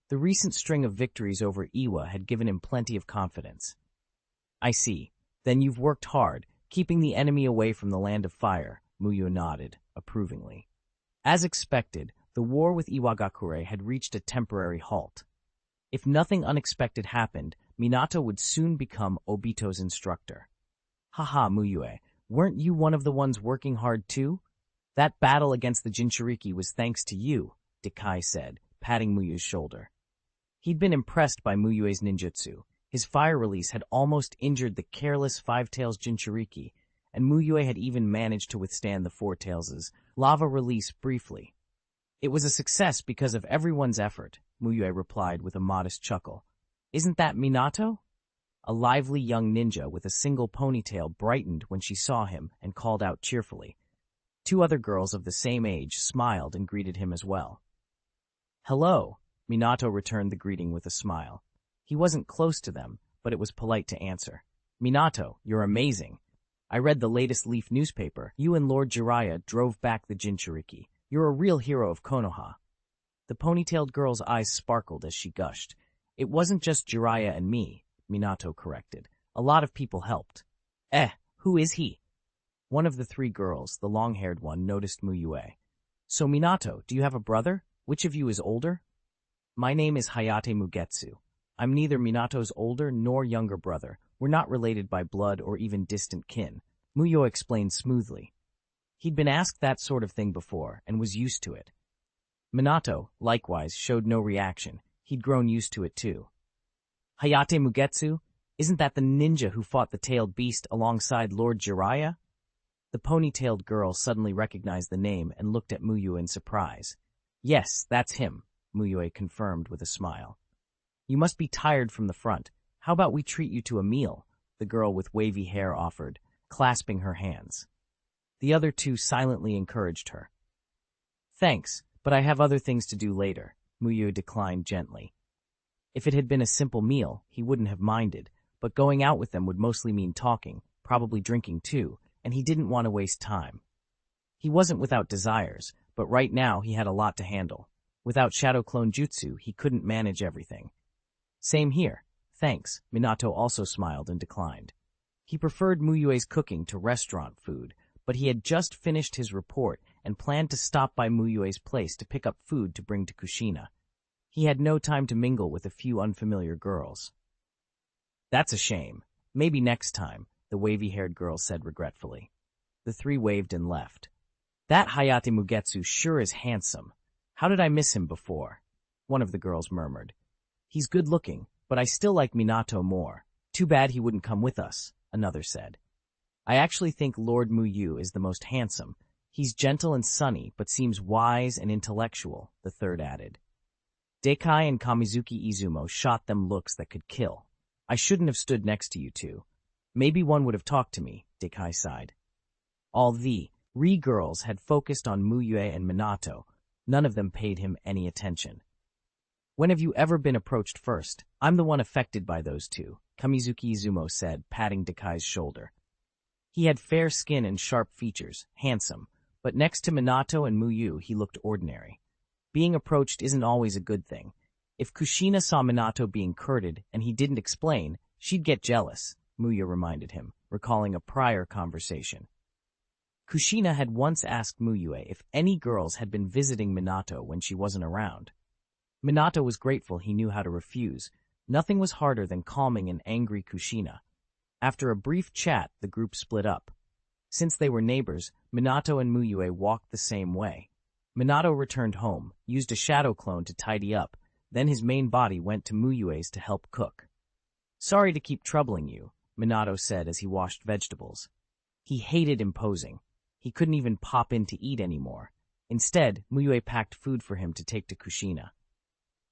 The recent string of victories over Iwa had given him plenty of confidence. "I see. Then you've worked hard, keeping the enemy away from the Land of Fire," Mu Yue nodded, approvingly. As expected, the war with Iwagakure had reached a temporary halt. If nothing unexpected happened, Minato would soon become Obito's instructor. "Haha, Mu Yue, weren't you one of the ones working hard too? That battle against the Jinchuriki was thanks to you," Dekai said, patting Mu Yue's shoulder. He'd been impressed by Mu Yue's ninjutsu. His fire release had almost injured the careless Five-Tails Jinchuriki, and Mu Yue had even managed to withstand the Four-Tails' lava release briefly. "It was a success because of everyone's effort," Mu Yue replied with a modest chuckle. "Isn't that Minato?" A lively young ninja with a single ponytail brightened when she saw him and called out cheerfully. Two other girls of the same age smiled and greeted him as well. "Hello," Minato returned the greeting with a smile. He wasn't close to them, but it was polite to answer. "Minato, you're amazing. I read the latest Leaf newspaper. You and Lord Jiraiya drove back the Jinchuriki. You're a real hero of Konoha." The ponytailed girl's eyes sparkled as she gushed. "It wasn't just Jiraiya and me," Minato corrected. "A lot of people helped." Who is he?" One of the three girls, the long-haired one, noticed Mu Yue. "So Minato, do you have a brother? Which of you is older?" "My name is Hayate Mugetsu. I'm neither Minato's older nor younger brother. We're not related by blood or even distant kin," Mu Yue explained smoothly. He'd been asked that sort of thing before and was used to it. Minato, likewise, showed no reaction. He'd grown used to it too. "Hayate Mugetsu? Isn't that the ninja who fought the tailed beast alongside Lord Jiraiya?" The ponytailed girl suddenly recognized the name and looked at Mu Yue in surprise. "Yes, that's him," Mu Yue confirmed with a smile. "You must be tired from the front. How about we treat you to a meal?" the girl with wavy hair offered, clasping her hands. The other two silently encouraged her. "Thanks, but I have other things to do later," Mu Yue declined gently. If it had been a simple meal, he wouldn't have minded, but going out with them would mostly mean talking, probably drinking too, and he didn't want to waste time. He wasn't without desires, but right now he had a lot to handle. Without Shadow Clone Jutsu, he couldn't manage everything. "Same here. Thanks," Minato also smiled and declined. He preferred Mu Yue's cooking to restaurant food, but he had just finished his report and planned to stop by Mu Yue's place to pick up food to bring to Kushina. He had no time to mingle with a few unfamiliar girls. "That's a shame. Maybe next time," the wavy-haired girl said regretfully. The three waved and left. "That Hayate Mugetsu sure is handsome. How did I miss him before?" one of the girls murmured. "He's good-looking, but I still like Minato more. Too bad he wouldn't come with us," another said. "I actually think Lord Mu Yue is the most handsome. He's gentle and sunny, but seems wise and intellectual," the third added. Dekai and Kamizuki Izumo shot them looks that could kill. "I shouldn't have stood next to you two. Maybe one would have talked to me," Dekai sighed. All the girls had focused on Mu Yue and Minato. None of them paid him any attention. "When have you ever been approached first? I'm the one affected by those two," Kamizuki Izumo said, patting Dekai's shoulder. He had fair skin and sharp features, handsome, but next to Minato and Mu Yue he looked ordinary. Being approached isn't always a good thing. If Kushina saw Minato being courted and he didn't explain, she'd get jealous, Mu Yue reminded him, recalling a prior conversation. Kushina had once asked Mu Yue if any girls had been visiting Minato when she wasn't around. Minato was grateful he knew how to refuse. Nothing was harder than calming an angry Kushina. After a brief chat, the group split up. Since they were neighbors, Minato and Mu Yue walked the same way. Minato returned home, used a shadow clone to tidy up, then his main body went to Mu Yue's to help cook. "Sorry to keep troubling you," Minato said as he washed vegetables. He hated imposing. He couldn't even pop in to eat anymore. Instead, Mu Yue packed food for him to take to Kushina.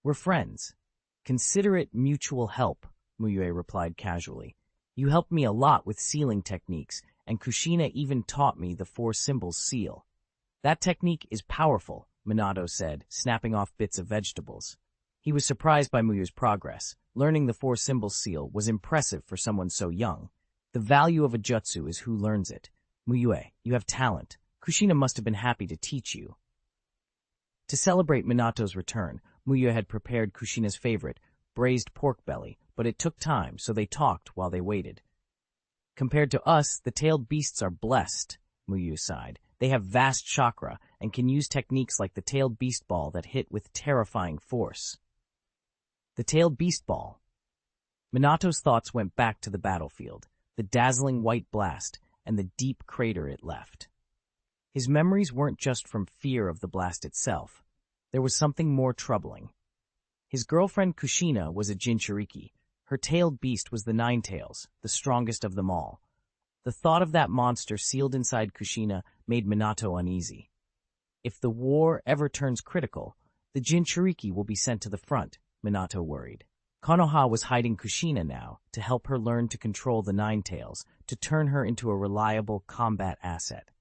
"We're friends. Consider it mutual help," Mu Yue replied casually. "You helped me a lot with sealing techniques, and Kushina even taught me the 4 symbols seal." "That technique is powerful," Minato said, snapping off bits of vegetables. He was surprised by Mu Yue's progress. Learning the 4 symbols seal was impressive for someone so young. The value of a jutsu is who learns it. "Mu Yue, you have talent. Kushina must have been happy to teach you." To celebrate Minato's return, Mu Yue had prepared Kushina's favorite, braised pork belly, but it took time, so they talked while they waited. "Compared to us, the tailed beasts are blessed," Mu Yue sighed. "They have vast chakra and can use techniques like the tailed beast ball that hit with terrifying force." The tailed beast ball. Minato's thoughts went back to the battlefield, the dazzling white blast, and the deep crater it left. His memories weren't just from fear of the blast itself. There was something more troubling. His girlfriend Kushina was a Jinchuriki. Her tailed beast was the Nine Tails, the strongest of them all. The thought of that monster sealed inside Kushina made Minato uneasy. If the war ever turns critical, the Jinchuriki will be sent to the front, Minato worried. Konoha was hiding Kushina now to help her learn to control the Nine Tails, to turn her into a reliable combat asset.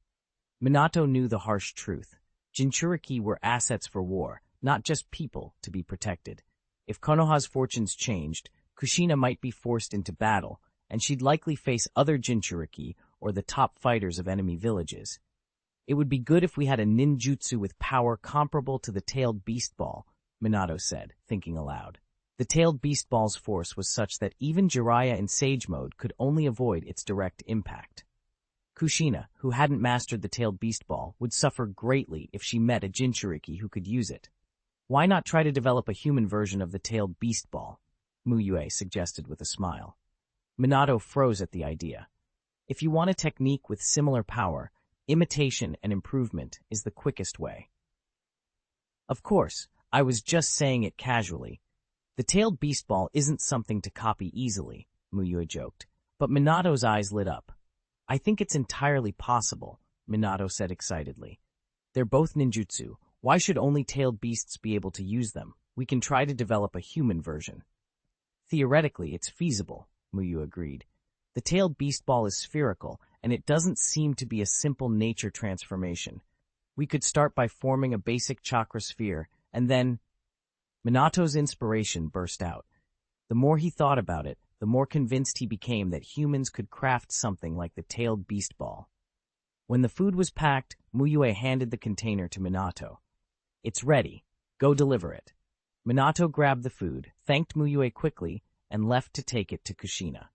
Minato knew the harsh truth. Jinchuriki were assets for war, not just people to be protected. If Konoha's fortunes changed, Kushina might be forced into battle, and she'd likely face other Jinchuriki or the top fighters of enemy villages. "It would be good if we had a ninjutsu with power comparable to the tailed beast ball," Minato said, thinking aloud. The tailed beast ball's force was such that even Jiraiya in Sage Mode could only avoid its direct impact. Kushina, who hadn't mastered the tailed beast ball, would suffer greatly if she met a Jinchuriki who could use it. "Why not try to develop a human version of the tailed beast ball?" Mu Yue suggested with a smile. Minato froze at the idea. If you want a technique with similar power, imitation and improvement is the quickest way. "Of course, I was just saying it casually. The tailed beast ball isn't something to copy easily," Mu Yue joked, but Minato's eyes lit up. "I think it's entirely possible," Minato said excitedly. "They're both ninjutsu. Why should only tailed beasts be able to use them? We can try to develop a human version." "Theoretically, it's feasible," Mu Yue agreed. "The tailed beast ball is spherical, and it doesn't seem to be a simple nature transformation. We could start by forming a basic chakra sphere, and then—" Minato's inspiration burst out. The more he thought about it, the more convinced he became that humans could craft something like the tailed beast ball. When the food was packed, Mu Yue handed the container to Minato. "It's ready. Go deliver it." Minato grabbed the food, thanked Mu Yue quickly, and left to take it to Kushina.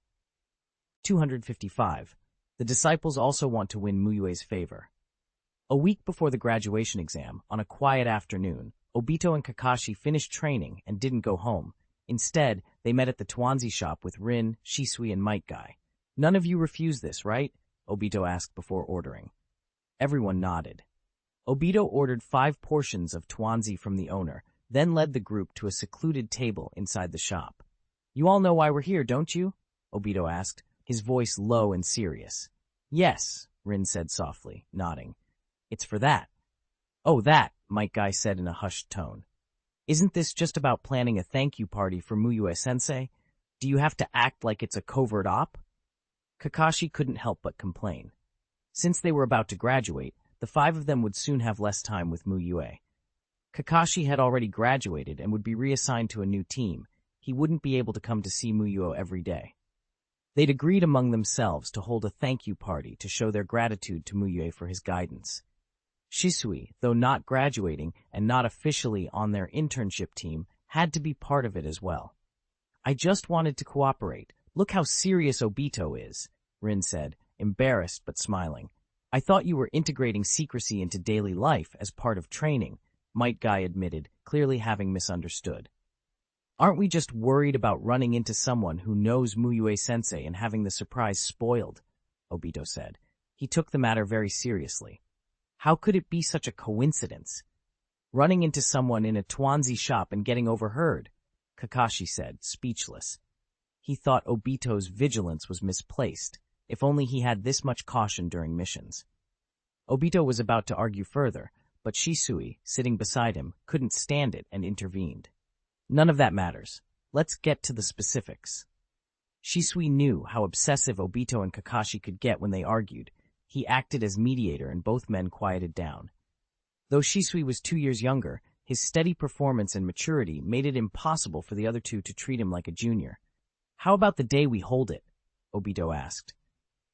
255. The disciples also want to win Mu Yue's favor. A week before the graduation exam, on a quiet afternoon, Obito and Kakashi finished training and didn't go home. Instead, they met at the Tuanzi shop with Rin, Shisui, and Metkai. "None of you refused this, right?" Obito asked before ordering. Everyone nodded. Obito ordered 5 portions of Tuanzi from the owner, then led the group to a secluded table inside the shop. "You all know why we're here, don't you?" Obito asked, his voice low and serious. "Yes," Rin said softly, nodding. "It's for that." "Oh, that," Metkai said in a hushed tone. "Isn't this just about planning a thank you party for Mu Yue-sensei? Do you have to act like it's a covert op?" Kakashi couldn't help but complain. Since they were about to graduate, the 5 of them would soon have less time with Mu Yue. Kakashi had already graduated and would be reassigned to a new team. He wouldn't be able to come to see Mu Yue every day. They'd agreed among themselves to hold a thank you party to show their gratitude to Mu Yue for his guidance. Shisui, though not graduating and not officially on their internship team, had to be part of it as well. "I just wanted to cooperate. Look how serious Obito is," Rin said, embarrassed but smiling. I thought you were integrating secrecy into daily life as part of training, Metkai admitted, clearly having misunderstood. Aren't we just worried about running into someone who knows Mu Yue-sensei and having the surprise spoiled? Obito said. He took the matter very seriously. How could it be such a coincidence? Running into someone in a Tuanzi shop and getting overheard, Kakashi said, speechless. He thought Obito's vigilance was misplaced. If only he had this much caution during missions. Obito was about to argue further, but Shisui, sitting beside him, couldn't stand it and intervened. None of that matters. Let's get to the specifics. Shisui knew how obsessive Obito and Kakashi could get when they argued. He acted as mediator and both men quieted down. Though Shisui was 2 years younger, his steady performance and maturity made it impossible for the other two to treat him like a junior. How about the day we hold it? Obito asked.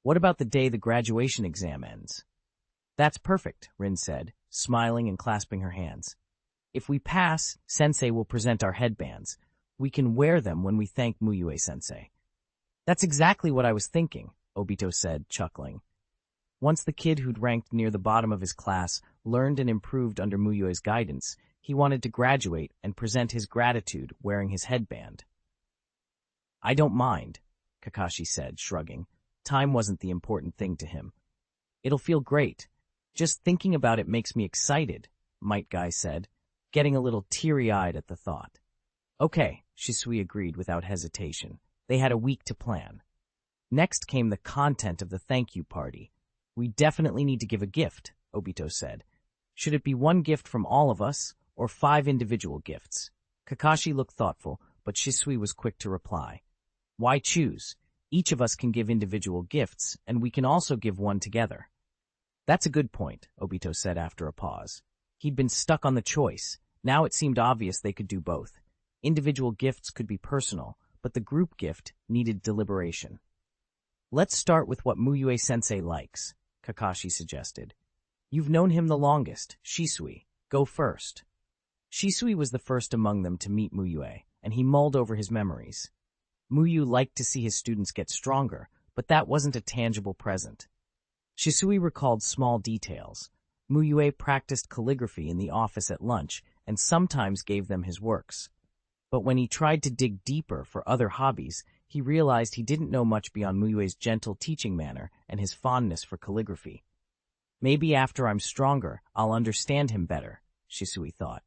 What about the day the graduation exam ends? That's perfect, Rin said, smiling and clasping her hands. If we pass, Sensei will present our headbands. We can wear them when we thank Mu Yue-sensei. That's exactly what I was thinking, Obito said, chuckling. Once the kid who'd ranked near the bottom of his class learned and improved under Mu Yue's guidance, he wanted to graduate and present his gratitude wearing his headband. I don't mind, Kakashi said, shrugging. Time wasn't the important thing to him. It'll feel great. Just thinking about it makes me excited, Metkai said, getting a little teary-eyed at the thought. Okay, Shisui agreed without hesitation. They had a week to plan. Next came the content of the thank you party. We definitely need to give a gift, Obito said. Should it be one gift from all of us, or 5 individual gifts? Kakashi looked thoughtful, but Shisui was quick to reply. Why choose? Each of us can give individual gifts, and we can also give one together. That's a good point, Obito said after a pause. He'd been stuck on the choice. Now it seemed obvious they could do both. Individual gifts could be personal, but the group gift needed deliberation. Let's start with what Mu Yue-sensei likes, Kakashi suggested. You've known him the longest, Shisui. Go first. Shisui was the first among them to meet Mu Yue, and he mulled over his memories. Mu Yue liked to see his students get stronger, but that wasn't a tangible present. Shisui recalled small details. Mu Yue practiced calligraphy in the office at lunch and sometimes gave them his works. But when he tried to dig deeper for other hobbies, he realized he didn't know much beyond Mu Yue's gentle teaching manner and his fondness for calligraphy. Maybe after I'm stronger, I'll understand him better, Shisui thought.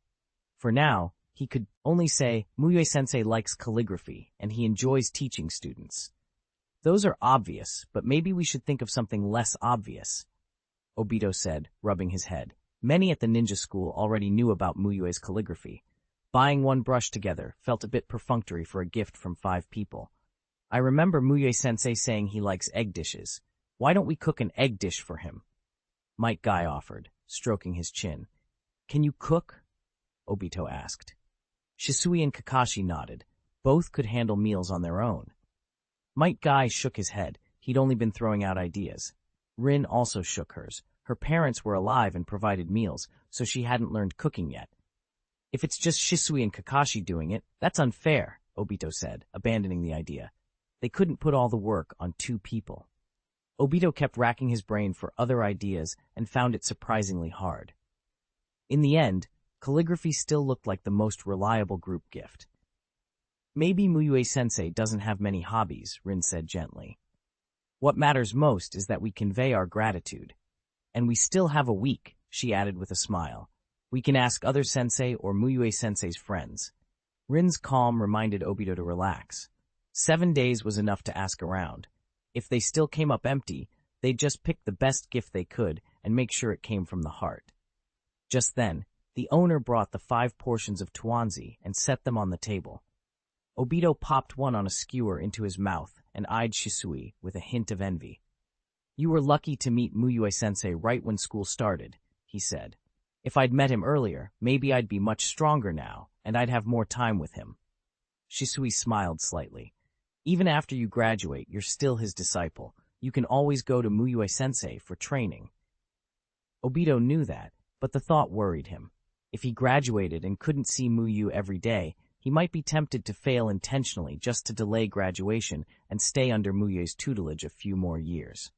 For now, he could only say Mu Yue-sensei likes calligraphy and he enjoys teaching students. Those are obvious, but maybe we should think of something less obvious, Obito said, rubbing his head. Many at the ninja school already knew about Mu Yue's calligraphy. Buying one brush together felt a bit perfunctory for a gift from 5 people. I remember Mu Yue-sensei saying he likes egg dishes. Why don't we cook an egg dish for him? Metkai offered, stroking his chin. Can you cook? Obito asked. Shisui and Kakashi nodded. Both could handle meals on their own. Metkai shook his head. He'd only been throwing out ideas. Rin also shook hers. Her parents were alive and provided meals, so she hadn't learned cooking yet. If it's just Shisui and Kakashi doing it, that's unfair, Obito said, abandoning the idea. They couldn't put all the work on 2 people. Obito kept racking his brain for other ideas and found it surprisingly hard. In the end, calligraphy still looked like the most reliable group gift. Maybe Mu Yue-sensei doesn't have many hobbies, Rin said gently. What matters most is that we convey our gratitude. And we still have a week, she added with a smile. We can ask other sensei or Mu Yue-sensei's friends. Rin's calm reminded Obito to relax. 7 days was enough to ask around. If they still came up empty, they'd just pick the best gift they could and make sure it came from the heart. Just then, the owner brought the 5 portions of Tuanzi and set them on the table. Obito popped one on a skewer into his mouth and eyed Shisui with a hint of envy. You were lucky to meet Mu Yue-sensei right when school started, he said. If I'd met him earlier, maybe I'd be much stronger now, and I'd have more time with him. Shisui smiled slightly. Even after you graduate, you're still his disciple. You can always go to Mu Yue-sensei for training. Obito knew that, but the thought worried him. If he graduated and couldn't see Mu Yue every day, he might be tempted to fail intentionally just to delay graduation and stay under Mu Yue's tutelage a few more years.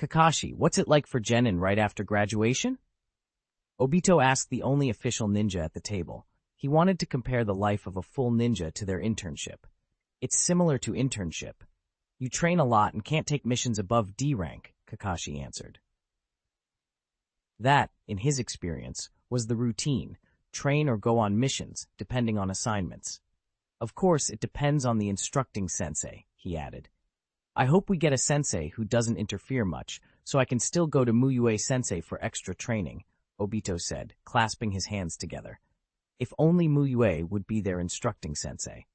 Kakashi, what's it like for Genin right after graduation? Obito asked the only official ninja at the table. He wanted to compare the life of a full ninja to their internship. It's similar to internship. You train a lot and can't take missions above D rank, Kakashi answered. That, in his experience, was the routine. Train or go on missions, depending on assignments. Of course, it depends on the instructing sensei, he added. I hope we get a sensei who doesn't interfere much, so I can still go to Mu Yue sensei for extra training, Obito said, clasping his hands together. If only Mu Yue would be their instructing sensei.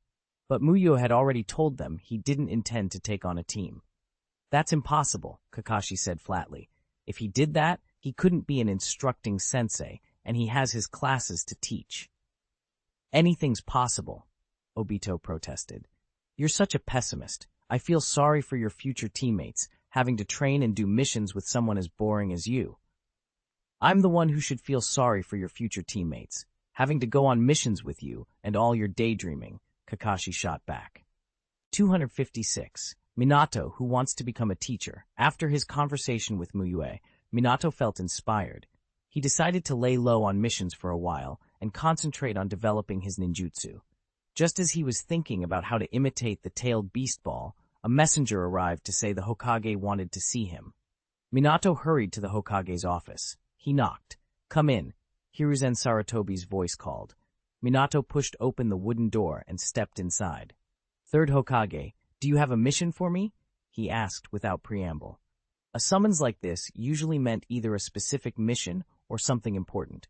But Mu Yue had already told them he didn't intend to take on a team. That's impossible, Kakashi said flatly. If he did that, he couldn't be an instructing sensei, and he has his classes to teach. Anything's possible, Obito protested. You're such a pessimist. I feel sorry for your future teammates, having to train and do missions with someone as boring as you. I'm the one who should feel sorry for your future teammates, having to go on missions with you and all your daydreaming, Kakashi shot back. 256. Minato, who wants to become a teacher. After his conversation with Mu Yue, Minato felt inspired. He decided to lay low on missions for a while and concentrate on developing his ninjutsu. Just as he was thinking about how to imitate the tailed beast ball, a messenger arrived to say the Hokage wanted to see him. Minato hurried to the Hokage's office. He knocked. Come in, Hiruzen Sarutobi's voice called. Minato pushed open the wooden door and stepped inside. Third Hokage, do you have a mission for me? He asked without preamble. A summons like this usually meant either a specific mission or something important.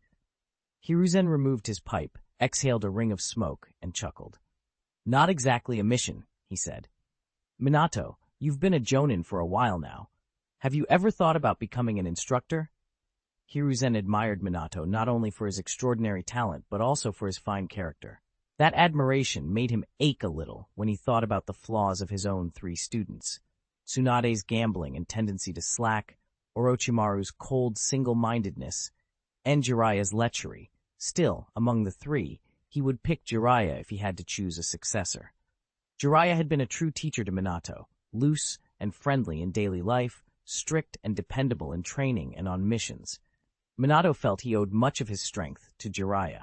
Hiruzen removed his pipe, exhaled a ring of smoke, and chuckled. Not exactly a mission, he said. Minato, you've been a jonin for a while now. Have you ever thought about becoming an instructor? Hiruzen admired Minato not only for his extraordinary talent but also for his fine character. That admiration made him ache a little when he thought about the flaws of his own 3 students. Tsunade's gambling and tendency to slack, Orochimaru's cold single-mindedness, and Jiraiya's lechery. Still, among the 3, he would pick Jiraiya if he had to choose a successor. Jiraiya had been a true teacher to Minato, loose and friendly in daily life, strict and dependable in training and on missions. Minato felt he owed much of his strength to Jiraiya.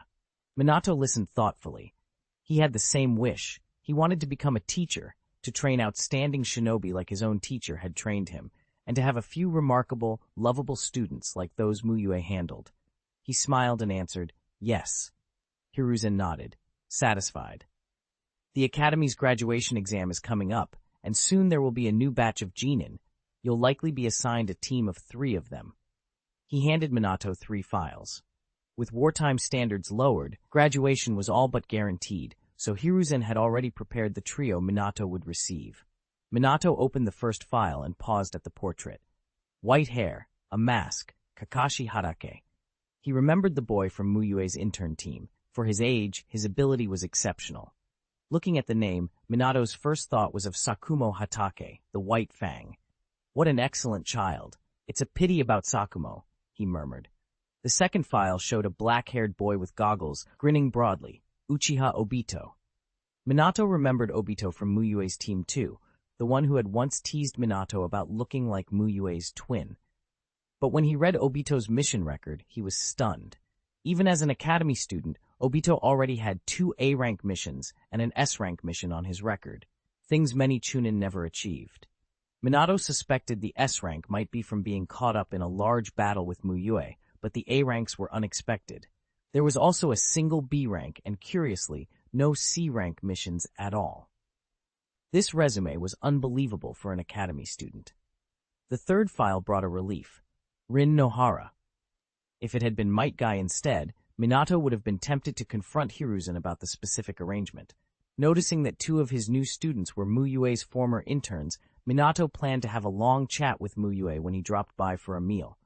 Minato listened thoughtfully. He had the same wish. He wanted to become a teacher, to train outstanding shinobi like his own teacher had trained him, and to have a few remarkable, lovable students like those Mu Yue handled. He smiled and answered, yes. Hiruzen nodded, satisfied. The Academy's graduation exam is coming up, and soon there will be a new batch of genin. You'll likely be assigned a team of 3 of them. He handed Minato 3 files. With wartime standards lowered, graduation was all but guaranteed, so Hiruzen had already prepared the trio Minato would receive. Minato opened the first file and paused at the portrait. White hair, a mask, Kakashi Hatake. He remembered the boy from Mu Yue's intern team. For his age, his ability was exceptional. Looking at the name, Minato's first thought was of Sakumo Hatake, the White Fang. What an excellent child. It's a pity about Sakumo, he murmured. The second file showed a black-haired boy with goggles, grinning broadly, Uchiha Obito. Minato remembered Obito from Mu Yue's team too, the one who had once teased Minato about looking like Mu Yue's twin. But when he read Obito's mission record, he was stunned. Even as an academy student, Obito already had 2 A-rank missions and an S-rank mission on his record, things many chuunin never achieved. Minato suspected the S-rank might be from being caught up in a large battle with Mu Yue, but the A-ranks were unexpected. There was also a single B-rank and, curiously, no C-rank missions at all. This resume was unbelievable for an academy student. The third file brought a relief. Rin Nohara. If it had been Metkai instead, Minato would have been tempted to confront Hiruzen about the specific arrangement. Noticing that 2 of his new students were Mu Yue's former interns, Minato planned to have a long chat with Mu Yue when he dropped by for a meal.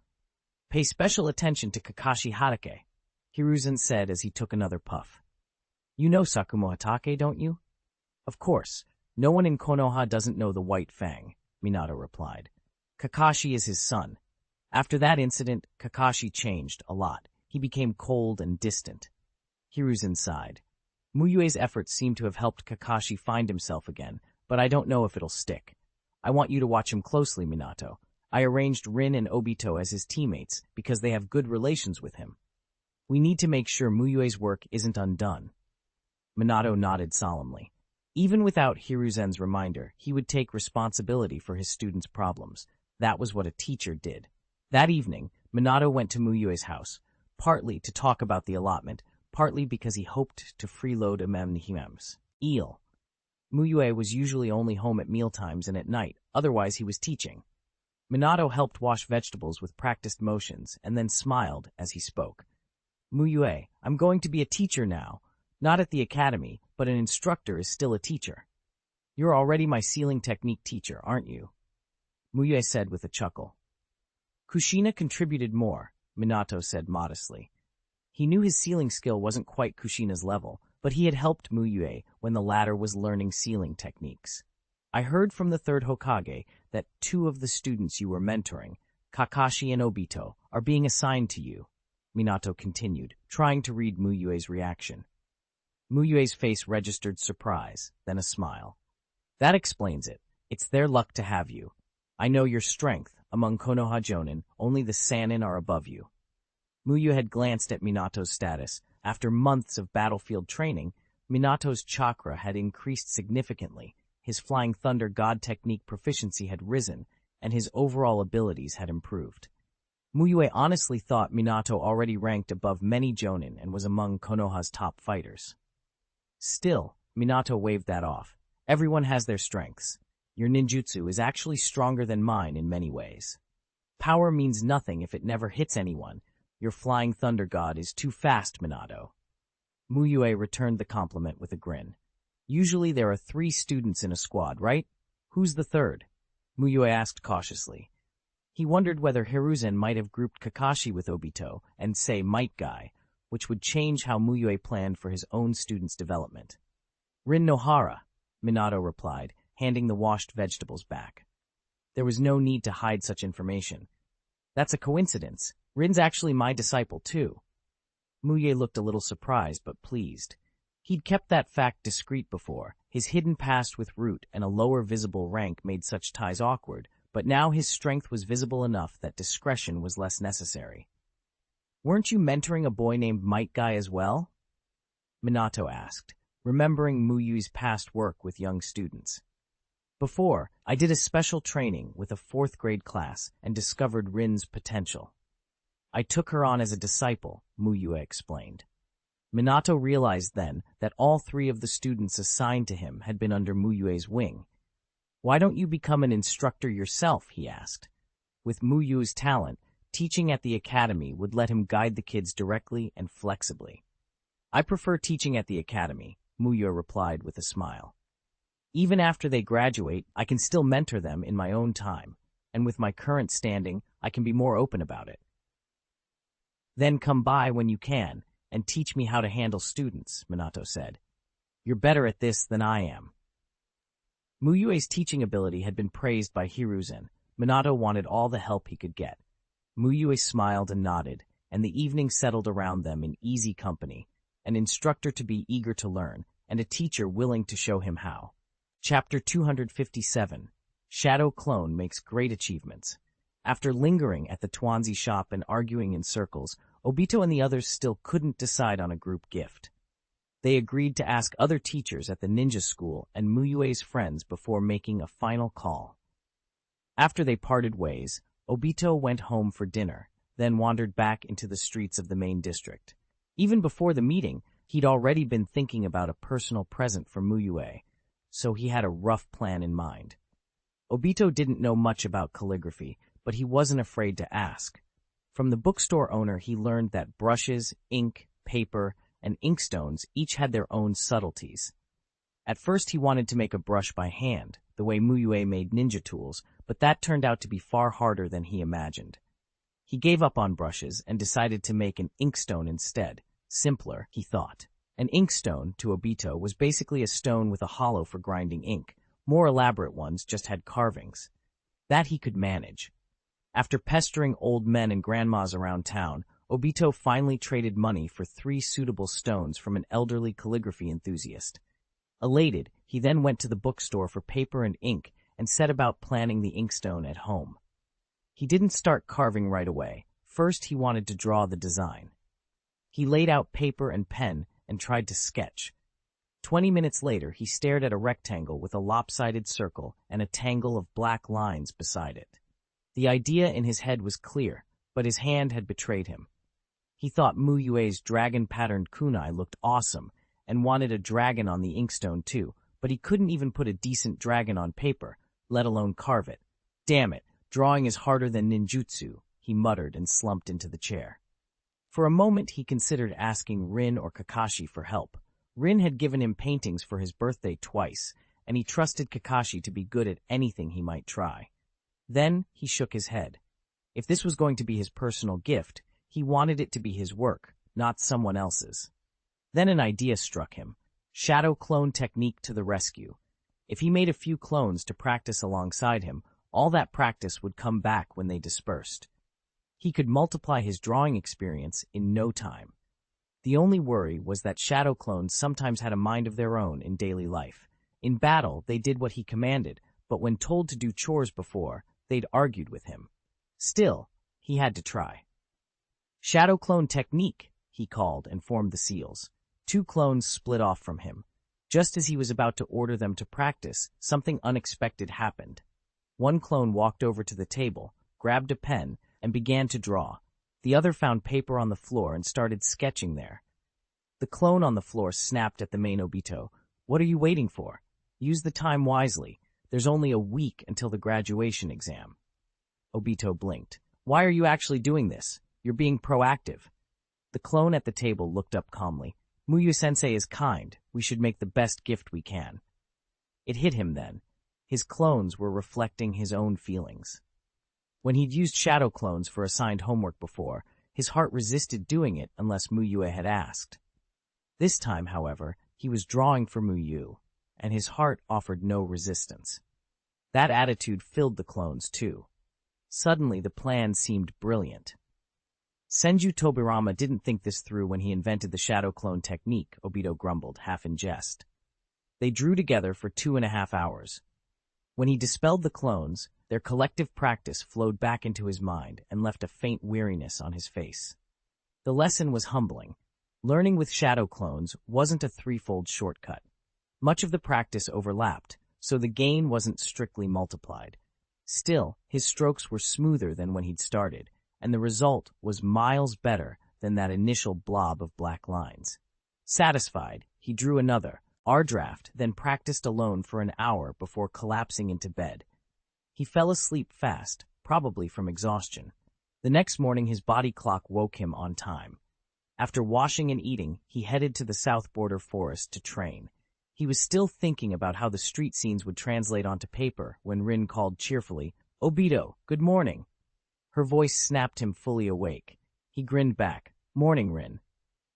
Pay special attention to Kakashi Hatake, Hiruzen said as he took another puff. You know Sakumo Hatake, don't you? Of course. No one in Konoha doesn't know the White Fang, Minato replied. Kakashi is his son. After that incident, Kakashi changed a lot. He became cold and distant. Hiruzen sighed. Mu Yue's efforts seem to have helped Kakashi find himself again, but I don't know if it'll stick. I want you to watch him closely, Minato. I arranged Rin and Obito as his teammates because they have good relations with him. We need to make sure Mu Yue's work isn't undone. Minato nodded solemnly. Even without Hiruzen's reminder, he would take responsibility for his students' problems. That was what a teacher did. That evening, Minato went to Mu Yue's house, partly to talk about the allotment, partly because he hoped to freeload Immersive. Eel. Mu Yue was usually only home at mealtimes and at night, otherwise he was teaching. Minato helped wash vegetables with practiced motions and then smiled as he spoke. Mu Yue, I'm going to be a teacher now. Not at the academy, but an instructor is still a teacher. You're already my sealing technique teacher, aren't you? Mu Yue said with a chuckle. Kushina contributed more, Minato said modestly. He knew his sealing skill wasn't quite Kushina's level, but he had helped Mu Yue when the latter was learning sealing techniques. I heard from the third Hokage that 2 of the students you were mentoring, Kakashi and Obito, are being assigned to you, Minato continued, trying to read Mu Yue's reaction. Mu Yue's face registered surprise, then a smile. That explains it. It's their luck to have you. I know your strength. Among Konoha Jonin, only the Sannin are above you. Mu Yue had glanced at Minato's status. After months of battlefield training, Minato's chakra had increased significantly, his Flying Thunder God technique proficiency had risen, and his overall abilities had improved. Mu Yue honestly thought Minato already ranked above many Jonin and was among Konoha's top fighters. Still, Minato waved that off. Everyone has their strengths. Your ninjutsu is actually stronger than mine in many ways. Power means nothing if it never hits anyone. Your Flying Thunder God is too fast, Minato. Mu Yue returned the compliment with a grin. Usually there are 3 students in a squad, right? Who's the third? Mu Yue asked cautiously. He wondered whether Hiruzen might have grouped Kakashi with Obito and, say, Metkai, which would change how Mu Yue planned for his own students' development. Rin Nohara, Minato replied, handing the washed vegetables back. There was no need to hide such information. That's a coincidence. Rin's actually my disciple, too. Mu Yue looked a little surprised but pleased. He'd kept that fact discreet before. His hidden past with Root and a lower visible rank made such ties awkward, but now his strength was visible enough that discretion was less necessary. Weren't you mentoring a boy named Metkai as well? Minato asked, remembering Mu Yue's past work with young students. Before, I did a special training with a 4th grade class and discovered Rin's potential. I took her on as a disciple, Mu Yue explained. Minato realized then that all 3 of the students assigned to him had been under Mu Yue's wing. Why don't you become an instructor yourself, he asked. With Mu Yue's talent, teaching at the academy would let him guide the kids directly and flexibly. I prefer teaching at the academy, Mu Yue replied with a smile. Even after they graduate, I can still mentor them in my own time, and with my current standing, I can be more open about it. Then come by when you can, and teach me how to handle students, Minato said. You're better at this than I am. Mu Yue's teaching ability had been praised by Hiruzen. Minato wanted all the help he could get. Mu Yue smiled and nodded, and the evening settled around them in easy company, an instructor to be eager to learn, and a teacher willing to show him how. Chapter 257. Shadow Clone Makes Great Achievements. After lingering at the Tuanzi shop and arguing in circles, Obito and the others still couldn't decide on a group gift. They agreed to ask other teachers at the ninja school and Mu Yue's friends before making a final call. After they parted ways, Obito went home for dinner, then wandered back into the streets of the main district. Even before the meeting, he'd already been thinking about a personal present for Mu Yue, so he had a rough plan in mind. Obito didn't know much about calligraphy, but he wasn't afraid to ask. From the bookstore owner he learned that brushes, ink, paper, and inkstones each had their own subtleties. At first he wanted to make a brush by hand, the way Mu Yue made ninja tools, but that turned out to be far harder than he imagined. He gave up on brushes and decided to make an inkstone instead. Simpler, he thought. An inkstone, to Obito, was basically a stone with a hollow for grinding ink. More elaborate ones just had carvings. That he could manage. After pestering old men and grandmas around town, Obito finally traded money for 3 suitable stones from an elderly calligraphy enthusiast. Elated, he then went to the bookstore for paper and ink and set about planning the inkstone at home. He didn't start carving right away. First, he wanted to draw the design. He laid out paper and pen and tried to sketch. 20 minutes later, he stared at a rectangle with a lopsided circle and a tangle of black lines beside it. The idea in his head was clear, but his hand had betrayed him. He thought Mu Yue's dragon-patterned kunai looked awesome and wanted a dragon on the inkstone too, but he couldn't even put a decent dragon on paper, let alone carve it. Damn it, drawing is harder than ninjutsu, he muttered and slumped into the chair. For a moment, he considered asking Rin or Kakashi for help. Rin had given him paintings for his birthday twice, and he trusted Kakashi to be good at anything he might try. Then he shook his head. If this was going to be his personal gift, he wanted it to be his work, not someone else's. Then an idea struck him. Shadow clone technique to the rescue. If he made a few clones to practice alongside him, all that practice would come back when they dispersed. He could multiply his drawing experience in no time. The only worry was that shadow clones sometimes had a mind of their own in daily life. In battle, they did what he commanded, but when told to do chores before, they'd argued with him. Still, he had to try. Shadow clone technique, he called and formed the seals. 2 clones split off from him. Just as he was about to order them to practice, something unexpected happened. One clone walked over to the table, grabbed a pen, and began to draw. The other found paper on the floor and started sketching there. The clone on the floor snapped at the main Obito. "What are you waiting for? Use the time wisely. There's only a week until the graduation exam." Obito blinked. "Why are you actually doing this? You're being proactive." The clone at the table looked up calmly. "Mu Yue-sensei is kind. We should make the best gift we can." It hit him then. His clones were reflecting his own feelings. When he'd used shadow clones for assigned homework before, his heart resisted doing it unless Mu Yue had asked. This time, however, he was drawing for Mu Yue, and his heart offered no resistance. That attitude filled the clones too. Suddenly, the plan seemed brilliant. Senju Tobirama didn't think this through when he invented the shadow clone technique, Obito grumbled, half in jest. They drew together for 2.5 hours. When he dispelled the clones, their collective practice flowed back into his mind and left a faint weariness on his face. The lesson was humbling. Learning with shadow clones wasn't a threefold shortcut. Much of the practice overlapped, so the gain wasn't strictly multiplied. Still, his strokes were smoother than when he'd started, and the result was miles better than that initial blob of black lines. Satisfied, he drew another, R-draft, then practiced alone for an hour before collapsing into bed. He fell asleep fast, probably from exhaustion. The next morning his body clock woke him on time. After washing and eating, he headed to the south border forest to train. He was still thinking about how the street scenes would translate onto paper when Rin called cheerfully, "Obito, good morning." Her voice snapped him fully awake. He grinned back. "Morning, Rin."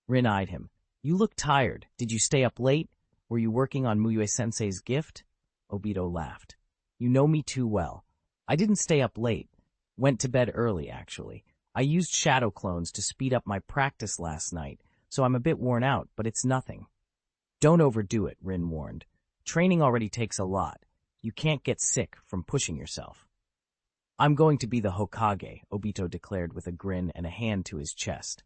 Rin eyed him. "You look tired. Did you stay up late? Were you working on Mu Yue-sensei's gift?" Obito laughed. "You know me too well. I didn't stay up late. Went to bed early, actually. I used shadow clones to speed up my practice last night, so I'm a bit worn out, but it's nothing." "Don't overdo it," Rin warned. "Training already takes a lot. You can't get sick from pushing yourself." "I'm going to be the Hokage," Obito declared with a grin and a hand to his chest.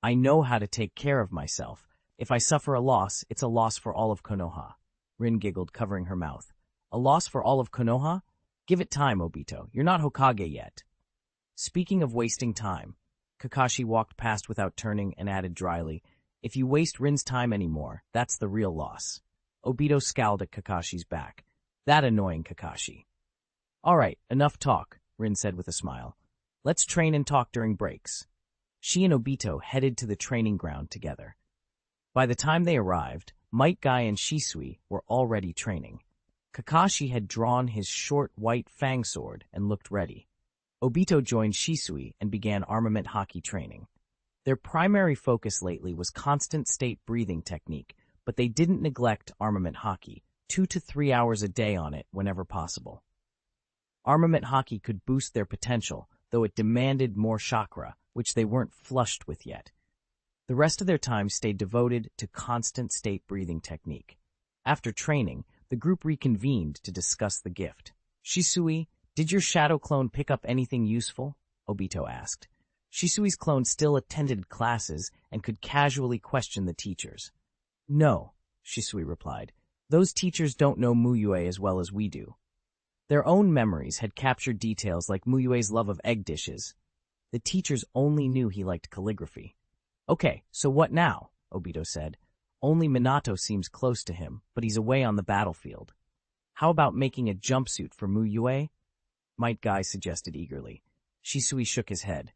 "I know how to take care of myself. If I suffer a loss, it's a loss for all of Konoha." Rin giggled, covering her mouth. "A loss for all of Konoha? Give it time, Obito. You're not Hokage yet." Speaking of wasting time, Kakashi walked past without turning and added dryly, "If you waste Rin's time anymore, that's the real loss." Obito scowled at Kakashi's back. "That annoying Kakashi." "All right, enough talk," Rin said with a smile. "Let's train and talk during breaks." She and Obito headed to the training ground together. By the time they arrived, Metkai and Shisui were already training. Kakashi had drawn his short white fang sword and looked ready. Obito joined Shisui and began armament hockey training. Their primary focus lately was constant state breathing technique, but they didn't neglect armament hockey, 2 to 3 hours a day on it whenever possible. Armament hockey could boost their potential, though it demanded more chakra, which they weren't flushed with yet. The rest of their time stayed devoted to constant state breathing technique. After training, the group reconvened to discuss the gift. Shisui, Did your shadow clone pick up anything useful? Obito asked. Shisui's clone still attended classes and could casually question the teachers. No, Shisui replied. Those teachers don't know Mu Yue as well as we do. Their own memories had captured details like Mu Yue's love of egg dishes. The teachers only knew he liked calligraphy. Okay, so what now? Obito said. Only Minato seems close to him, but he's away on the battlefield. How about making a jumpsuit for Mu Yue? Metkai suggested eagerly. Shisui shook his head.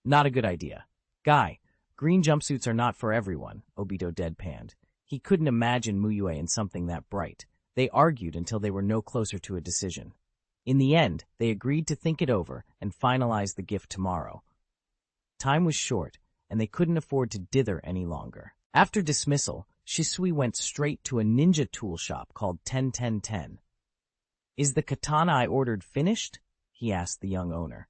Not a good idea. Guy, green jumpsuits are not for everyone, Obito deadpanned. He couldn't imagine Mu Yue in something that bright. They argued until they were no closer to a decision. In the end, they agreed to think it over and finalize the gift tomorrow. Time was short, and they couldn't afford to dither any longer. After dismissal, Shisui went straight to a ninja tool shop called 10-10-10. Is the katana I ordered finished? He asked the young owner.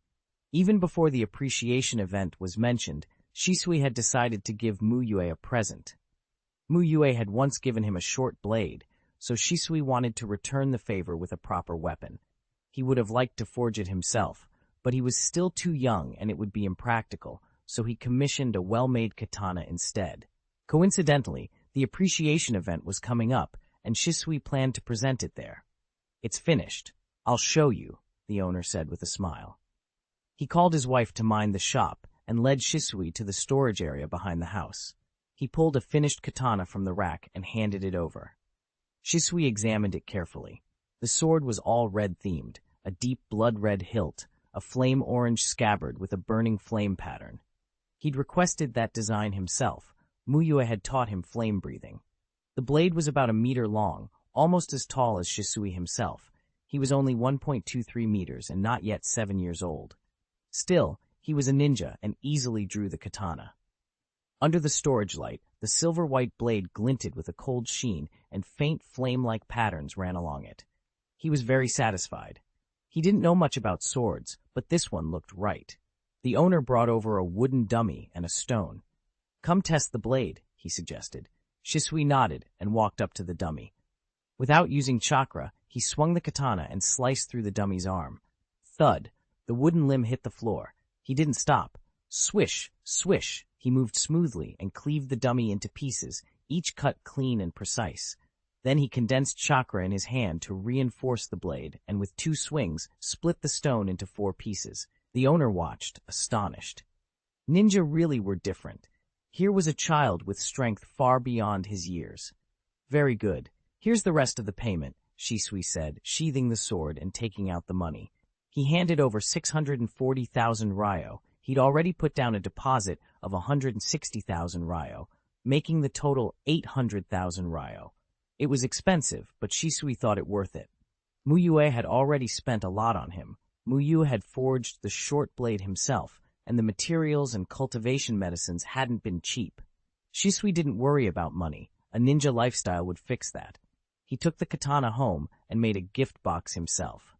Even before the appreciation event was mentioned, Shisui had decided to give Mu Yue a present. Mu Yue had once given him a short blade, so Shisui wanted to return the favor with a proper weapon. He would have liked to forge it himself, but he was still too young and it would be impractical, so he commissioned a well-made katana instead. Coincidentally, the appreciation event was coming up, and Shisui planned to present it there. It's finished. I'll show you, the owner said with a smile. He called his wife to mind the shop and led Shisui to the storage area behind the house. He pulled a finished katana from the rack and handed it over. Shisui examined it carefully. The sword was all red-themed, a deep blood-red hilt, a flame-orange scabbard with a burning flame pattern. He'd requested that design himself. Mu Yue had taught him flame-breathing. The blade was about a meter long, almost as tall as Shisui himself. He was only 1.23 meters and not yet 7 years old. Still, he was a ninja and easily drew the katana. Under the storage light, the silver-white blade glinted with a cold sheen and faint flame-like patterns ran along it. He was very satisfied. He didn't know much about swords, but this one looked right. The owner brought over a wooden dummy and a stone. Come test the blade, he suggested. Shisui nodded and walked up to the dummy. Without using chakra, he swung the katana and sliced through the dummy's arm. Thud! The wooden limb hit the floor. He didn't stop. Swish! Swish! He moved smoothly and cleaved the dummy into pieces, each cut clean and precise. Then he condensed chakra in his hand to reinforce the blade, and with 2 swings, split the stone into 4 pieces. The owner watched, astonished. Ninja really were different. Here was a child with strength far beyond his years. Very good. Here's the rest of the payment, Shisui said, sheathing the sword and taking out the money. He handed over 640,000 ryo. He'd already put down a deposit of 160,000 ryo, making the total 800,000 ryo. It was expensive, but Shisui thought it worth it. Mu Yue had already spent a lot on him. Mu Yue had forged the short blade himself, and the materials and cultivation medicines hadn't been cheap. Shisui didn't worry about money. A ninja lifestyle would fix that. He took the katana home and made a gift box himself.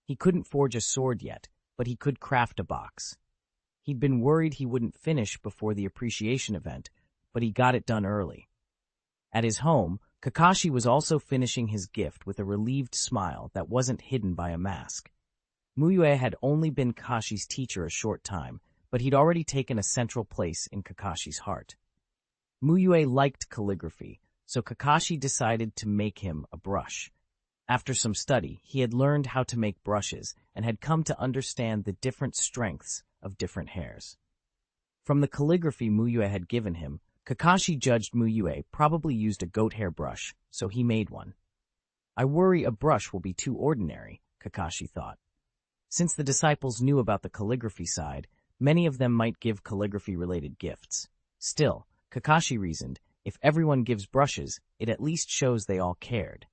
He couldn't forge a sword yet, but he could craft a box. He'd been worried he wouldn't finish before the appreciation event, but he got it done early. At his home, Kakashi was also finishing his gift with a relieved smile that wasn't hidden by a mask. Mu Yue had only been Kakashi's teacher a short time, but he'd already taken a central place in Kakashi's heart. Mu Yue liked calligraphy, so Kakashi decided to make him a brush. After some study, he had learned how to make brushes and had come to understand the different strengths of different hairs. From the calligraphy Mu Yue had given him, Kakashi judged Mu Yue probably used a goat hair brush, so he made one. I worry a brush will be too ordinary, Kakashi thought. Since the disciples knew about the calligraphy side, many of them might give calligraphy-related gifts. Still, Kakashi reasoned, if everyone gives brushes, it at least shows they all cared.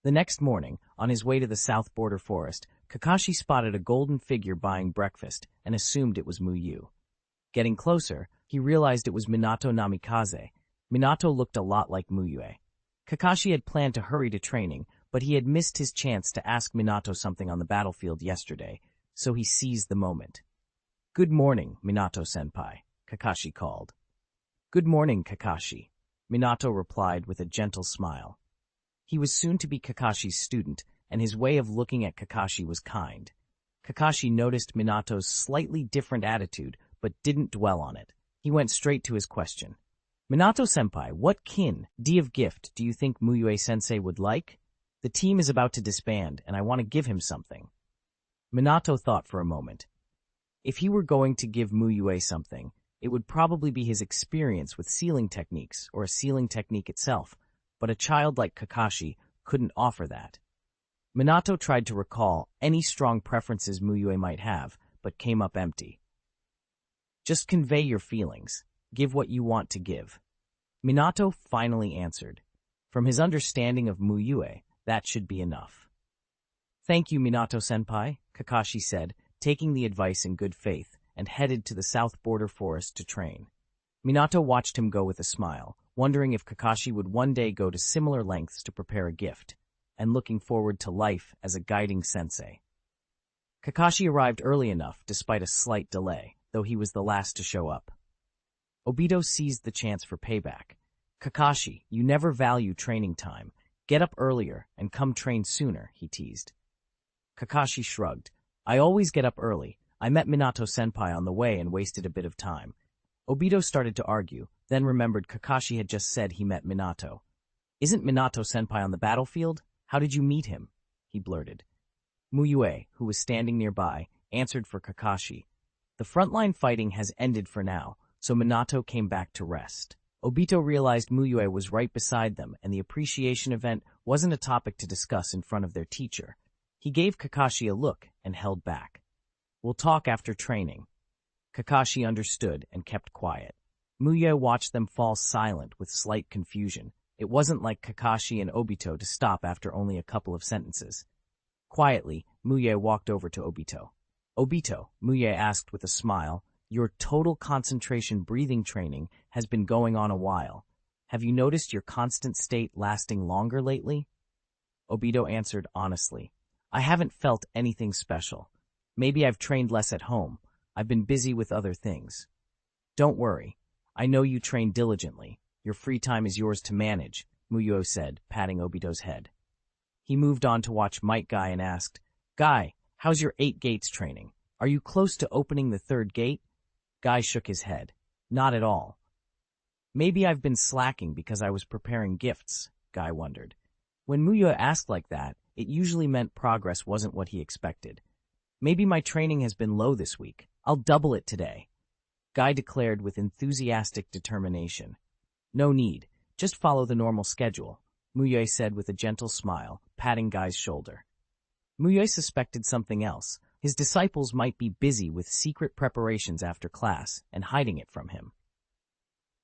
The next morning, on his way to the south border forest, Kakashi spotted a golden figure buying breakfast and assumed it was Mu Yue. Getting closer, he realized it was Minato Namikaze. Minato looked a lot like Mu Yue. Kakashi had planned to hurry to training, but he had missed his chance to ask Minato something on the battlefield yesterday, so he seized the moment. Good morning, Minato-senpai, Kakashi called. Good morning, Kakashi, Minato replied with a gentle smile. He was soon to be Kakashi's student, and his way of looking at Kakashi was kind. Kakashi noticed Minato's slightly different attitude, but didn't dwell on it. He went straight to his question. Minato-senpai, what kin, D of gift, do you think Mu Yue-sensei would like? The team is about to disband, and I want to give him something. Minato thought for a moment. If he were going to give Mu Yue something, it would probably be his experience with sealing techniques or a sealing technique itself, but a child like Kakashi couldn't offer that. Minato tried to recall any strong preferences Mu Yue might have, but came up empty. Just convey your feelings. Give what you want to give. Minato finally answered. From his understanding of Mu Yue, that should be enough. Thank you, Minato-senpai, Kakashi said, taking the advice in good faith, and headed to the south border forest to train. Minato watched him go with a smile, wondering if Kakashi would one day go to similar lengths to prepare a gift, and looking forward to life as a guiding sensei. Kakashi arrived early enough, despite a slight delay, though he was the last to show up. Obito seized the chance for payback. Kakashi, you never value training time. Get up earlier and come train sooner, he teased. Kakashi shrugged. I always get up early. I met Minato-senpai on the way and wasted a bit of time. Obito started to argue, then remembered Kakashi had just said he met Minato. Isn't Minato-senpai on the battlefield? How did you meet him? He blurted. Mu Yue, who was standing nearby, answered for Kakashi. The frontline fighting has ended for now, so Minato came back to rest. Obito realized Mu Yue was right beside them, and the appreciation event wasn't a topic to discuss in front of their teacher. He gave Kakashi a look and held back. We'll talk after training. Kakashi understood and kept quiet. Mu Yue watched them fall silent with slight confusion. It wasn't like Kakashi and Obito to stop after only a couple of sentences. Quietly, Mu Yue walked over to Obito. Obito, Mu Yue asked with a smile, your total concentration breathing training has been going on a while. Have you noticed your constant state lasting longer lately? Obito answered honestly. I haven't felt anything special. Maybe I've trained less at home. I've been busy with other things. Don't worry. I know you train diligently. Your free time is yours to manage, Mu Yue said, patting Obito's head. He moved on to watch Metkai and asked, Guy, how's your 8 gates training? Are you close to opening the 3rd gate? Guy shook his head. Not at all. Maybe I've been slacking because I was preparing gifts, Guy wondered. When Mu Yue asked like that, it usually meant progress wasn't what he expected. Maybe my training has been low this week. I'll double it today, Guy declared with enthusiastic determination. No need. Just follow the normal schedule, Mu Yue said with a gentle smile, patting Guy's shoulder. Mu Yue suspected something else. His disciples might be busy with secret preparations after class and hiding it from him.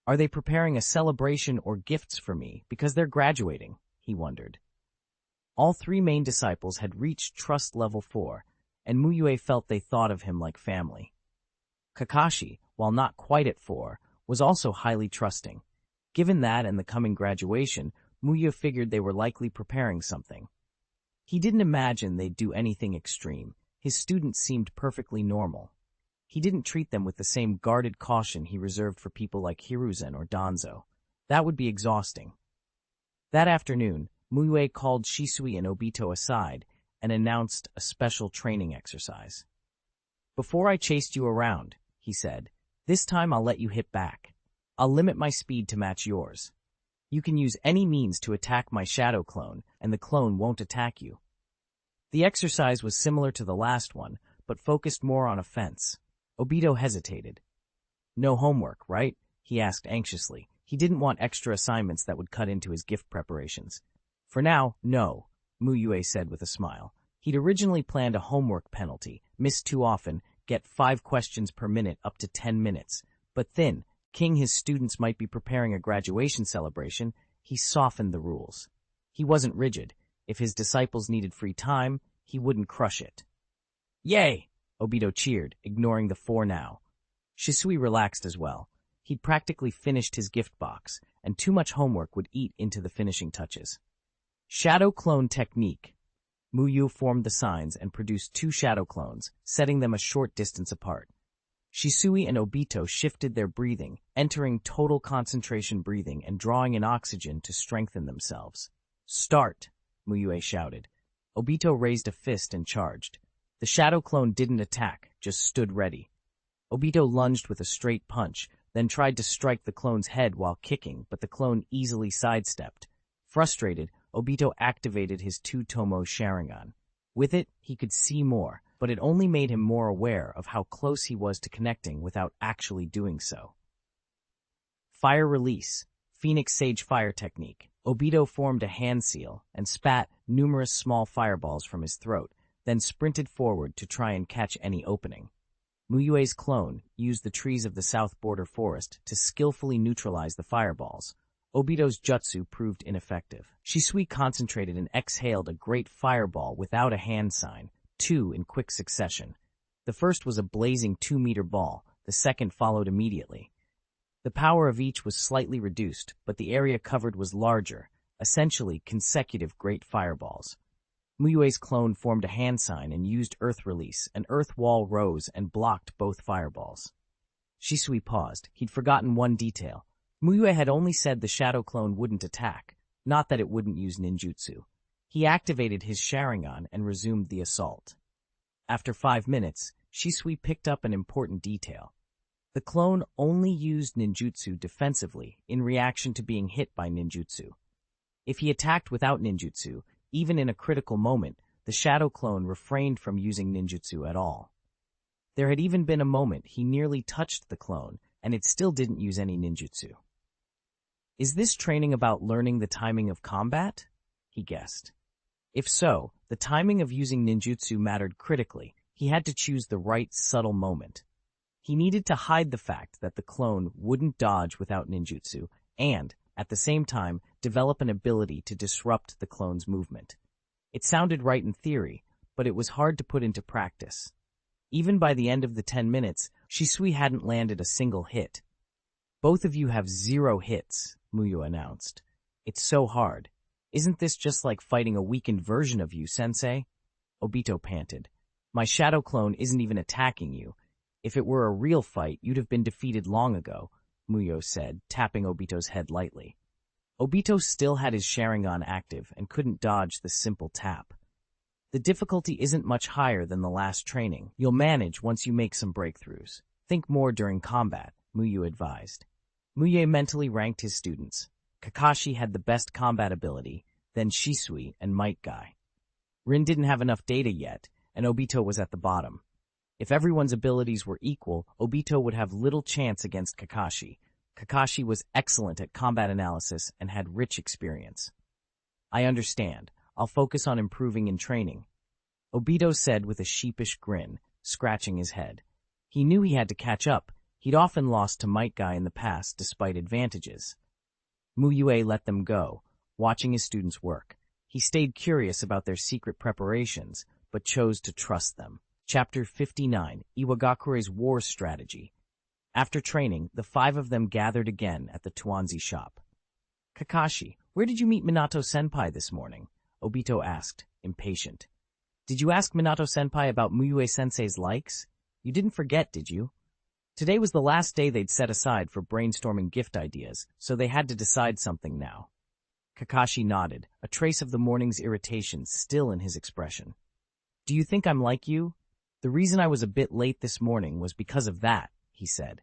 Are they preparing a celebration or gifts for me because they're graduating? He wondered. All 3 main disciples had reached trust level 4, and Mu Yue felt they thought of him like family. Kakashi, while not quite at 4, was also highly trusting. Given that and the coming graduation, Mu Yue figured they were likely preparing something. He didn't imagine they'd do anything extreme. His students seemed perfectly normal. He didn't treat them with the same guarded caution he reserved for people like Hiruzen or Danzo. That would be exhausting. That afternoon, Mu Yue called Shisui and Obito aside and announced a special training exercise. Before I chased you around, he said, this time I'll let you hit back. I'll limit my speed to match yours. You can use any means to attack my shadow clone, and the clone won't attack you. The exercise was similar to the last one, but focused more on offense. Obito hesitated. No homework, right? He asked anxiously. He didn't want extra assignments that would cut into his gift preparations. For now, no, Mu Yue said with a smile. He'd originally planned a homework penalty, miss too often, get 5 questions per minute up to 10 minutes. But then, king his students might be preparing a graduation celebration, he softened the rules. He wasn't rigid. If his disciples needed free time, he wouldn't crush it. Yay! Obito cheered, ignoring the 4 now. Shisui relaxed as well. He'd practically finished his gift box, and too much homework would eat into the finishing touches. Shadow clone technique. Mu Yue formed the signs and produced 2 shadow clones, setting them a short distance apart. Shisui and Obito shifted their breathing, entering total concentration breathing and drawing in oxygen to strengthen themselves. Start! Mu Yue shouted. Obito raised a fist and charged. The shadow clone didn't attack, just stood ready. Obito lunged with a straight punch, then tried to strike the clone's head while kicking, but the clone easily sidestepped. Frustrated, Obito activated his two-tomo Sharingan. With it, he could see more, but it only made him more aware of how close he was to connecting without actually doing so. Fire release, Phoenix Sage fire technique. Obito formed a hand seal and spat numerous small fireballs from his throat, then sprinted forward to try and catch any opening. Mu Yue's clone used the trees of the south border forest to skillfully neutralize the fireballs. Obito's jutsu proved ineffective. Shisui concentrated and exhaled a great fireball without a hand sign, 2 in quick succession. The first was a blazing 2-meter ball, the second followed immediately. The power of each was slightly reduced, but the area covered was larger, essentially consecutive great fireballs. Mu Yue's clone formed a hand sign and used earth release. An earth wall rose and blocked both fireballs. Shisui paused. He'd forgotten one detail. Mu Yue had only said the shadow clone wouldn't attack, not that it wouldn't use ninjutsu. He activated his Sharingan and resumed the assault. After 5 minutes, Shisui picked up an important detail. The clone only used ninjutsu defensively in reaction to being hit by ninjutsu. If he attacked without ninjutsu, even in a critical moment, the shadow clone refrained from using ninjutsu at all. There had even been a moment he nearly touched the clone, and it still didn't use any ninjutsu. Is this training about learning the timing of combat? He guessed. If so, the timing of using ninjutsu mattered critically. He had to choose the right subtle moment. He needed to hide the fact that the clone wouldn't dodge without ninjutsu and, at the same time, develop an ability to disrupt the clone's movement. It sounded right in theory, but it was hard to put into practice. Even by the end of the 10 minutes, Shisui hadn't landed a single hit. "Both of you have 0 hits, Mu Yue announced. "It's so hard. Isn't this just like fighting a weakened version of you, sensei?" Obito panted. "My shadow clone isn't even attacking you. If it were a real fight, you'd have been defeated long ago," Mu Yue said, tapping Obito's head lightly. Obito still had his Sharingan active and couldn't dodge the simple tap. "The difficulty isn't much higher than the last training. You'll manage once you make some breakthroughs. Think more during combat," Mu Yue advised. Mu Yue mentally ranked his students. Kakashi had the best combat ability, then Shisui and Metkai. Rin didn't have enough data yet, and Obito was at the bottom. If everyone's abilities were equal, Obito would have little chance against Kakashi. Kakashi was excellent at combat analysis and had rich experience. "I understand. I'll focus on improving in training," Obito said with a sheepish grin, scratching his head. He knew he had to catch up. He'd often lost to Metkai in the past despite advantages. Mu Yue let them go, watching his students work. He stayed curious about their secret preparations, but chose to trust them. Chapter 59, Iwagakure's War Strategy. After training, the 5 of them gathered again at the Tuanzi shop. "Kakashi, where did you meet Minato-senpai this morning?" Obito asked, impatient. "Did you ask Minato-senpai about Mu Yue-sensei's likes? You didn't forget, did you?" Today was the last day they'd set aside for brainstorming gift ideas, so they had to decide something now. Kakashi nodded, a trace of the morning's irritation still in his expression. "Do you think I'm like you? The reason I was a bit late this morning was because of that," he said.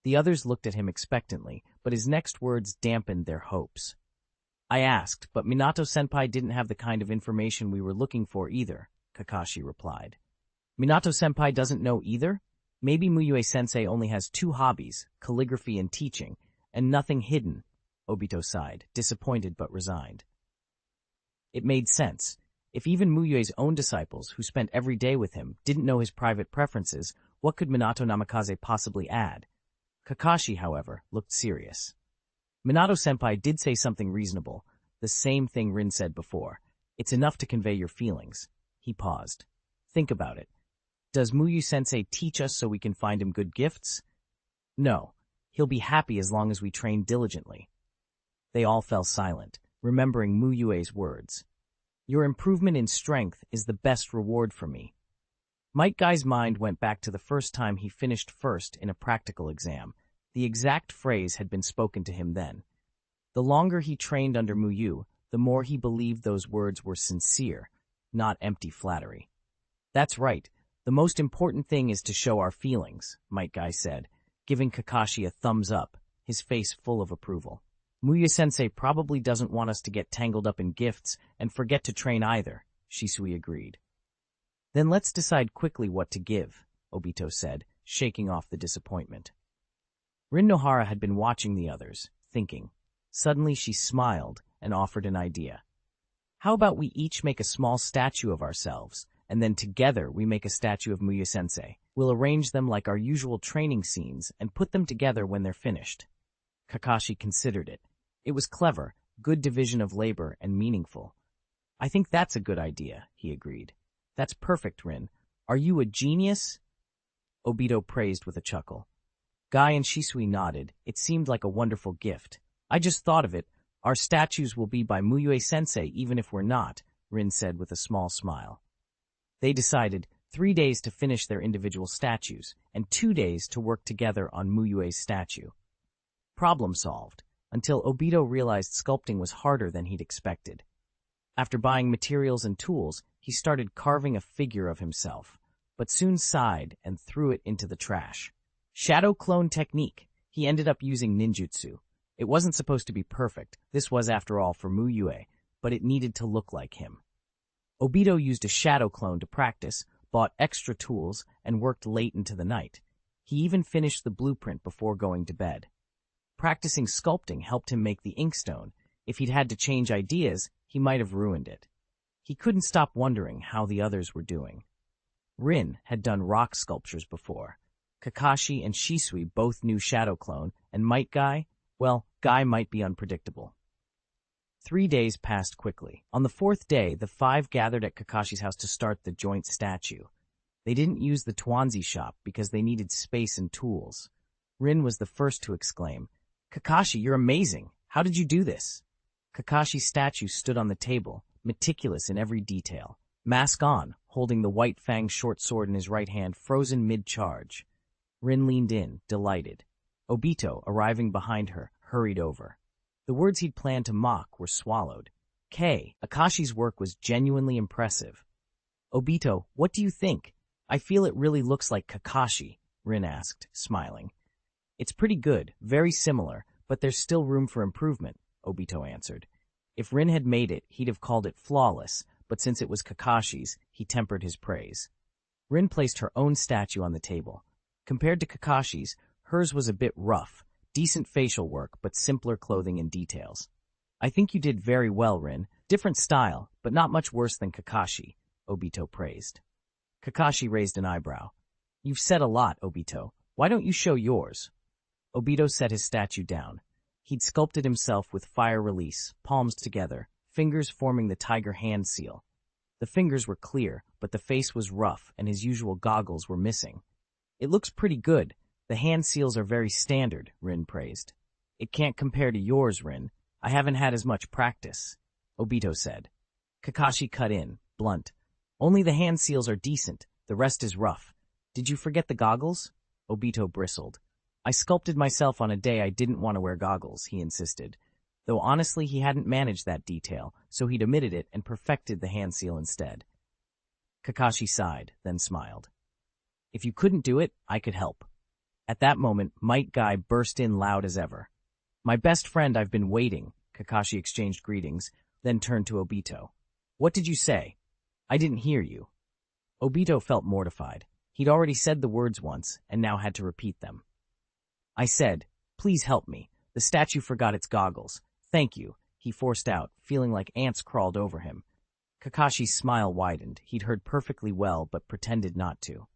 The others looked at him expectantly, but his next words dampened their hopes. "I asked, but Minato-senpai didn't have the kind of information we were looking for either," Kakashi replied. "Minato-senpai doesn't know either? Maybe Mu Yue-sensei only has 2 hobbies, calligraphy and teaching, and nothing hidden," Obito sighed, disappointed but resigned. It made sense. If even Mu Yue's own disciples, who spent every day with him, didn't know his private preferences, what could Minato Namikaze possibly add? Kakashi, however, looked serious. "Minato-senpai did say something reasonable, the same thing Rin said before. It's enough to convey your feelings." He paused. "Think about it. Does Mu Yue-sensei teach us so we can find him good gifts? No. He'll be happy as long as we train diligently." They all fell silent, remembering Mu Yue's words. "Your improvement in strength is the best reward for me." Metkai's mind went back to the first time he finished first in a practical exam. The exact phrase had been spoken to him then. The longer he trained under Mu Yue, the more he believed those words were sincere. not empty flattery. That's right. The most important thing is to show our feelings, Metkai said, giving Kakashi a thumbs up, his face full of approval. Mu Yue-sensei probably doesn't want us to get tangled up in gifts and forget to train either, Shisui agreed. Then let's decide quickly what to give, Obito said, shaking off the disappointment. Rin Nohara had been watching the others, thinking. Suddenly she smiled and offered an idea. How about we each make a small statue of ourselves, and then together we make a statue of Mu Yue-sensei. We'll arrange them like our usual training scenes and put them together when they're finished. Kakashi considered it. It was clever, good division of labor, and meaningful. I think that's a good idea, he agreed. That's perfect, Rin. Are you a genius? Obito praised with a chuckle. Guy and Shisui nodded. It seemed like a wonderful gift. I just thought of it. Our statues will be by Mu Yue-sensei even if we're not, Rin said with a small smile. They decided 3 days to finish their individual statues and 2 days to work together on Mu Yue's statue. Problem solved, until Obito realized sculpting was harder than he'd expected. After buying materials and tools, he started carving a figure of himself, but soon sighed and threw it into the trash. Shadow clone technique. He ended up using ninjutsu. It wasn't supposed to be perfect. This was, after all, for Mu Yue, but it needed to look like him. Obito used a shadow clone to practice, bought extra tools, and worked late into the night. He even finished the blueprint before going to bed. Practicing sculpting helped him make the inkstone. If he'd had to change ideas, he might have ruined it. He couldn't stop wondering how the others were doing. Rin had done rock sculptures before. Kakashi and Shisui both knew shadow clone, and Guy, well, Guy might be unpredictable. 3 days passed quickly. On the 4th day, the 5 gathered at Kakashi's house to start the joint statue. They didn't use the Tuanzi shop because they needed space and tools. Rin was the first to exclaim, "Kakashi, you're amazing! How did you do this?" Kakashi's statue stood on the table, meticulous in every detail. Mask on, holding the white-fanged short sword in his right hand, frozen mid-charge. Rin leaned in, delighted. Obito, arriving behind her, hurried over. The words he'd planned to mock were swallowed. Akashi's work was genuinely impressive. "Obito, what do you think? I feel it really looks like Kakashi," Rin asked, smiling. "It's pretty good, very similar, but there's still room for improvement," Obito answered. If Rin had made it, he'd have called it flawless, but since it was Kakashi's, he tempered his praise. Rin placed her own statue on the table. Compared to Kakashi's, hers was a bit rough, decent facial work, but simpler clothing and details. "I think you did very well, Rin. Different style, but not much worse than Kakashi," Obito praised. Kakashi raised an eyebrow. "You've said a lot, Obito. Why don't you show yours?" Obito set his statue down. He'd sculpted himself with fire release, palms together, fingers forming the tiger hand seal. The fingers were clear, but the face was rough and his usual goggles were missing. "It looks pretty good. The hand seals are very standard," Rin praised. "It can't compare to yours, Rin. I haven't had as much practice," Obito said. Kakashi cut in, blunt. "Only the hand seals are decent. The rest is rough. Did you forget the goggles?" Obito bristled. "I sculpted myself on a day I didn't want to wear goggles," he insisted. Though honestly he hadn't managed that detail, so he'd omitted it and perfected the hand seal instead. Kakashi sighed, then smiled. "If you couldn't do it, I could help." At that moment, Guy burst in loud as ever. "My best friend, I've been waiting." Kakashi exchanged greetings, then turned to Obito. "What did you say?" "I didn't hear you." Obito felt mortified. He'd already said the words once, and now had to repeat them. "I said, please help me. The statue forgot its goggles. Thank you," he forced out, feeling like ants crawled over him. Kakashi's smile widened. He'd heard perfectly well, but pretended not to.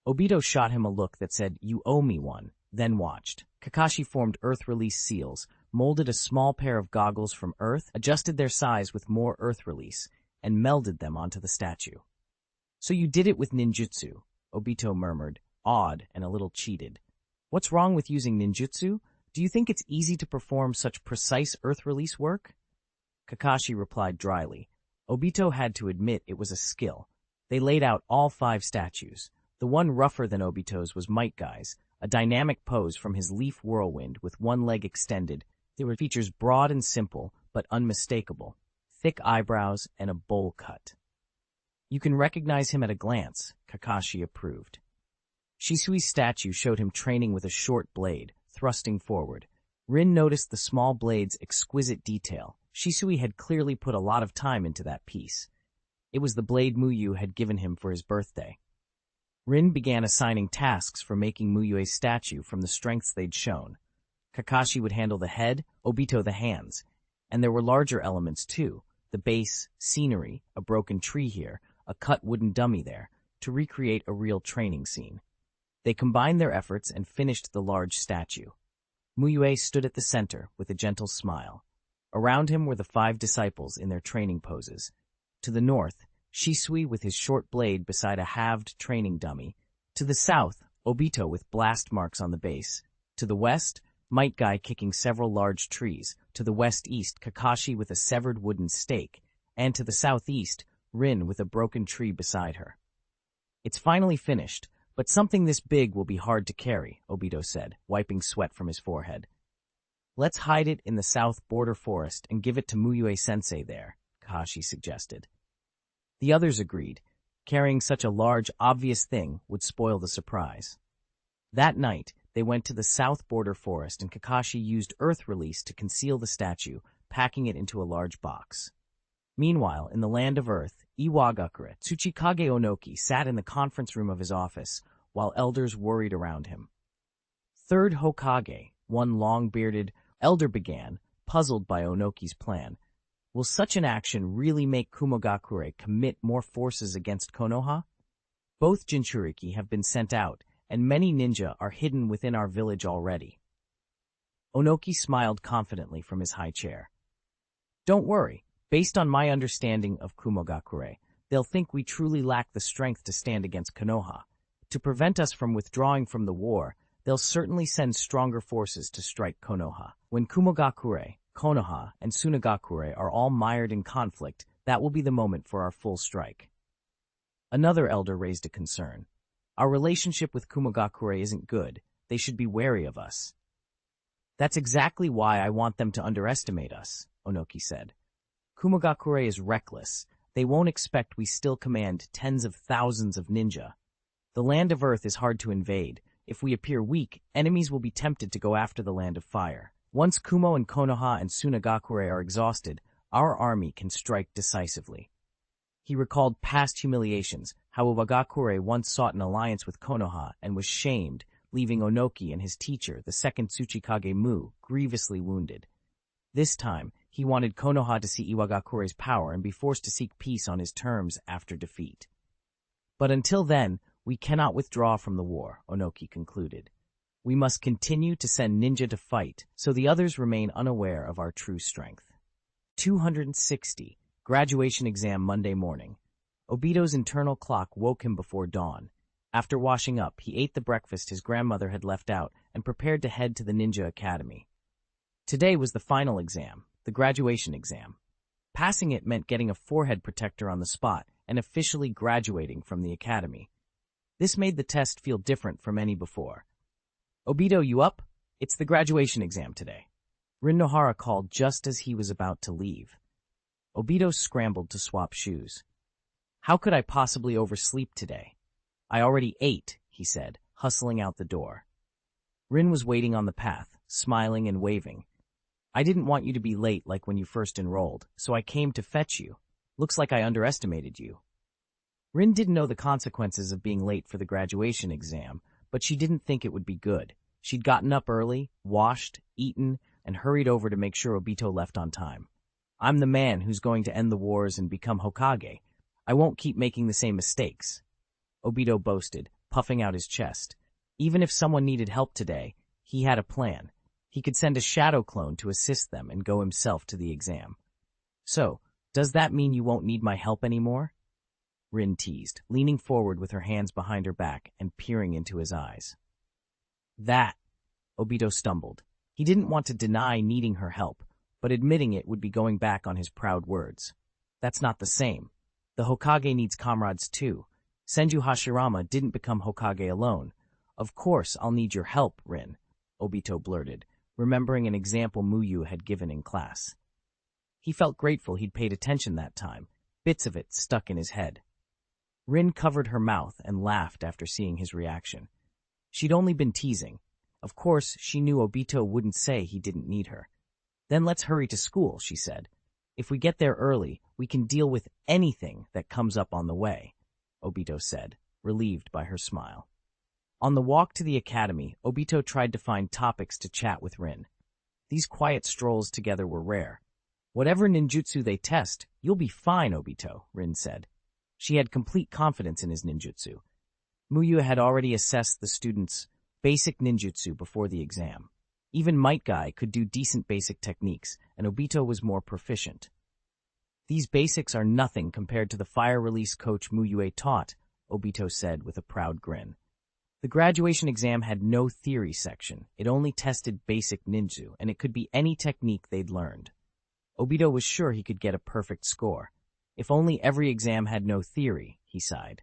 Obito shot him a look that said, "You owe me one," then watched. Kakashi formed earth-release seals, molded a small pair of goggles from earth, adjusted their size with more earth release, and melded them onto the statue. "So you did it with ninjutsu," Obito murmured, awed and a little cheated. "What's wrong with using ninjutsu? Do you think it's easy to perform such precise earth-release work?" Kakashi replied dryly. Obito had to admit it was a skill. They laid out all 5 statues. The one rougher than Obito's was Guy's, a dynamic pose from his leaf whirlwind with one leg extended. There were features broad and simple, but unmistakable. Thick eyebrows and a bowl cut. You can recognize him at a glance, Kakashi approved. Shisui's statue showed him training with a short blade, thrusting forward. Rin noticed the small blade's exquisite detail. Shisui had clearly put a lot of time into that piece. It was the blade Mu Yue had given him for his birthday. Rin began assigning tasks for making Mu Yue's statue from the strengths they'd shown. Kakashi would handle the head, Obito the hands, and there were larger elements too, the base, scenery, a broken tree here, a cut wooden dummy there, to recreate a real training scene. They combined their efforts and finished the large statue. Mu Yue stood at the center with a gentle smile. Around him were the 5 disciples in their training poses. To the north, Shisui with his short blade beside a halved training dummy. To the south, Obito with blast marks on the base. To the west, Metkai kicking several large trees. To the west-east, Kakashi with a severed wooden stake. And to the southeast, Rin with a broken tree beside her. It's finally finished, but something this big will be hard to carry, Obito said, wiping sweat from his forehead. Let's hide it in the south border forest and give it to Mu Yue-sensei there, Kakashi suggested. The others agreed. Carrying such a large, obvious thing would spoil the surprise. That night, they went to the south border forest and Kakashi used earth release to conceal the statue, packing it into a large box. Meanwhile, in the land of Earth, Iwagakure, Tsuchikage Onoki, sat in the conference room of his office, while elders worried around him. Third Hokage, one long-bearded elder, began, puzzled by Onoki's plan. Will such an action really make Kumogakure commit more forces against Konoha? Both Jinchuriki have been sent out, and many ninja are hidden within our village already. Onoki smiled confidently from his high chair. Don't worry. Based on my understanding of Kumogakure, they'll think we truly lack the strength to stand against Konoha. To prevent us from withdrawing from the war, they'll certainly send stronger forces to strike Konoha. When Kumogakure, Konoha, and Tsunagakure are all mired in conflict, that will be the moment for our full strike. Another elder raised a concern. Our relationship with Kumogakure isn't good. They should be wary of us. That's exactly why I want them to underestimate us, Onoki said. Kumogakure is reckless. They won't expect we still command tens of thousands of ninja. The land of Earth is hard to invade. If we appear weak, enemies will be tempted to go after the land of fire. Once Kumo and Konoha and Tsunagakure are exhausted, our army can strike decisively. He recalled past humiliations, how Iwagakure once sought an alliance with Konoha and was shamed, leaving Onoki and his teacher, the second Tsuchikage Mu, grievously wounded. This time, he wanted Konoha to see Iwagakure's power and be forced to seek peace on his terms after defeat. But until then, we cannot withdraw from the war, Onoki concluded. We must continue to send ninja to fight, so the others remain unaware of our true strength. 260. Graduation exam Monday morning. Obito's internal clock woke him before dawn. After washing up, he ate the breakfast his grandmother had left out and prepared to head to the ninja academy. Today was the final exam, the graduation exam. Passing it meant getting a forehead protector on the spot and officially graduating from the academy. This made the test feel different from any before. Obito, you up? It's the graduation exam today. Rin Nohara called just as he was about to leave. Obito scrambled to swap shoes. How could I possibly oversleep today? I already ate, he said, hustling out the door. Rin was waiting on the path, smiling and waving. I didn't want you to be late like when you first enrolled, so I came to fetch you. Looks like I underestimated you. Rin didn't know the consequences of being late for the graduation exam, but she didn't think it would be good. She'd gotten up early, washed, eaten, and hurried over to make sure Obito left on time. I'm the man who's going to end the wars and become Hokage. I won't keep making the same mistakes. Obito boasted, puffing out his chest. Even if someone needed help today, he had a plan. He could send a shadow clone to assist them and go himself to the exam. So, does that mean you won't need my help anymore? Rin teased, leaning forward with her hands behind her back and peering into his eyes. That, Obito stumbled. He didn't want to deny needing her help, but admitting it would be going back on his proud words. That's not the same. The Hokage needs comrades too. Senju Hashirama didn't become Hokage alone. Of course I'll need your help, Rin, Obito blurted, remembering an example Mu Yue had given in class. He felt grateful he'd paid attention that time. Bits of it stuck in his head. Rin covered her mouth and laughed after seeing his reaction. She'd only been teasing. Of course, she knew Obito wouldn't say he didn't need her. Then let's hurry to school, she said. If we get there early, we can deal with anything that comes up on the way, Obito said, relieved by her smile. On the walk to the academy, Obito tried to find topics to chat with Rin. These quiet strolls together were rare. Whatever ninjutsu they test, you'll be fine, Obito, Rin said. She had complete confidence in his ninjutsu. Mu Yue had already assessed the students' basic ninjutsu before the exam. Even Metkai could do decent basic techniques, and Obito was more proficient. These basics are nothing compared to the fire release coach Mu Yue taught, Obito said with a proud grin. The graduation exam had no theory section. It only tested basic ninjutsu, and it could be any technique they'd learned. Obito was sure he could get a perfect score. If only every exam had no theory, he sighed.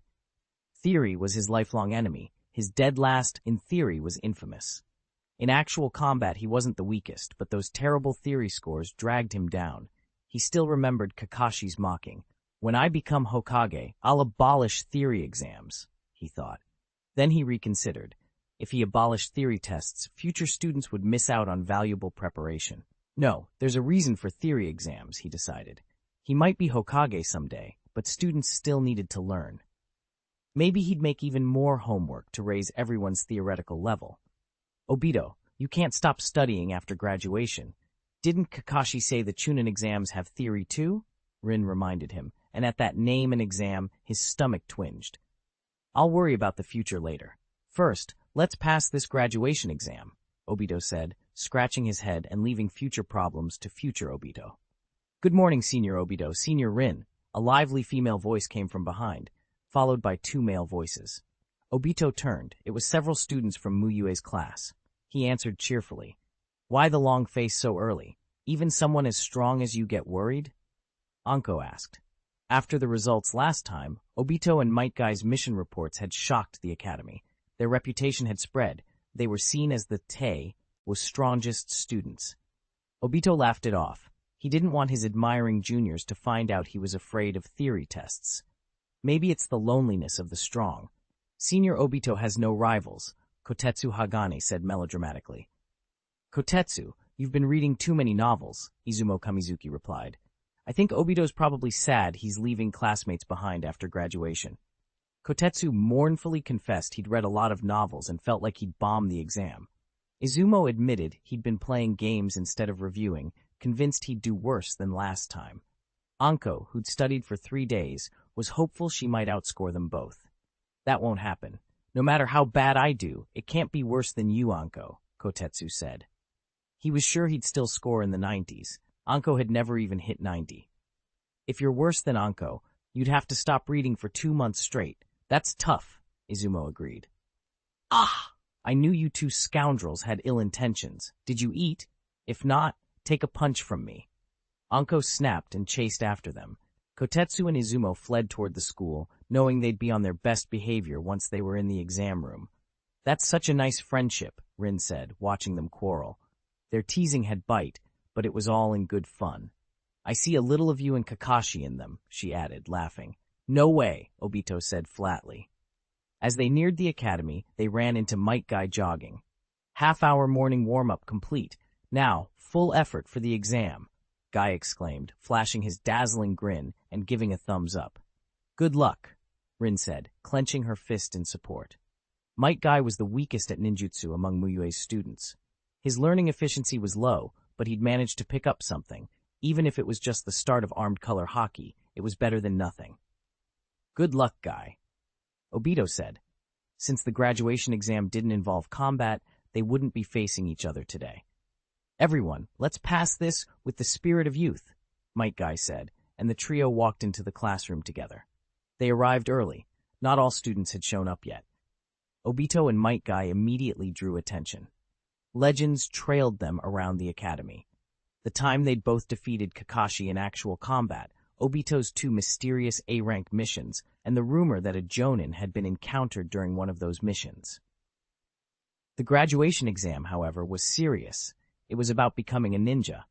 Theory was his lifelong enemy. His dead last in theory was infamous. In actual combat, he wasn't the weakest, but those terrible theory scores dragged him down. He still remembered Kakashi's mocking. When I become Hokage, I'll abolish theory exams, he thought. Then he reconsidered. If he abolished theory tests, future students would miss out on valuable preparation. No, there's a reason for theory exams, he decided. He might be Hokage someday, but students still needed to learn. Maybe he'd make even more homework to raise everyone's theoretical level. Obito, you can't stop studying after graduation. Didn't Kakashi say the chuunin exams have theory too? Rin reminded him, and at that name and exam, his stomach twinged. I'll worry about the future later. First, let's pass this graduation exam, Obito said, scratching his head and leaving future problems to future Obito. Good morning, Senior Obito, Senior Rin. A lively female voice came from behind, followed by two male voices. Obito turned. It was several students from Mu Yue's class. He answered cheerfully. Why the long face so early? Even someone as strong as you get worried? Anko asked. After the results last time, Obito and Metgai's mission reports had shocked the academy. Their reputation had spread. They were seen as the Tei was strongest students. Obito laughed it off. He didn't want his admiring juniors to find out he was afraid of theory tests. Maybe it's the loneliness of the strong. Senior Obito has no rivals, Kotetsu Hagane said melodramatically. Kotetsu, you've been reading too many novels, Izumo Kamizuki replied. I think Obito's probably sad he's leaving classmates behind after graduation. Kotetsu mournfully confessed he'd read a lot of novels and felt like he'd bombed the exam. Izumo admitted he'd been playing games instead of reviewing, convinced he'd do worse than last time. Anko, who'd studied for 3 days, was hopeful she might outscore them both. That won't happen. No matter how bad I do, it can't be worse than you, Anko, Kotetsu said. He was sure he'd still score in the 90s. Anko had never even hit 90. If you're worse than Anko, you'd have to stop reading for 2 months straight. That's tough, Izumo agreed. Ah! I knew you two scoundrels had ill intentions. Did you eat? If not, take a punch from me. Anko snapped and chased after them. Kotetsu and Izumo fled toward the school, knowing they'd be on their best behavior once they were in the exam room. That's such a nice friendship, Rin said, watching them quarrel. Their teasing had bite, but it was all in good fun. I see a little of you and Kakashi in them, she added, laughing. No way, Obito said flatly. As they neared the academy, they ran into Metkai jogging. Half-hour morning warm-up complete. Now, full effort for the exam, Guy exclaimed, flashing his dazzling grin and giving a thumbs up. Good luck, Rin said, clenching her fist in support. Metkai was the weakest at ninjutsu among Mu Yue's students. His learning efficiency was low, but he'd managed to pick up something. Even if it was just the start of armed color hockey, it was better than nothing. Good luck, Guy, Obito said. Since the graduation exam didn't involve combat, they wouldn't be facing each other today. Everyone, let's pass this with the spirit of youth, Metkai said, and the trio walked into the classroom together. They arrived early. Not all students had shown up yet. Obito and Metkai immediately drew attention. Legends trailed them around the academy. The time they'd both defeated Kakashi in actual combat, Obito's 2 mysterious A-rank missions, and the rumor that a Jonin had been encountered during one of those missions. The graduation exam, however, was serious. It was about becoming a ninja,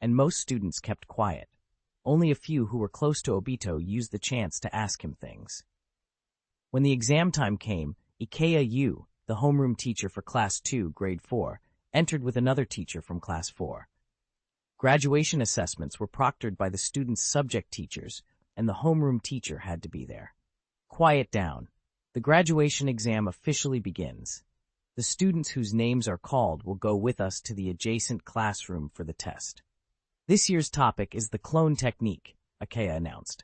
and most students kept quiet. Only a few who were close to Obito used the chance to ask him things. When the exam time came, Ikea Yu, the homeroom teacher for Class 2, Grade 4, entered with another teacher from Class 4. Graduation assessments were proctored by the students' subject teachers, and the homeroom teacher had to be there. Quiet down. The graduation exam officially begins. The students whose names are called will go with us to the adjacent classroom for the test. This year's topic is the clone technique, Ikea announced.